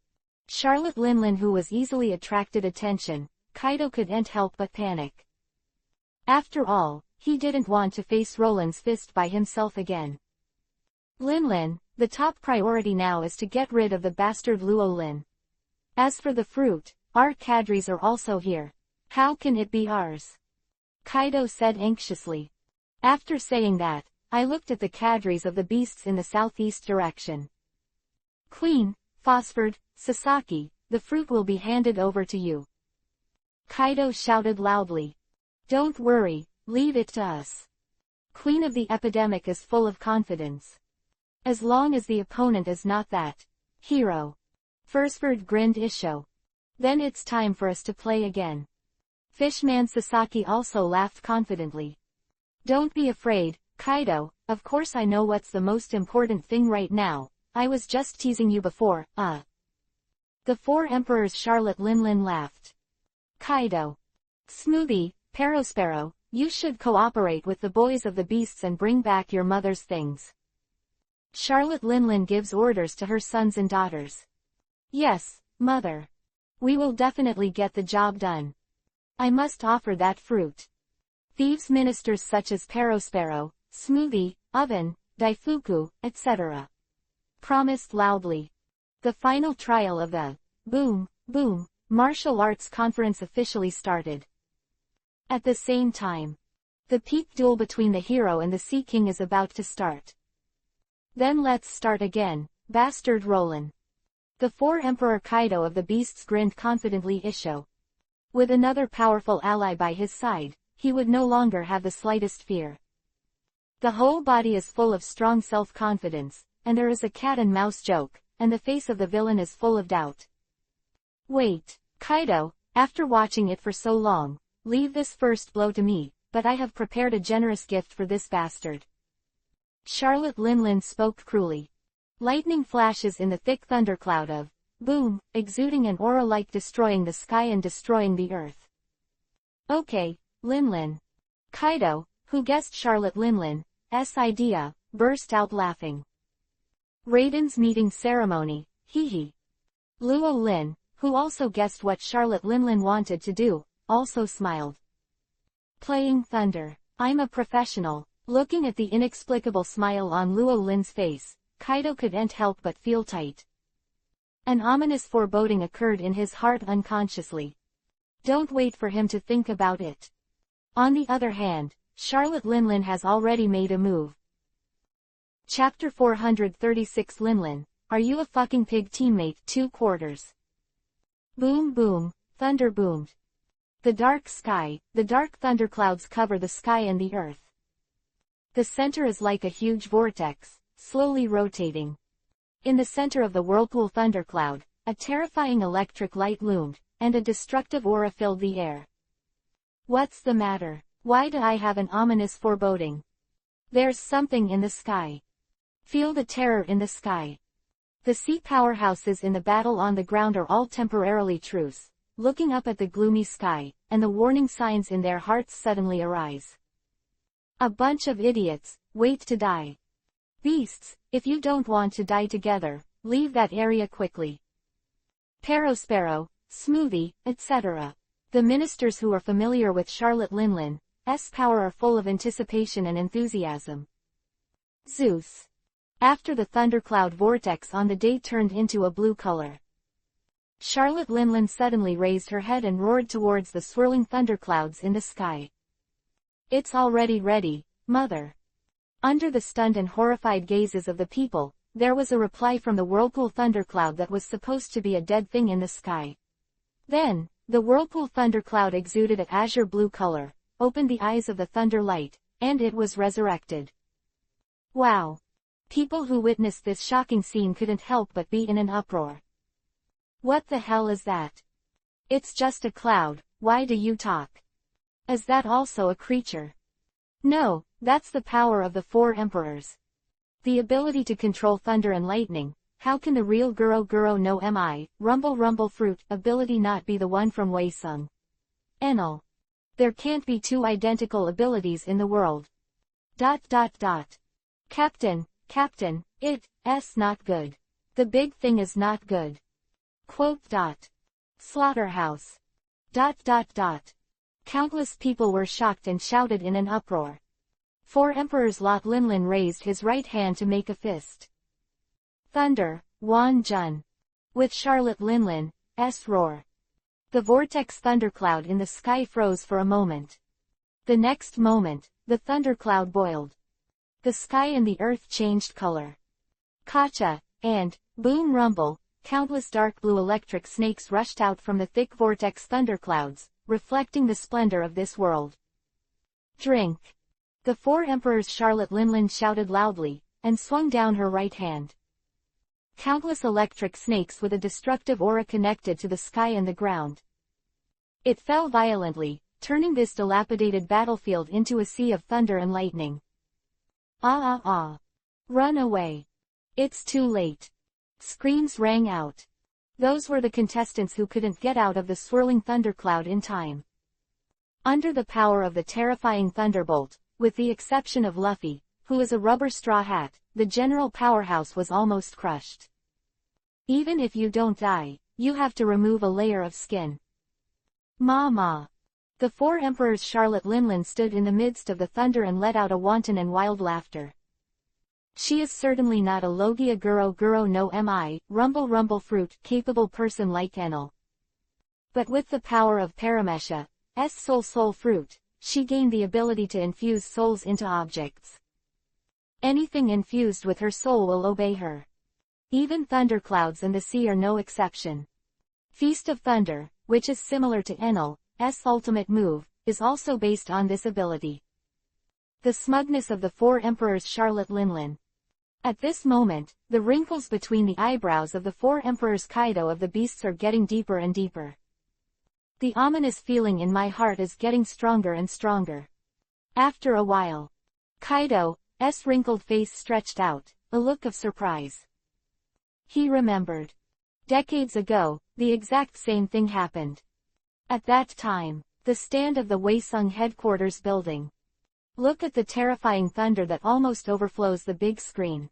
Charlotte Linlin, who was easily attracted attention, Kaido couldn't help but panic. After all, he didn't want to face Roland's fist by himself again. Linlin, the top priority now is to get rid of the bastard Luo Lin. As for the fruit, our cadres are also here. How can it be ours? Kaido said anxiously. After saying that, I looked at the cadres of the beasts in the southeast direction. Queen, Phosphord, Sasaki, the fruit will be handed over to you. Kaido shouted loudly. Don't worry, leave it to us. Queen of the Epidemic is full of confidence. As long as the opponent is not that hero. Phosphord grinned Isho. Then it's time for us to play again. Fishman Sasaki also laughed confidently. Don't be afraid, Kaido, of course I know what's the most important thing right now. I was just teasing you before, The four emperors. Charlotte Linlin laughed. Kaido. Smoothie, Perospero, you should cooperate with the boys of the beasts and bring back your mother's things. Charlotte Linlin gives orders to her sons and daughters. Yes, mother. We will definitely get the job done. I must offer that fruit. Thieves ministers such as Perospero, Smoothie, Oven, Daifuku, etc. promised loudly. The final trial of the Boom, Boom martial arts conference officially started. At the same time, the peak duel between the hero and the Sea King is about to start. Then let's start again, bastard Roland. The four Emperor Kaido of the Beasts grinned confidently. Isho. With another powerful ally by his side, he would no longer have the slightest fear. The whole body is full of strong self-confidence, and there is a cat and mouse joke, and the face of the villain is full of doubt. Wait, Kaido, after watching it for so long, leave this first blow to me, but I have prepared a generous gift for this bastard. Charlotte Linlin spoke cruelly. Lightning flashes in the thick thundercloud of Boom, exuding an aura like destroying the sky and destroying the earth. Okay, Linlin. Kaido, who guessed Charlotte Linlin's idea, burst out laughing. Raiden's meeting ceremony, hee. Luo Lin, who also guessed what Charlotte Linlin wanted to do, also smiled. Playing thunder. I'm a professional. Looking at the inexplicable smile on Luo Lin's face, Kaido couldn't help but feel tight. An ominous foreboding occurred in his heart unconsciously. Don't wait for him to think about it. On the other hand, Charlotte Linlin has already made a move. Chapter 436. Linlin, are you a fucking pig teammate? 2 quarters. Boom boom, thunder boomed. The dark thunderclouds cover the sky and the earth. The center is like a huge vortex, slowly rotating. In the center of the whirlpool thundercloud, a terrifying electric light loomed, and a destructive aura filled the air. What's the matter? Why do I have an ominous foreboding? There's something in the sky. Feel the terror in the sky. The sea powerhouses in the battle on the ground are all temporarily truce, looking up at the gloomy sky, and the warning signs in their hearts suddenly arise. A bunch of idiots, wait to die. Beasts, if you don't want to die together, leave that area quickly. Perospero, Smoothie, etc. The ministers who are familiar with Charlotte Linlin's power are full of anticipation and enthusiasm. Zeus. After the thundercloud vortex on the day turned into a blue color, Charlotte Linlin suddenly raised her head and roared towards the swirling thunderclouds in the sky. It's already ready, mother. Under the stunned and horrified gazes of the people, there was a reply from the whirlpool thundercloud that was supposed to be a dead thing in the sky. Then, the whirlpool thundercloud exuded an azure blue color, opened the eyes of the thunder light, and it was resurrected. Wow! People who witnessed this shocking scene couldn't help but be in an uproar. What the hell is that? It's just a cloud, why do you talk? Is that also a creature? No, that's the power of the 4 emperors. The ability to control thunder and lightning. How can the real Guro Guro no Mi, Rumble Rumble Fruit, ability not be the one from Wei Sung? Enel. There can't be 2 identical abilities in the world. ... Captain, it's not good. The big thing is not good. Quote. Slaughterhouse. ... Countless people were shocked and shouted in an uproar. 4 emperors. Lot Linlin raised his right hand to make a fist. Thunder, Wan Jun. With Charlotte Linlin's roar. The vortex thundercloud in the sky froze for a moment. The next moment, the thundercloud boiled. The sky and the earth changed color. Kacha, and, boom rumble, countless dark blue electric snakes rushed out from the thick vortex thunderclouds, reflecting the splendor of this world. Drink. The 4 emperors. Charlotte Linlin shouted loudly, and swung down her right hand. Countless electric snakes with a destructive aura connected to the sky and the ground. It fell violently, turning this dilapidated battlefield into a sea of thunder and lightning. Run away. It's too late. Screams rang out. Those were the contestants who couldn't get out of the swirling thundercloud in time. Under the power of the terrifying thunderbolt, with the exception of Luffy, who was a rubber straw hat, the general powerhouse was almost crushed. Even if you don't die, you have to remove a layer of skin. Ma. The four emperors. Charlotte Linlin stood in the midst of the thunder and let out a wanton and wild laughter. She is certainly not a Logia Guro no mi, rumble fruit, capable person like Enel. But with the power of Paramesha's soul fruit, she gained the ability to infuse souls into objects. Anything infused with her soul will obey her. Even thunderclouds and the sea are no exception. Feast of Thunder, which is similar to Enel's ultimate move, is also based on this ability. The smugness of the four emperors. Charlotte Linlin. At this moment, the wrinkles between the eyebrows of the four emperors Kaido of the beasts are getting deeper and deeper. The ominous feeling in my heart is getting stronger and stronger. After a while, Kaido's wrinkled face stretched out, a look of surprise. He remembered. Decades ago, the exact same thing happened. At that time, the stand of the Waesung headquarters building. Look at the terrifying thunder that almost overflows the big screen.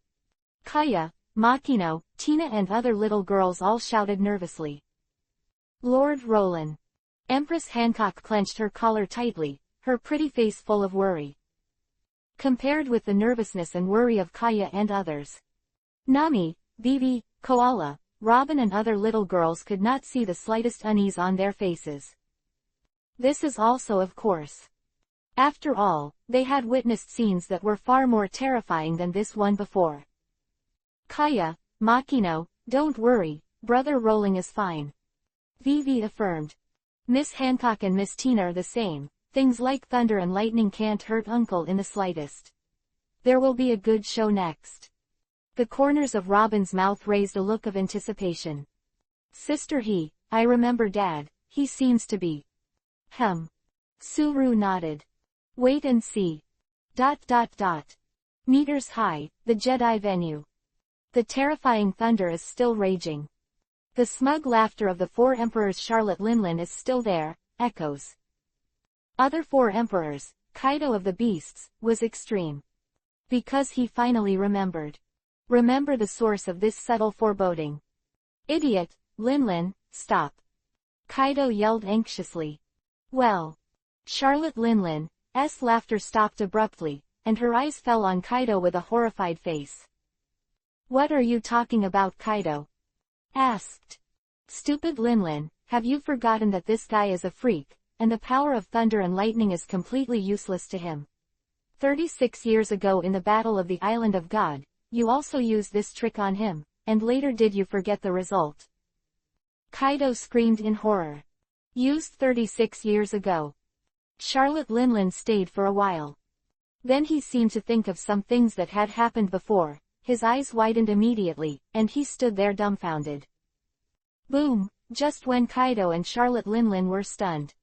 Kaya, Makino, Tina and other little girls all shouted nervously. Lord Roland. Empress Hancock clenched her collar tightly, her pretty face full of worry. Compared with the nervousness and worry of Kaya and others, Nami, Vivi, Koala, Robin and other little girls could not see the slightest unease on their faces. This is also of course. After all, they had witnessed scenes that were far more terrifying than this one before. Kaya, Makino, don't worry, Brother Rolling is fine. Vivi affirmed. Miss Hancock and Miss Tina are the same, things like thunder and lightning can't hurt Uncle in the slightest. There will be a good show next. The corners of Robin's mouth raised a look of anticipation. Sister I remember Dad, he seems to be. Suru nodded. Wait and see. Meters high, the Jedi venue. The terrifying thunder is still raging. The smug laughter of the four emperors. Charlotte Linlin is still there, echoes. Other four emperors, Kaido of the beasts, was extreme. Because he finally remembered. Remember the source of this subtle foreboding. Idiot, Linlin, stop. Kaido yelled anxiously. Well. Charlotte Linlin's laughter stopped abruptly, and her eyes fell on Kaido with a horrified face. What are you talking about? Kaido asked. Stupid Linlin, have you forgotten that this guy is a freak, and the power of thunder and lightning is completely useless to him? 36 years ago in the Battle of the Island of God, you also used this trick on him, and later did you forget the result? Kaido screamed in horror. Used 36 years ago. Charlotte Linlin stayed for a while. Then he seemed to think of some things that had happened before, his eyes widened immediately, and he stood there dumbfounded. Boom, just when Kaido and Charlotte Linlin were stunned.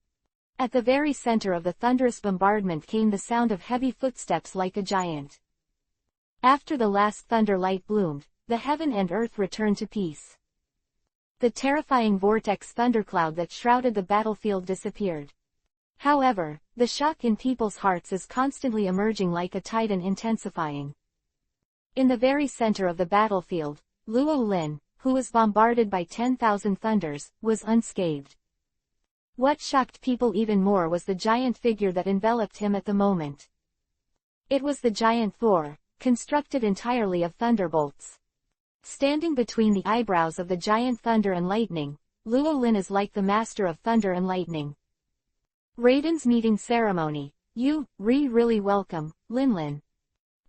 At the very center of the thunderous bombardment came the sound of heavy footsteps like a giant. After the last thunder light bloomed, the heaven and earth returned to peace. The terrifying vortex thundercloud that shrouded the battlefield disappeared. However, the shock in people's hearts is constantly emerging like a tide and intensifying. In the very center of the battlefield, Luo Lin, who was bombarded by 10,000 thunders, was unscathed. What shocked people even more was the giant figure that enveloped him at the moment. It was the giant Thor, constructed entirely of thunderbolts. Standing between the eyebrows of the giant thunder and lightning, Luo Lin is like the master of thunder and lightning. Raiden's meeting ceremony. You, really welcome, Linlin.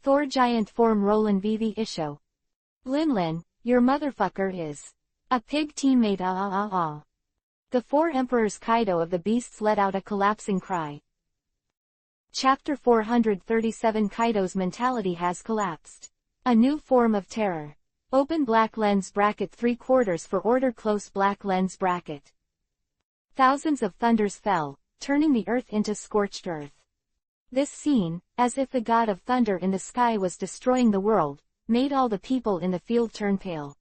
Thor giant form Roland Vivi Isho. Linlin, your motherfucker is a pig teammate. The four emperors. Kaido of the beasts let out a collapsing cry. Chapter 437. Kaido's mentality has collapsed. A new form of terror. Open black lens bracket 3/4 for order close black lens bracket. Thousands of thunders fell, turning the earth into scorched earth. This scene, as if the god of thunder in the sky was destroying the world, made all the people in the field turn pale.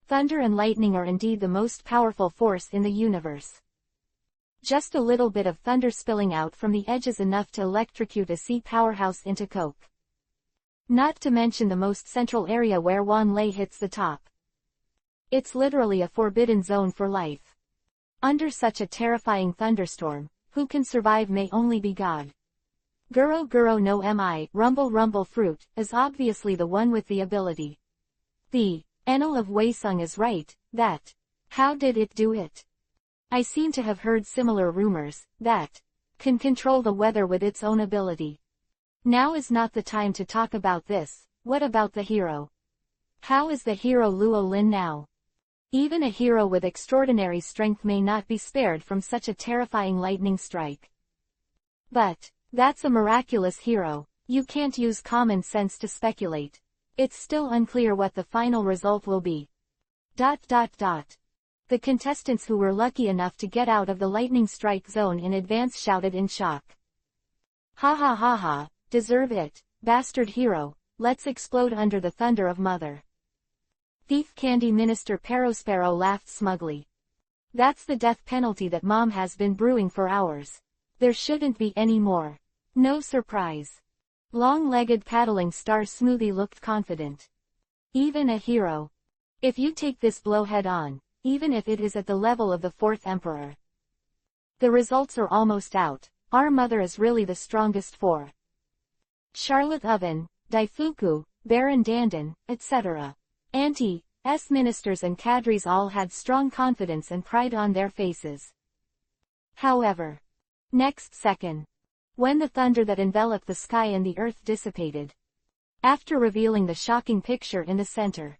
Thunder and lightning are indeed the most powerful force in the universe. Just a little bit of thunder spilling out from the edge is enough to electrocute a sea powerhouse into coke. Not to mention the most central area where one lay hits the top. It's literally a forbidden zone for life. Under such a terrifying thunderstorm, who can survive may only be God. Guro Guro no Mi, Rumble Rumble Fruit, is obviously the one with the ability. The Enel of Waesung is right, that. How did it do it? I seem to have heard similar rumors, that can control the weather with its own ability. Now is not the time to talk about this. What about the hero? How is the hero Luo Lin now? Even a hero with extraordinary strength may not be spared from such a terrifying lightning strike. But that's a miraculous hero. You can't use common sense to speculate. It's still unclear what the final result will be. The contestants who were lucky enough to get out of the lightning strike zone in advance shouted in shock. Ha ha ha ha, deserve it, bastard hero, let's explode under the thunder of Mother. Thief Candy Minister Perospero laughed smugly. That's the death penalty that Mom has been brewing for hours. There shouldn't be any more. No surprise. Long-legged paddling star Smoothie looked confident. Even a hero. If you take this blow head-on, even if it is at the level of the fourth emperor. The results are almost out. Our mother is really the strongest for Charlotte Oven, Daifuku, Baron Dandan, etc. Auntie-s ministers and cadres all had strong confidence and pride on their faces. However, next second, when the thunder that enveloped the sky and the earth dissipated, after revealing the shocking picture in the center,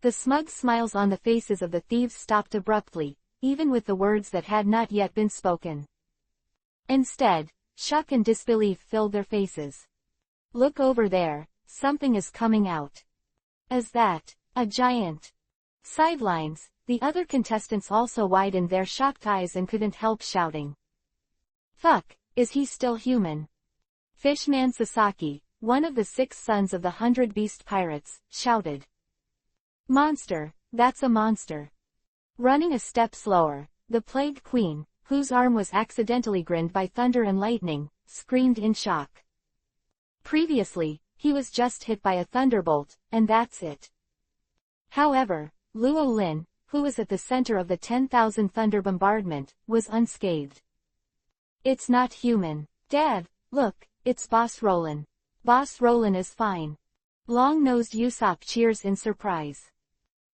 the smug smiles on the faces of the thieves stopped abruptly, even with the words that had not yet been spoken. Instead, shock and disbelief filled their faces. Look over there, something is coming out. Is that a giant? Sidelines, the other contestants also widened their shocked eyes and couldn't help shouting. Fuck, is he still human? Fishman Sasaki, one of the 6 sons of the 100 Beast Pirates, shouted. Monster, that's a monster. Running a step slower, the Plague Queen, whose arm was accidentally grinned by thunder and lightning, screamed in shock. Previously, he was just hit by a thunderbolt, and that's it. However, Luo Lin, who was at the center of the 10,000 thunder bombardment, was unscathed. It's not human. Dad, look, it's Boss Roland. Boss Roland is fine. Long-nosed Usopp cheers in surprise.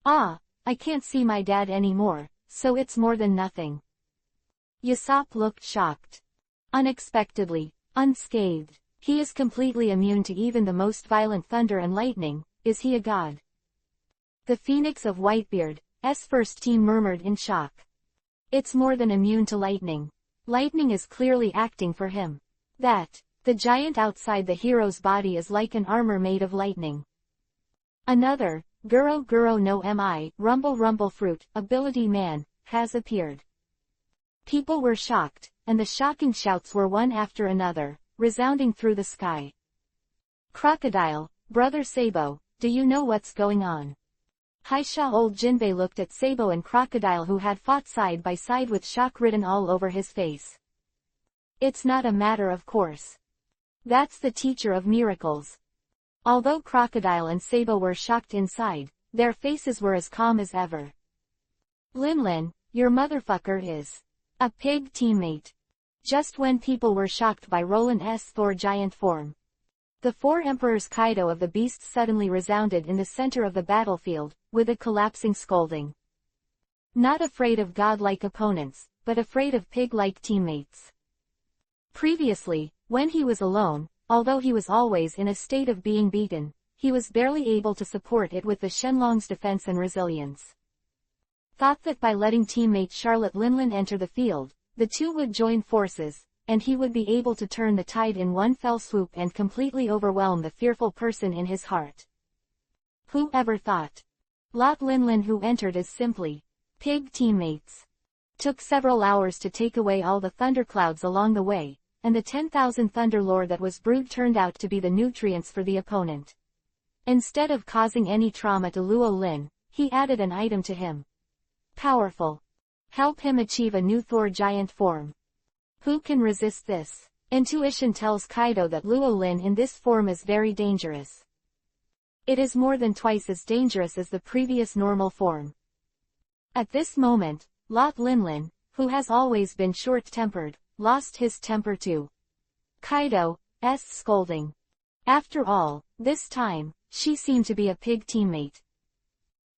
Ah, I can't see my dad anymore, so it's more than nothing. Usopp looked shocked. Unexpectedly, unscathed. He is completely immune to even the most violent thunder and lightning. Is he a god? The Phoenix of Whitebeard's first team murmured in shock. It's more than immune to lightning. Lightning is clearly acting for him. That, the giant outside the hero's body is like an armor made of lightning. Another, Guro Guro no Mi, Rumble Rumble Fruit, ability man, has appeared. People were shocked, and the shocking shouts were one after another, resounding through the sky. Crocodile, Brother Sabo, do you know what's going on? Haisha old Jinbei looked at Sabo and Crocodile who had fought side by side with shock written all over his face. It's not a matter of course. That's the teacher of miracles. Although Crocodile and Sabo were shocked inside, their faces were as calm as ever. Linlin, your motherfucker is a pig teammate. Just when people were shocked by Roland's Thor giant form, the 4 Emperors Kaido of the Beasts suddenly resounded in the center of the battlefield, with a collapsing scolding. Not afraid of godlike opponents, but afraid of pig-like teammates. Previously, when he was alone, although he was always in a state of being beaten, he was barely able to support it with the Shenlong's defense and resilience. Thought that by letting teammate Charlotte Linlin enter the field, the two would join forces, and he would be able to turn the tide in one fell swoop and completely overwhelm the fearful person in his heart. Who ever thought? Lot Linlin who entered as simply pig teammates. Took several hours to take away all the thunderclouds along the way, and the 10,000 thunder lore that was brewed turned out to be the nutrients for the opponent. Instead of causing any trauma to Luo Lin, He added an item to him. Powerful. Help him achieve a new Thor giant form. Who can resist this? Intuition tells Kaido that Luo Lin in this form is very dangerous. It is more than twice as dangerous as the previous normal form. At this moment, Lot Linlin, who has always been short-tempered, lost his temper too. Kaido's scolding. After all, this time, she seemed to be a pig teammate.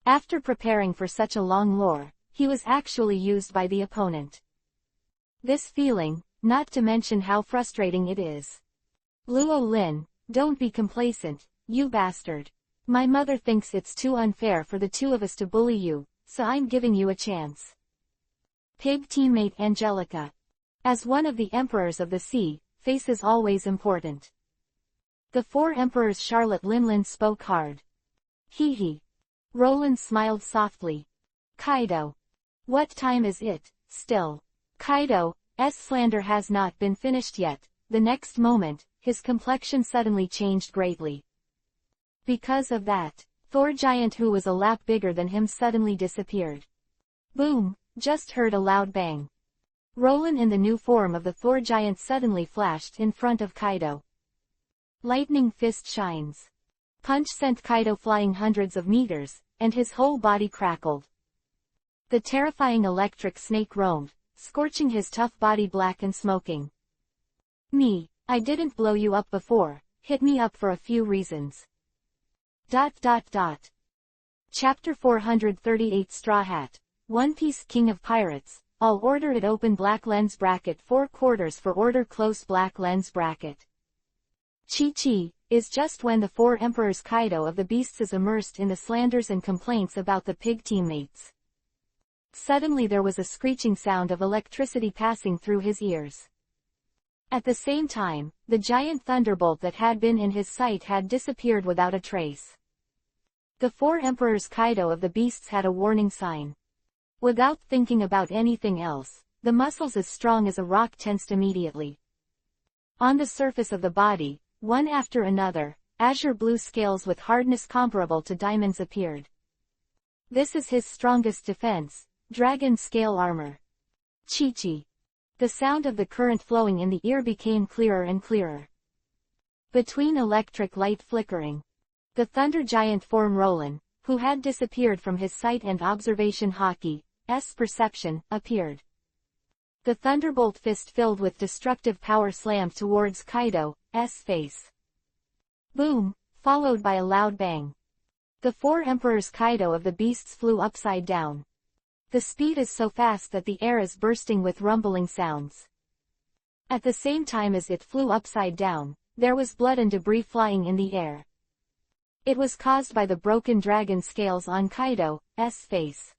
After preparing for such a long lore, he was actually used by the opponent. This feeling, not to mention how frustrating it is. Luo Lin, don't be complacent, you bastard. My mother thinks it's too unfair for the two of us to bully you, so I'm giving you a chance. Pig teammate Angelica. As one of the emperors of the sea, face is always important. The four emperors Charlotte Linlin spoke hard. Hee hee. Roland smiled softly. Kaido. What time is it, still? Kaido's slander has not been finished yet. The next moment, his complexion suddenly changed greatly. Because of that, Thor giant who was a lap bigger than him suddenly disappeared. Boom, just heard a loud bang. Roland in the new form of the Thor giant suddenly flashed in front of Kaido. Lightning fist shines. Punch sent Kaido flying hundreds of meters, and his whole body crackled. The terrifying electric snake roamed, scorching his tough body black and smoking. I didn't blow you up before, hit me up for a few reasons. Chapter 438 Straw Hat, One Piece King of Pirates, all order it open black lens bracket 4/4 for order close black lens bracket. Chi is just when the four emperors Kaido of the Beasts is immersed in the slanders and complaints about the pig teammates. Suddenly there was a screeching sound of electricity passing through his ears. At the same time, the giant thunderbolt that had been in his sight had disappeared without a trace. The four emperors Kaido of the Beasts had a warning sign. Without thinking about anything else, the muscles as strong as a rock tensed immediately. On the surface of the body, one after another, azure blue scales with hardness comparable to diamonds appeared. This is his strongest defense, dragon scale armor. Chi. The sound of the current flowing in the ear became clearer and clearer. Between electric light flickering, the thunder giant form Roland, who had disappeared from his sight and observation Haki's perception, appeared. The thunderbolt fist filled with destructive power slammed towards Kaido's face. Boom, followed by a loud bang. The four emperors Kaido of the Beasts flew upside down. The speed is so fast that the air is bursting with rumbling sounds. At the same time as it flew upside down, there was blood and debris flying in the air. It was caused by the broken dragon scales on Kaido's face.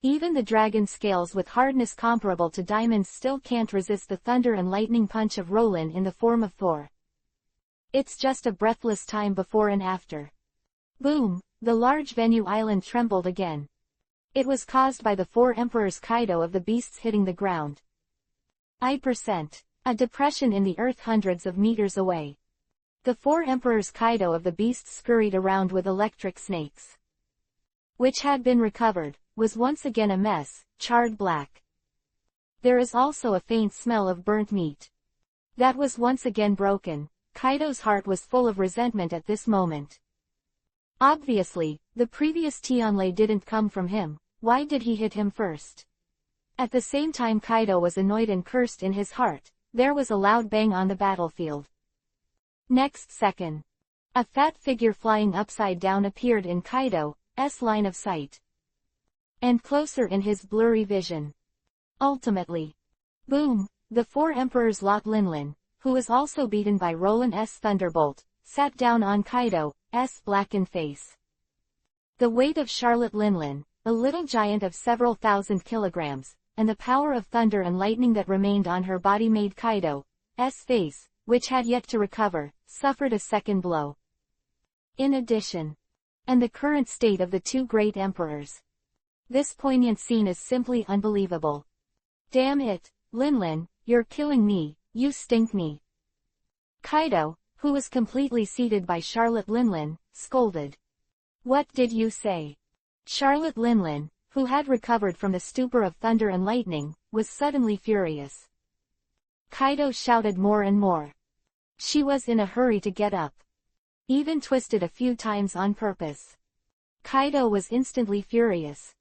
Even the dragon scales with hardness comparable to diamonds still can't resist the thunder and lightning punch of Roland in the form of Thor. It's just a breathless time before and after. Boom, the large venue island trembled again. It was caused by the four emperors Kaido of the Beasts hitting the ground. A depression in the earth hundreds of meters away. The four emperors Kaido of the Beasts scurried around with electric snakes. Which had been recovered, was once again a mess, charred black. There is also a faint smell of burnt meat. That was once again broken. Kaido's heart was full of resentment at this moment. Obviously, the previous Tianlei didn't come from him. Why did he hit him first? At the same time Kaido was annoyed and cursed in his heart. There was a loud bang on the battlefield. Next second, a fat figure flying upside down appeared in Kaido's line of sight. And closer in his blurry vision. Ultimately. Boom, the four emperors Lot Linlin, who was also beaten by Roland's thunderbolt, sat down on Kaido's blackened face. The weight of Charlotte Linlin, a little giant of several thousand kilograms, and the power of thunder and lightning that remained on her body made Kaido's face, which had yet to recover, suffered a second blow. In addition, and the current state of the two great emperors. This poignant scene is simply unbelievable. Damn it, Linlin, you're killing me, you stink me. Kaido, who was completely seated by Charlotte Linlin, scolded. What did you say? Charlotte Linlin, who had recovered from the stupor of thunder and lightning, was suddenly furious. Kaido shouted more and more. She was in a hurry to get up. Even twisted a few times on purpose. Kaido was instantly furious.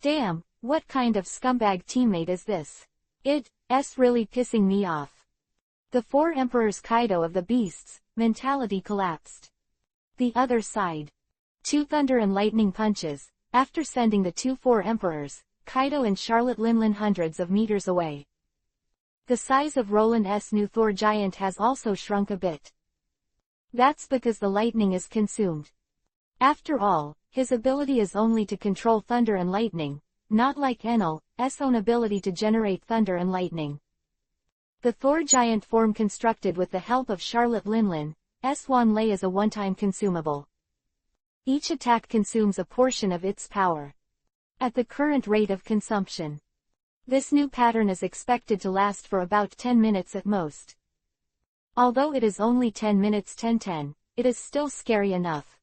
Damn, what kind of scumbag teammate is this? It's really pissing me off. The four emperors Kaido of the beasts, mentality collapsed. The other side. Two thunder and lightning punches. After sending the two four emperors, Kaido and Charlotte Linlin hundreds of meters away. The size of Roland's new Thor giant has also shrunk a bit. That's because the lightning is consumed. After all, his ability is only to control thunder and lightning, not like Enel's own ability to generate thunder and lightning. The Thor giant form constructed with the help of Charlotte Linlin's Wanlei is a one-time consumable. Each attack consumes a portion of its power. At the current rate of consumption. This new pattern is expected to last for about 10 minutes at most. Although it is only 10 minutes 10-10, it is still scary enough.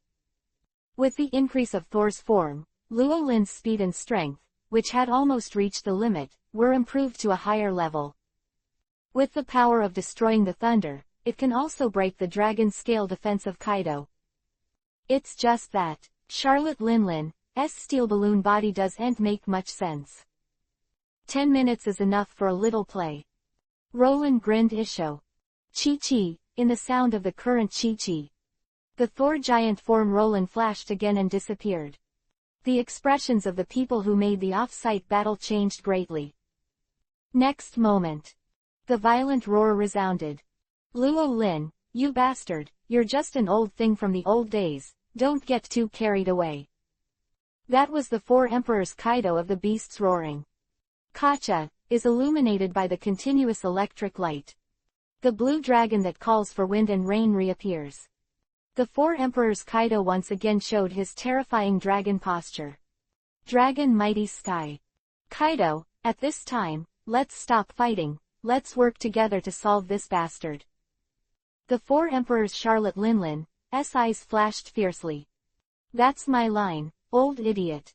With the increase of Thor's form, Luo Lin's speed and strength, which had almost reached the limit, were improved to a higher level. With the power of destroying the thunder, it can also break the dragon scale defense of Kaido. It's just that, Charlotte Linlin's steel balloon body doesn't make much sense. 10 minutes is enough for a little play. Roland grinned Isho. Chi-chi, in the sound of the current chi-chi. The Thor giant form Roland flashed again and disappeared. The expressions of the people who made the off-site battle changed greatly. Next moment. The violent roar resounded. Luo Lin, you bastard, you're just an old thing from the old days, don't get too carried away. That was the four emperors Kaido of the beasts roaring. Kacha is illuminated by the continuous electric light. The blue dragon that calls for wind and rain reappears. The four emperors Kaido once again showed his terrifying dragon posture. Dragon mighty sky. Kaido, at this time, let's stop fighting, let's work together to solve this bastard. The four emperors Charlotte Linlin's eyes flashed fiercely. That's my line, old idiot.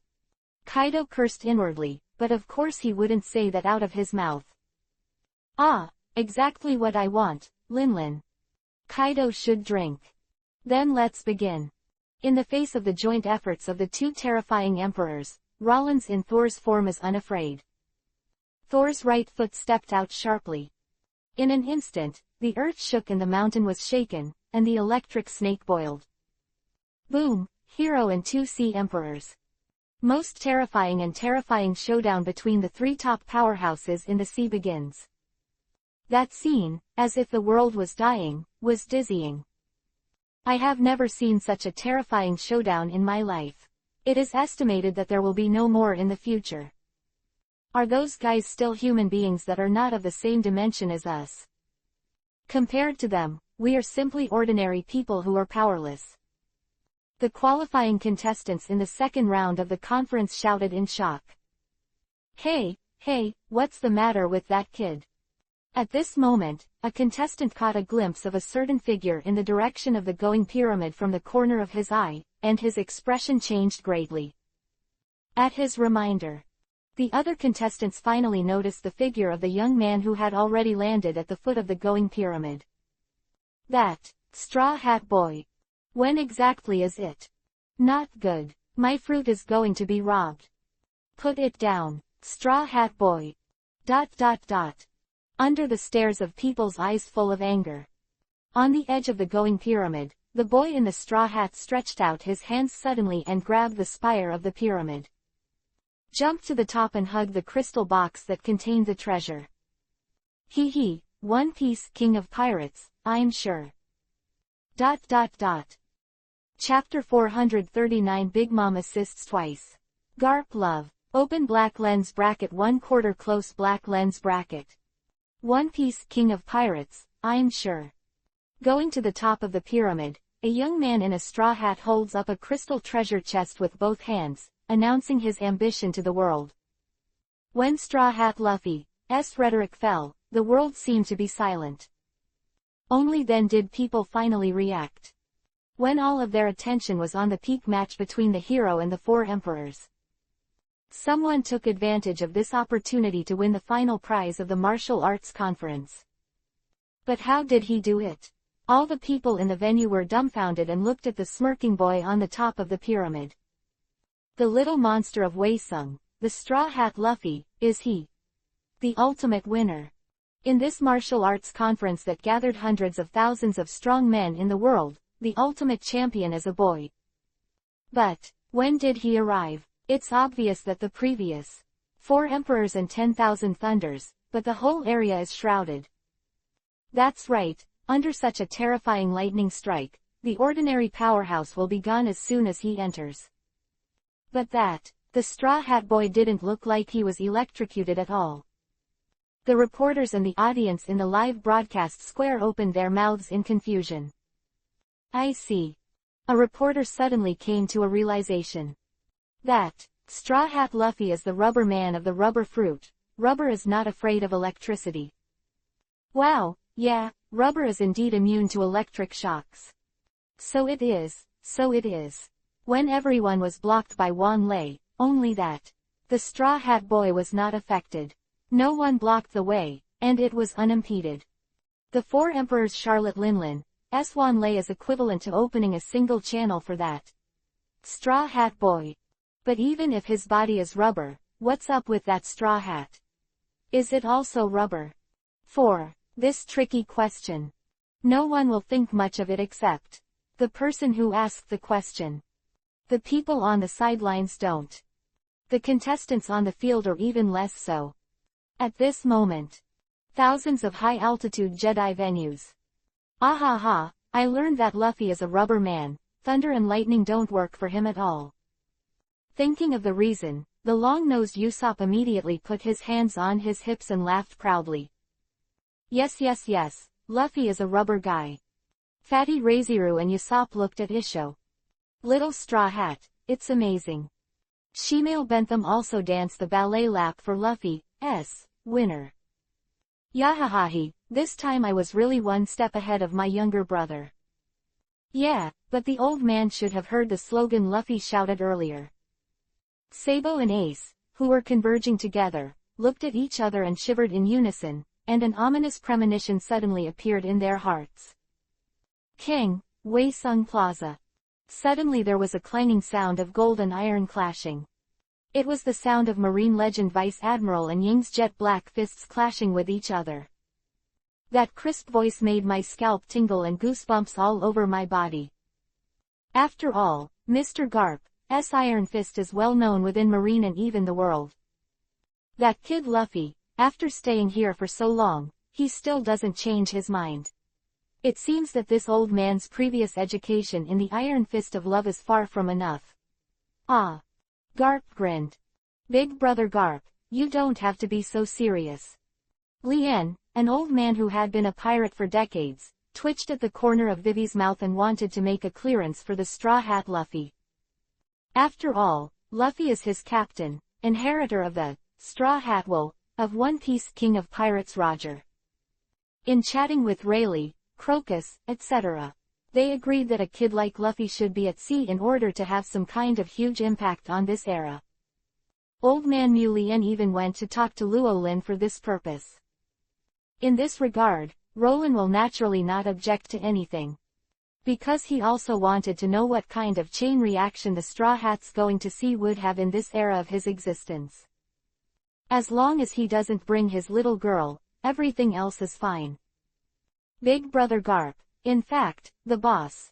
Kaido cursed inwardly, but of course he wouldn't say that out of his mouth. Ah, exactly what I want, Linlin. Kaido should drink. Then let's begin. In the face of the joint efforts of the two terrifying emperors, Rollins in Thor's form is unafraid. Thor's right foot stepped out sharply. In an instant, the earth shook and the mountain was shaken, and the electric snake boiled. Boom, hero and two sea emperors. Most terrifying and terrifying showdown between the three top powerhouses in the sea begins. That scene, as if the world was dying, was dizzying. I have never seen such a terrifying showdown in my life. It is estimated that there will be no more in the future. Are those guys still human beings that are not of the same dimension as us? Compared to them, we are simply ordinary people who are powerless. The qualifying contestants in the second round of the conference shouted in shock. Hey, what's the matter with that kid? At this moment, a contestant caught a glimpse of a certain figure in the direction of the going pyramid from the corner of his eye, and his expression changed greatly. At his reminder, the other contestants finally noticed the figure of the young man who had already landed at the foot of the going pyramid. That Straw Hat Boy. When exactly is it? Not good. My fruit is going to be robbed. Put it down, Straw Hat Boy. ... Under the stares of people's eyes full of anger. On the edge of the going pyramid, the boy in the straw hat stretched out his hands suddenly and grabbed the spire of the pyramid. Jumped to the top and hugged the crystal box that contained the treasure. Hee, One Piece King of Pirates, I'm sure. ... Chapter 439 Big Mom assists twice. Garp love. Open black lens bracket 1/4 close black lens bracket. One Piece King of Pirates, I'm sure. Going to the top of the pyramid, a young man in a straw hat holds up a crystal treasure chest with both hands, announcing his ambition to the world. When Straw Hat Luffy's rhetoric fell, the world seemed to be silent. Only then did people finally react. When all of their attention was on the peak match between the hero and the four emperors. Someone took advantage of this opportunity to win the final prize of the martial arts conference. But how did he do it? All the people in the venue were dumbfounded and looked at the smirking boy on the top of the pyramid. The little monster of Wei Sung, the Straw Hat Luffy, is he the ultimate winner? In this martial arts conference that gathered hundreds of thousands of strong men in the world, the ultimate champion is a boy. But when did he arrive? It's obvious that the previous 4 emperors and 10,000 thunders, but the whole area is shrouded. That's right, under such a terrifying lightning strike, the ordinary powerhouse will be gone as soon as he enters. But the Straw Hat Boy didn't look like he was electrocuted at all. The reporters and the audience in the live broadcast square opened their mouths in confusion. I see. A reporter suddenly came to a realization. That Straw Hat Luffy is the rubber man of the rubber fruit. Rubber is not afraid of electricity. Wow, yeah, rubber is indeed immune to electric shocks. So it is. When everyone was blocked by Wan Lei, only that the Straw Hat Boy was not affected. No one blocked the way, and it was unimpeded. The 4 emperors Charlotte Linlin, Wan Lei is equivalent to opening a single channel for that Straw Hat Boy. But even if his body is rubber, what's up with that straw hat? Is it also rubber? For this tricky question, no one will think much of it except the person who asked the question. The people on the sidelines don't. The contestants on the field are even less so. At this moment, thousands of high-altitude Jedi venues. Ahaha, I learned that Luffy is a rubber man, thunder and lightning don't work for him at all. Thinking of the reason, the long-nosed Usopp immediately put his hands on his hips and laughed proudly. Yes, Luffy is a rubber guy. Fatty Reiziru and Usopp looked at Isho. Little Straw Hat, it's amazing. Shemale Bentham also danced the ballet lap for Luffy's winner. Yahahahi, this time I was really one step ahead of my younger brother. Yeah, but the old man should have heard the slogan Luffy shouted earlier. Sabo and Ace, who were converging together, looked at each other and shivered in unison, and an ominous premonition suddenly appeared in their hearts. King, Wei Sung Plaza. Suddenly there was a clanging sound of gold and iron clashing. It was the sound of Marine legend Vice Admiral and Ying's jet black fists clashing with each other. That crisp voice made my scalp tingle and goosebumps all over my body. After all, Mr. Garp's Iron Fist is well known within Marine and even the world. That kid Luffy, after staying here for so long, he still doesn't change his mind. It seems that this old man's previous education in the Iron Fist of Love is far from enough. Ah. Garp grinned. Big brother Garp, you don't have to be so serious. Lien, an old man who had been a pirate for decades, twitched at the corner of Vivi's mouth and wanted to make a clearance for the Straw Hat Luffy. After all, Luffy is his captain, inheritor of the Straw Hat Wool, of One Piece King of Pirates Roger. In chatting with Rayleigh, Crocus, etc., they agreed that a kid like Luffy should be at sea in order to have some kind of huge impact on this era. Old man Mu Lien even went to talk to Luo Lin for this purpose. In this regard, Roland will naturally not object to anything. Because he also wanted to know what kind of chain reaction the Straw Hat's going to see would have in this era of his existence. As long as he doesn't bring his little girl, everything else is fine. Big brother Garp. In fact, the boss.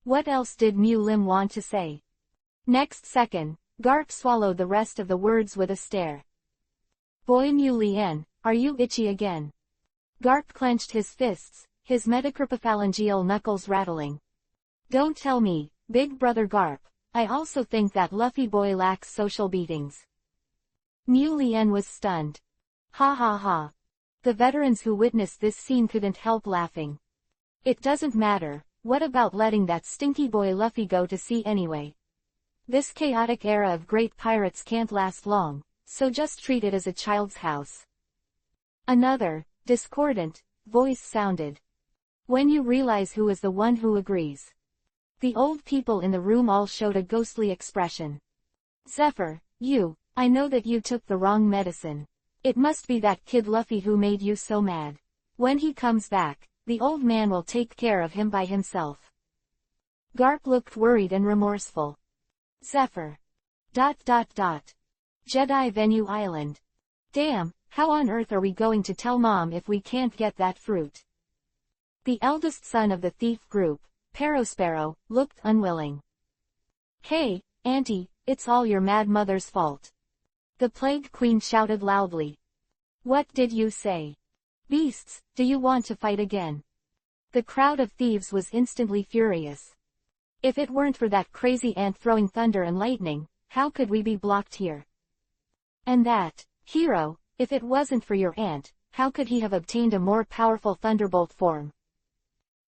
What else did Mu Lim want to say? Next second, Garp swallowed the rest of the words with a stare. Boy Mu Lien, are you itchy again? Garp clenched his fists, his metacarpophalangeal knuckles rattling. Don't tell me, Big brother Garp, I also think that Luffy boy lacks social beatings. Mu Lien was stunned. Ha ha ha. The veterans who witnessed this scene couldn't help laughing. It doesn't matter, what about letting that stinky boy Luffy go to sea anyway? This chaotic era of great pirates can't last long, so just treat it as a child's house. Another, discordant, voice sounded. When you realize who is the one who agrees. The old people in the room all showed a ghostly expression. Zephyr, you I know that you took the wrong medicine. It must be that kid Luffy who made you so mad. When he comes back, the old man will take care of him by himself. Garp looked worried and remorseful. Zephyr. Jedi Venue Island. Damn, how on earth are we going to tell Mom if we can't get that fruit? The eldest son of the thief group, Parosparrow, looked unwilling. Hey, Auntie, it's all your mad mother's fault. The Plague Queen shouted loudly. What did you say? Beasts, do you want to fight again? The crowd of thieves was instantly furious. If it weren't for that crazy ant throwing thunder and lightning, how could we be blocked here? And that, hero, if it wasn't for your aunt, how could he have obtained a more powerful thunderbolt form?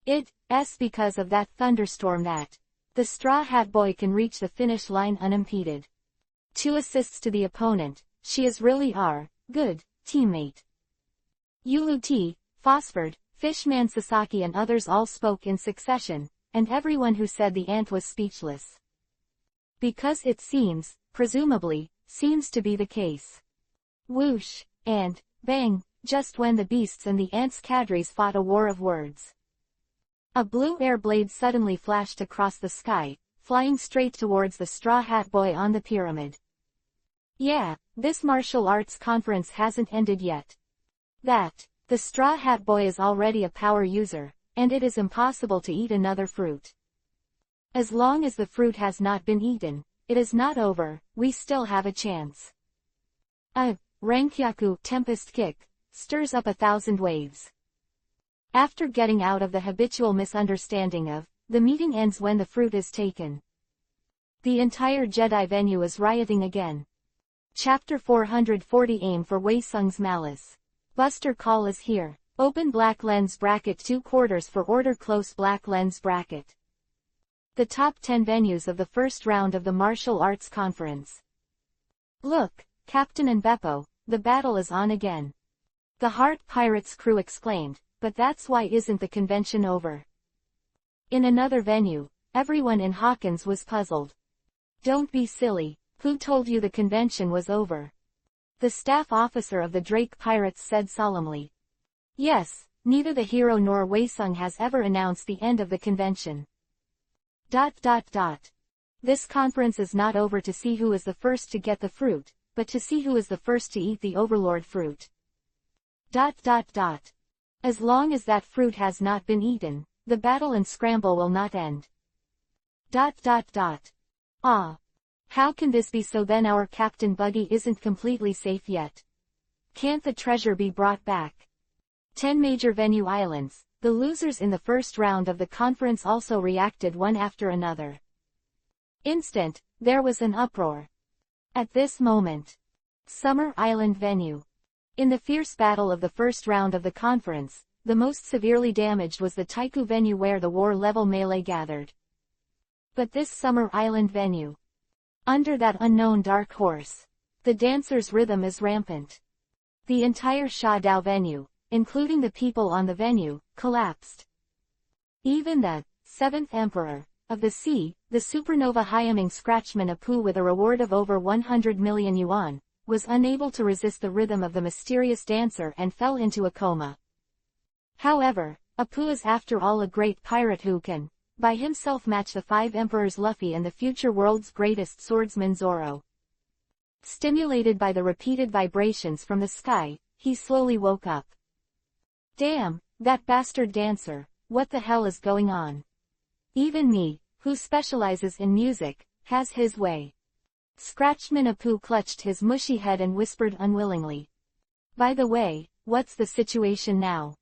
It's because of that thunderstorm that the Straw Hat Boy can reach the finish line unimpeded. 2 assists to the opponent, she is really our good teammate. Uluti, Phosphord, Fishman Sasaki and others all spoke in succession, and everyone who said the ant was speechless. Because it seems, presumably, seems to be the case. Whoosh, and bang, just when the beasts and the ants' cadres fought a war of words. A blue air blade suddenly flashed across the sky, flying straight towards the Straw Hat Boy on the pyramid. Yeah, this martial arts conference hasn't ended yet. The Straw Hat Boy is already a power user, and it is impossible to eat another fruit. As long as the fruit has not been eaten, it is not over, we still have a chance. Rankyaku Tempest Kick stirs up 1,000 waves. After getting out of the habitual misunderstanding of, the meeting ends when the fruit is taken. The entire Jedi venue is rioting again. Chapter 440 Aim for Wei Sung's Malice. Buster Call is here. Open black lens bracket 2/4 for order close black lens bracket. The top 10 venues of the first round of the martial arts conference. Look, Captain and Beppo, the battle is on again. The Heart Pirates crew exclaimed, but that's why isn't the convention over? In another venue, everyone in Hawkins was puzzled. Don't be silly, who told you the convention was over? The staff officer of the Drake Pirates said solemnly. Yes, neither the hero nor Wei Sung has ever announced the end of the convention. This conference is not over to see who is the first to get the fruit, but to see who is the first to eat the Overlord fruit. As long as that fruit has not been eaten, the battle and scramble will not end. How can this be so then our Captain Buggy isn't completely safe yet? Can't the treasure be brought back? 10 major venue islands, the losers in the first round of the conference also reacted one after another. There was an uproar. At this moment, Summer Island venue. In the fierce battle of the first round of the conference, the most severely damaged was the Taiku venue where the war-level melee gathered. But this Summer Island venue. Under that unknown dark horse, the dancer's rhythm is rampant. The entire Sha Dao venue, including the people on the venue, collapsed. Even the 7th Emperor of the Sea, the supernova Hyaming Scratchman Apu with a reward of over 100 million yuan, was unable to resist the rhythm of the mysterious dancer and fell into a coma. However, Apu is after all a great pirate who can, by himself match the 5 emperors Luffy and the future world's greatest swordsman Zoro. Stimulated by the repeated vibrations from the sky, he slowly woke up. Damn, that bastard dancer, what the hell is going on? Even me, who specializes in music, has his way. Scratchman Apu clutched his mushy head and whispered unwillingly. By the way, what's the situation now?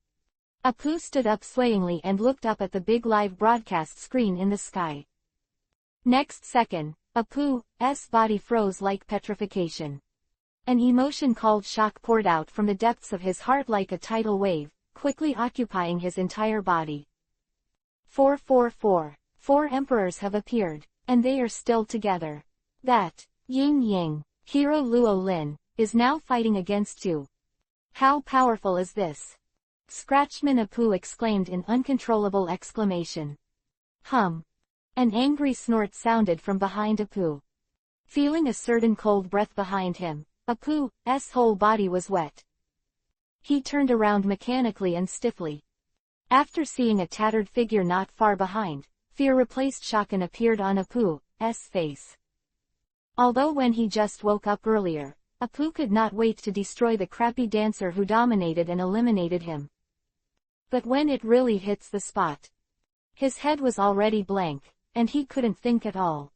Apu stood up swayingly and looked up at the big live broadcast screen in the sky. Next second, Apu's body froze like petrification. An emotion called shock poured out from the depths of his heart like a tidal wave, quickly occupying his entire body. 444. 4 emperors have appeared, and they are still together. That Ying Ying, hero Luo Lin, is now fighting against 2. How powerful is this? Scratchman Apu exclaimed in uncontrollable exclamation. An angry snort sounded from behind Apu. Feeling a certain cold breath behind him, EPUB's whole body was wet. He turned around mechanically and stiffly. After seeing a tattered figure not far behind, fear replaced shock and appeared on EPUB's face. Although when he just woke up earlier, EPUB could not wait to destroy the crappy dancer who dominated and eliminated him. But when it really hits the spot, his head was already blank, and he couldn't think at all.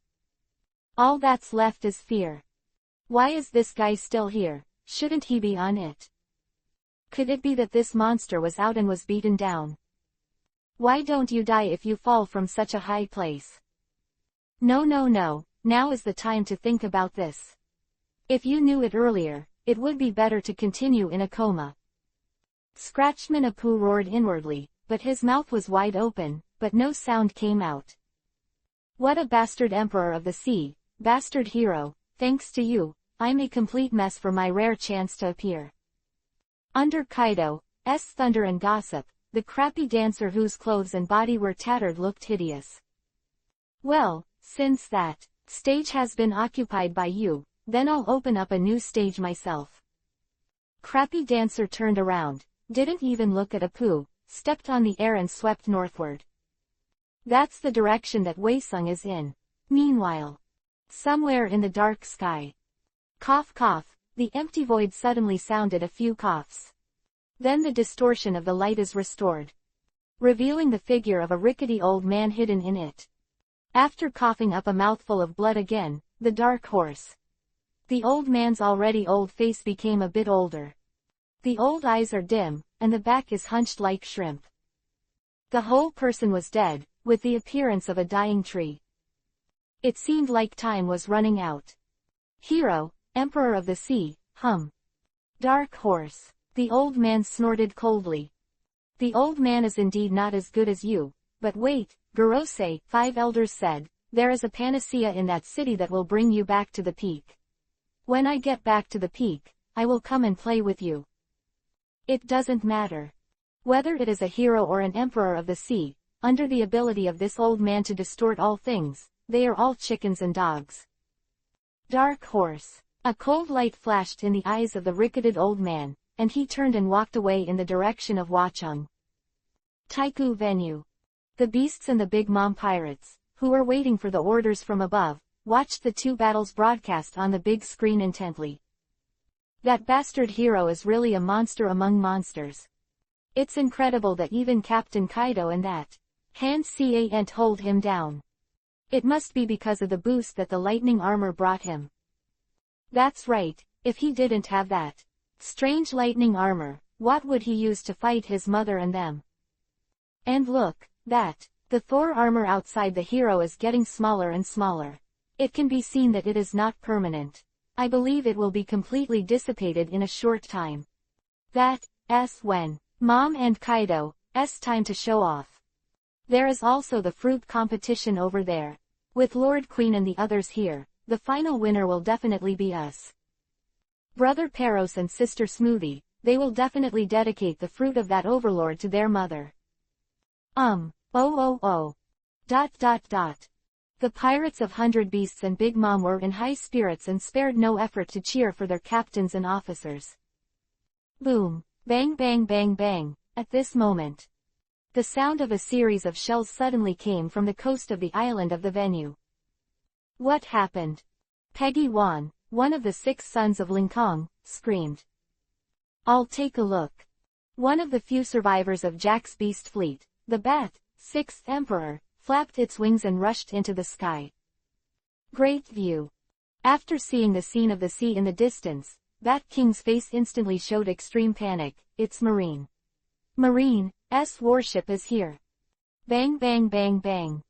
All that's left is fear. Why is this guy still here? Shouldn't he be on it? Could it be that this monster was out and was beaten down? Why don't you die if you fall from such a high place? No, now is the time to think about this. If you knew it earlier, it would be better to continue in a coma. Scratchman EPUB roared inwardly, but his mouth was wide open, but no sound came out. What a bastard emperor of the sea, bastard hero, thanks to you, I'm a complete mess for my rare chance to appear. Under Kaido's thunder and gossip, the crappy dancer whose clothes and body were tattered looked hideous. Well, since that stage has been occupied by you, then I'll open up a new stage myself. Crappy dancer turned around, didn't even look at EPUB, stepped on the air and swept northward. That's the direction that Waesung is in. Meanwhile, somewhere in the dark sky. Cough cough, the empty void suddenly sounded a few coughs. Then the distortion of the light is restored, revealing the figure of a rickety old man hidden in it. After coughing up a mouthful of blood again, the dark horse. The old man's already old face became a bit older. The old eyes are dim, and the back is hunched like shrimp. The whole person was dead, with the appearance of a dying tree. It seemed like time was running out. Hero, Emperor of the Sea, Dark horse. The old man snorted coldly. The old man is indeed not as good as you, but wait, Gorose, 5 elders said, there is a panacea in that city that will bring you back to the peak. When I get back to the peak, I will come and play with you. It doesn't matter whether it is a hero or an emperor of the sea, under the ability of this old man to distort all things, they are all chickens and dogs. Dark horse. A cold light flashed in the eyes of the ricketed old man, and he turned and walked away in the direction of Watchung. Taiku venue. The beasts and the Big Mom pirates, who were waiting for the orders from above, watched the two battles broadcast on the big screen intently. That bastard hero is really a monster among monsters. It's incredible that even Captain Kaido and that Han can't hold him down. It must be because of the boost that the lightning armor brought him. That's right, if he didn't have that strange lightning armor, what would he use to fight his mother and them? And look, the Thor armor outside the hero is getting smaller and smaller. It can be seen that it is not permanent. I believe it will be completely dissipated in a short time. That's when Mom and Kaido's time to show off. There is also the fruit competition over there. With Lord Queen and the others here, the final winner will definitely be us. Brother Peros and Sister Smoothie, they will definitely dedicate the fruit of that overlord to their mother. The pirates of 100 Beasts and Big Mom were in high spirits and spared no effort to cheer for their captains and officers. Boom, bang bang bang bang, at this moment. The sound of a series of shells suddenly came from the coast of the island of the venue. What happened? Peggy Wan, one of the 6 sons of Linkong, screamed. I'll take a look. One of the few survivors of Jack's beast fleet, the Bat, 6th Emperor, flapped its wings and rushed into the sky. Great view. After seeing the scene of the sea in the distance, Bat King's face instantly showed extreme panic. It's Marine's warship is here. Bang bang bang bang.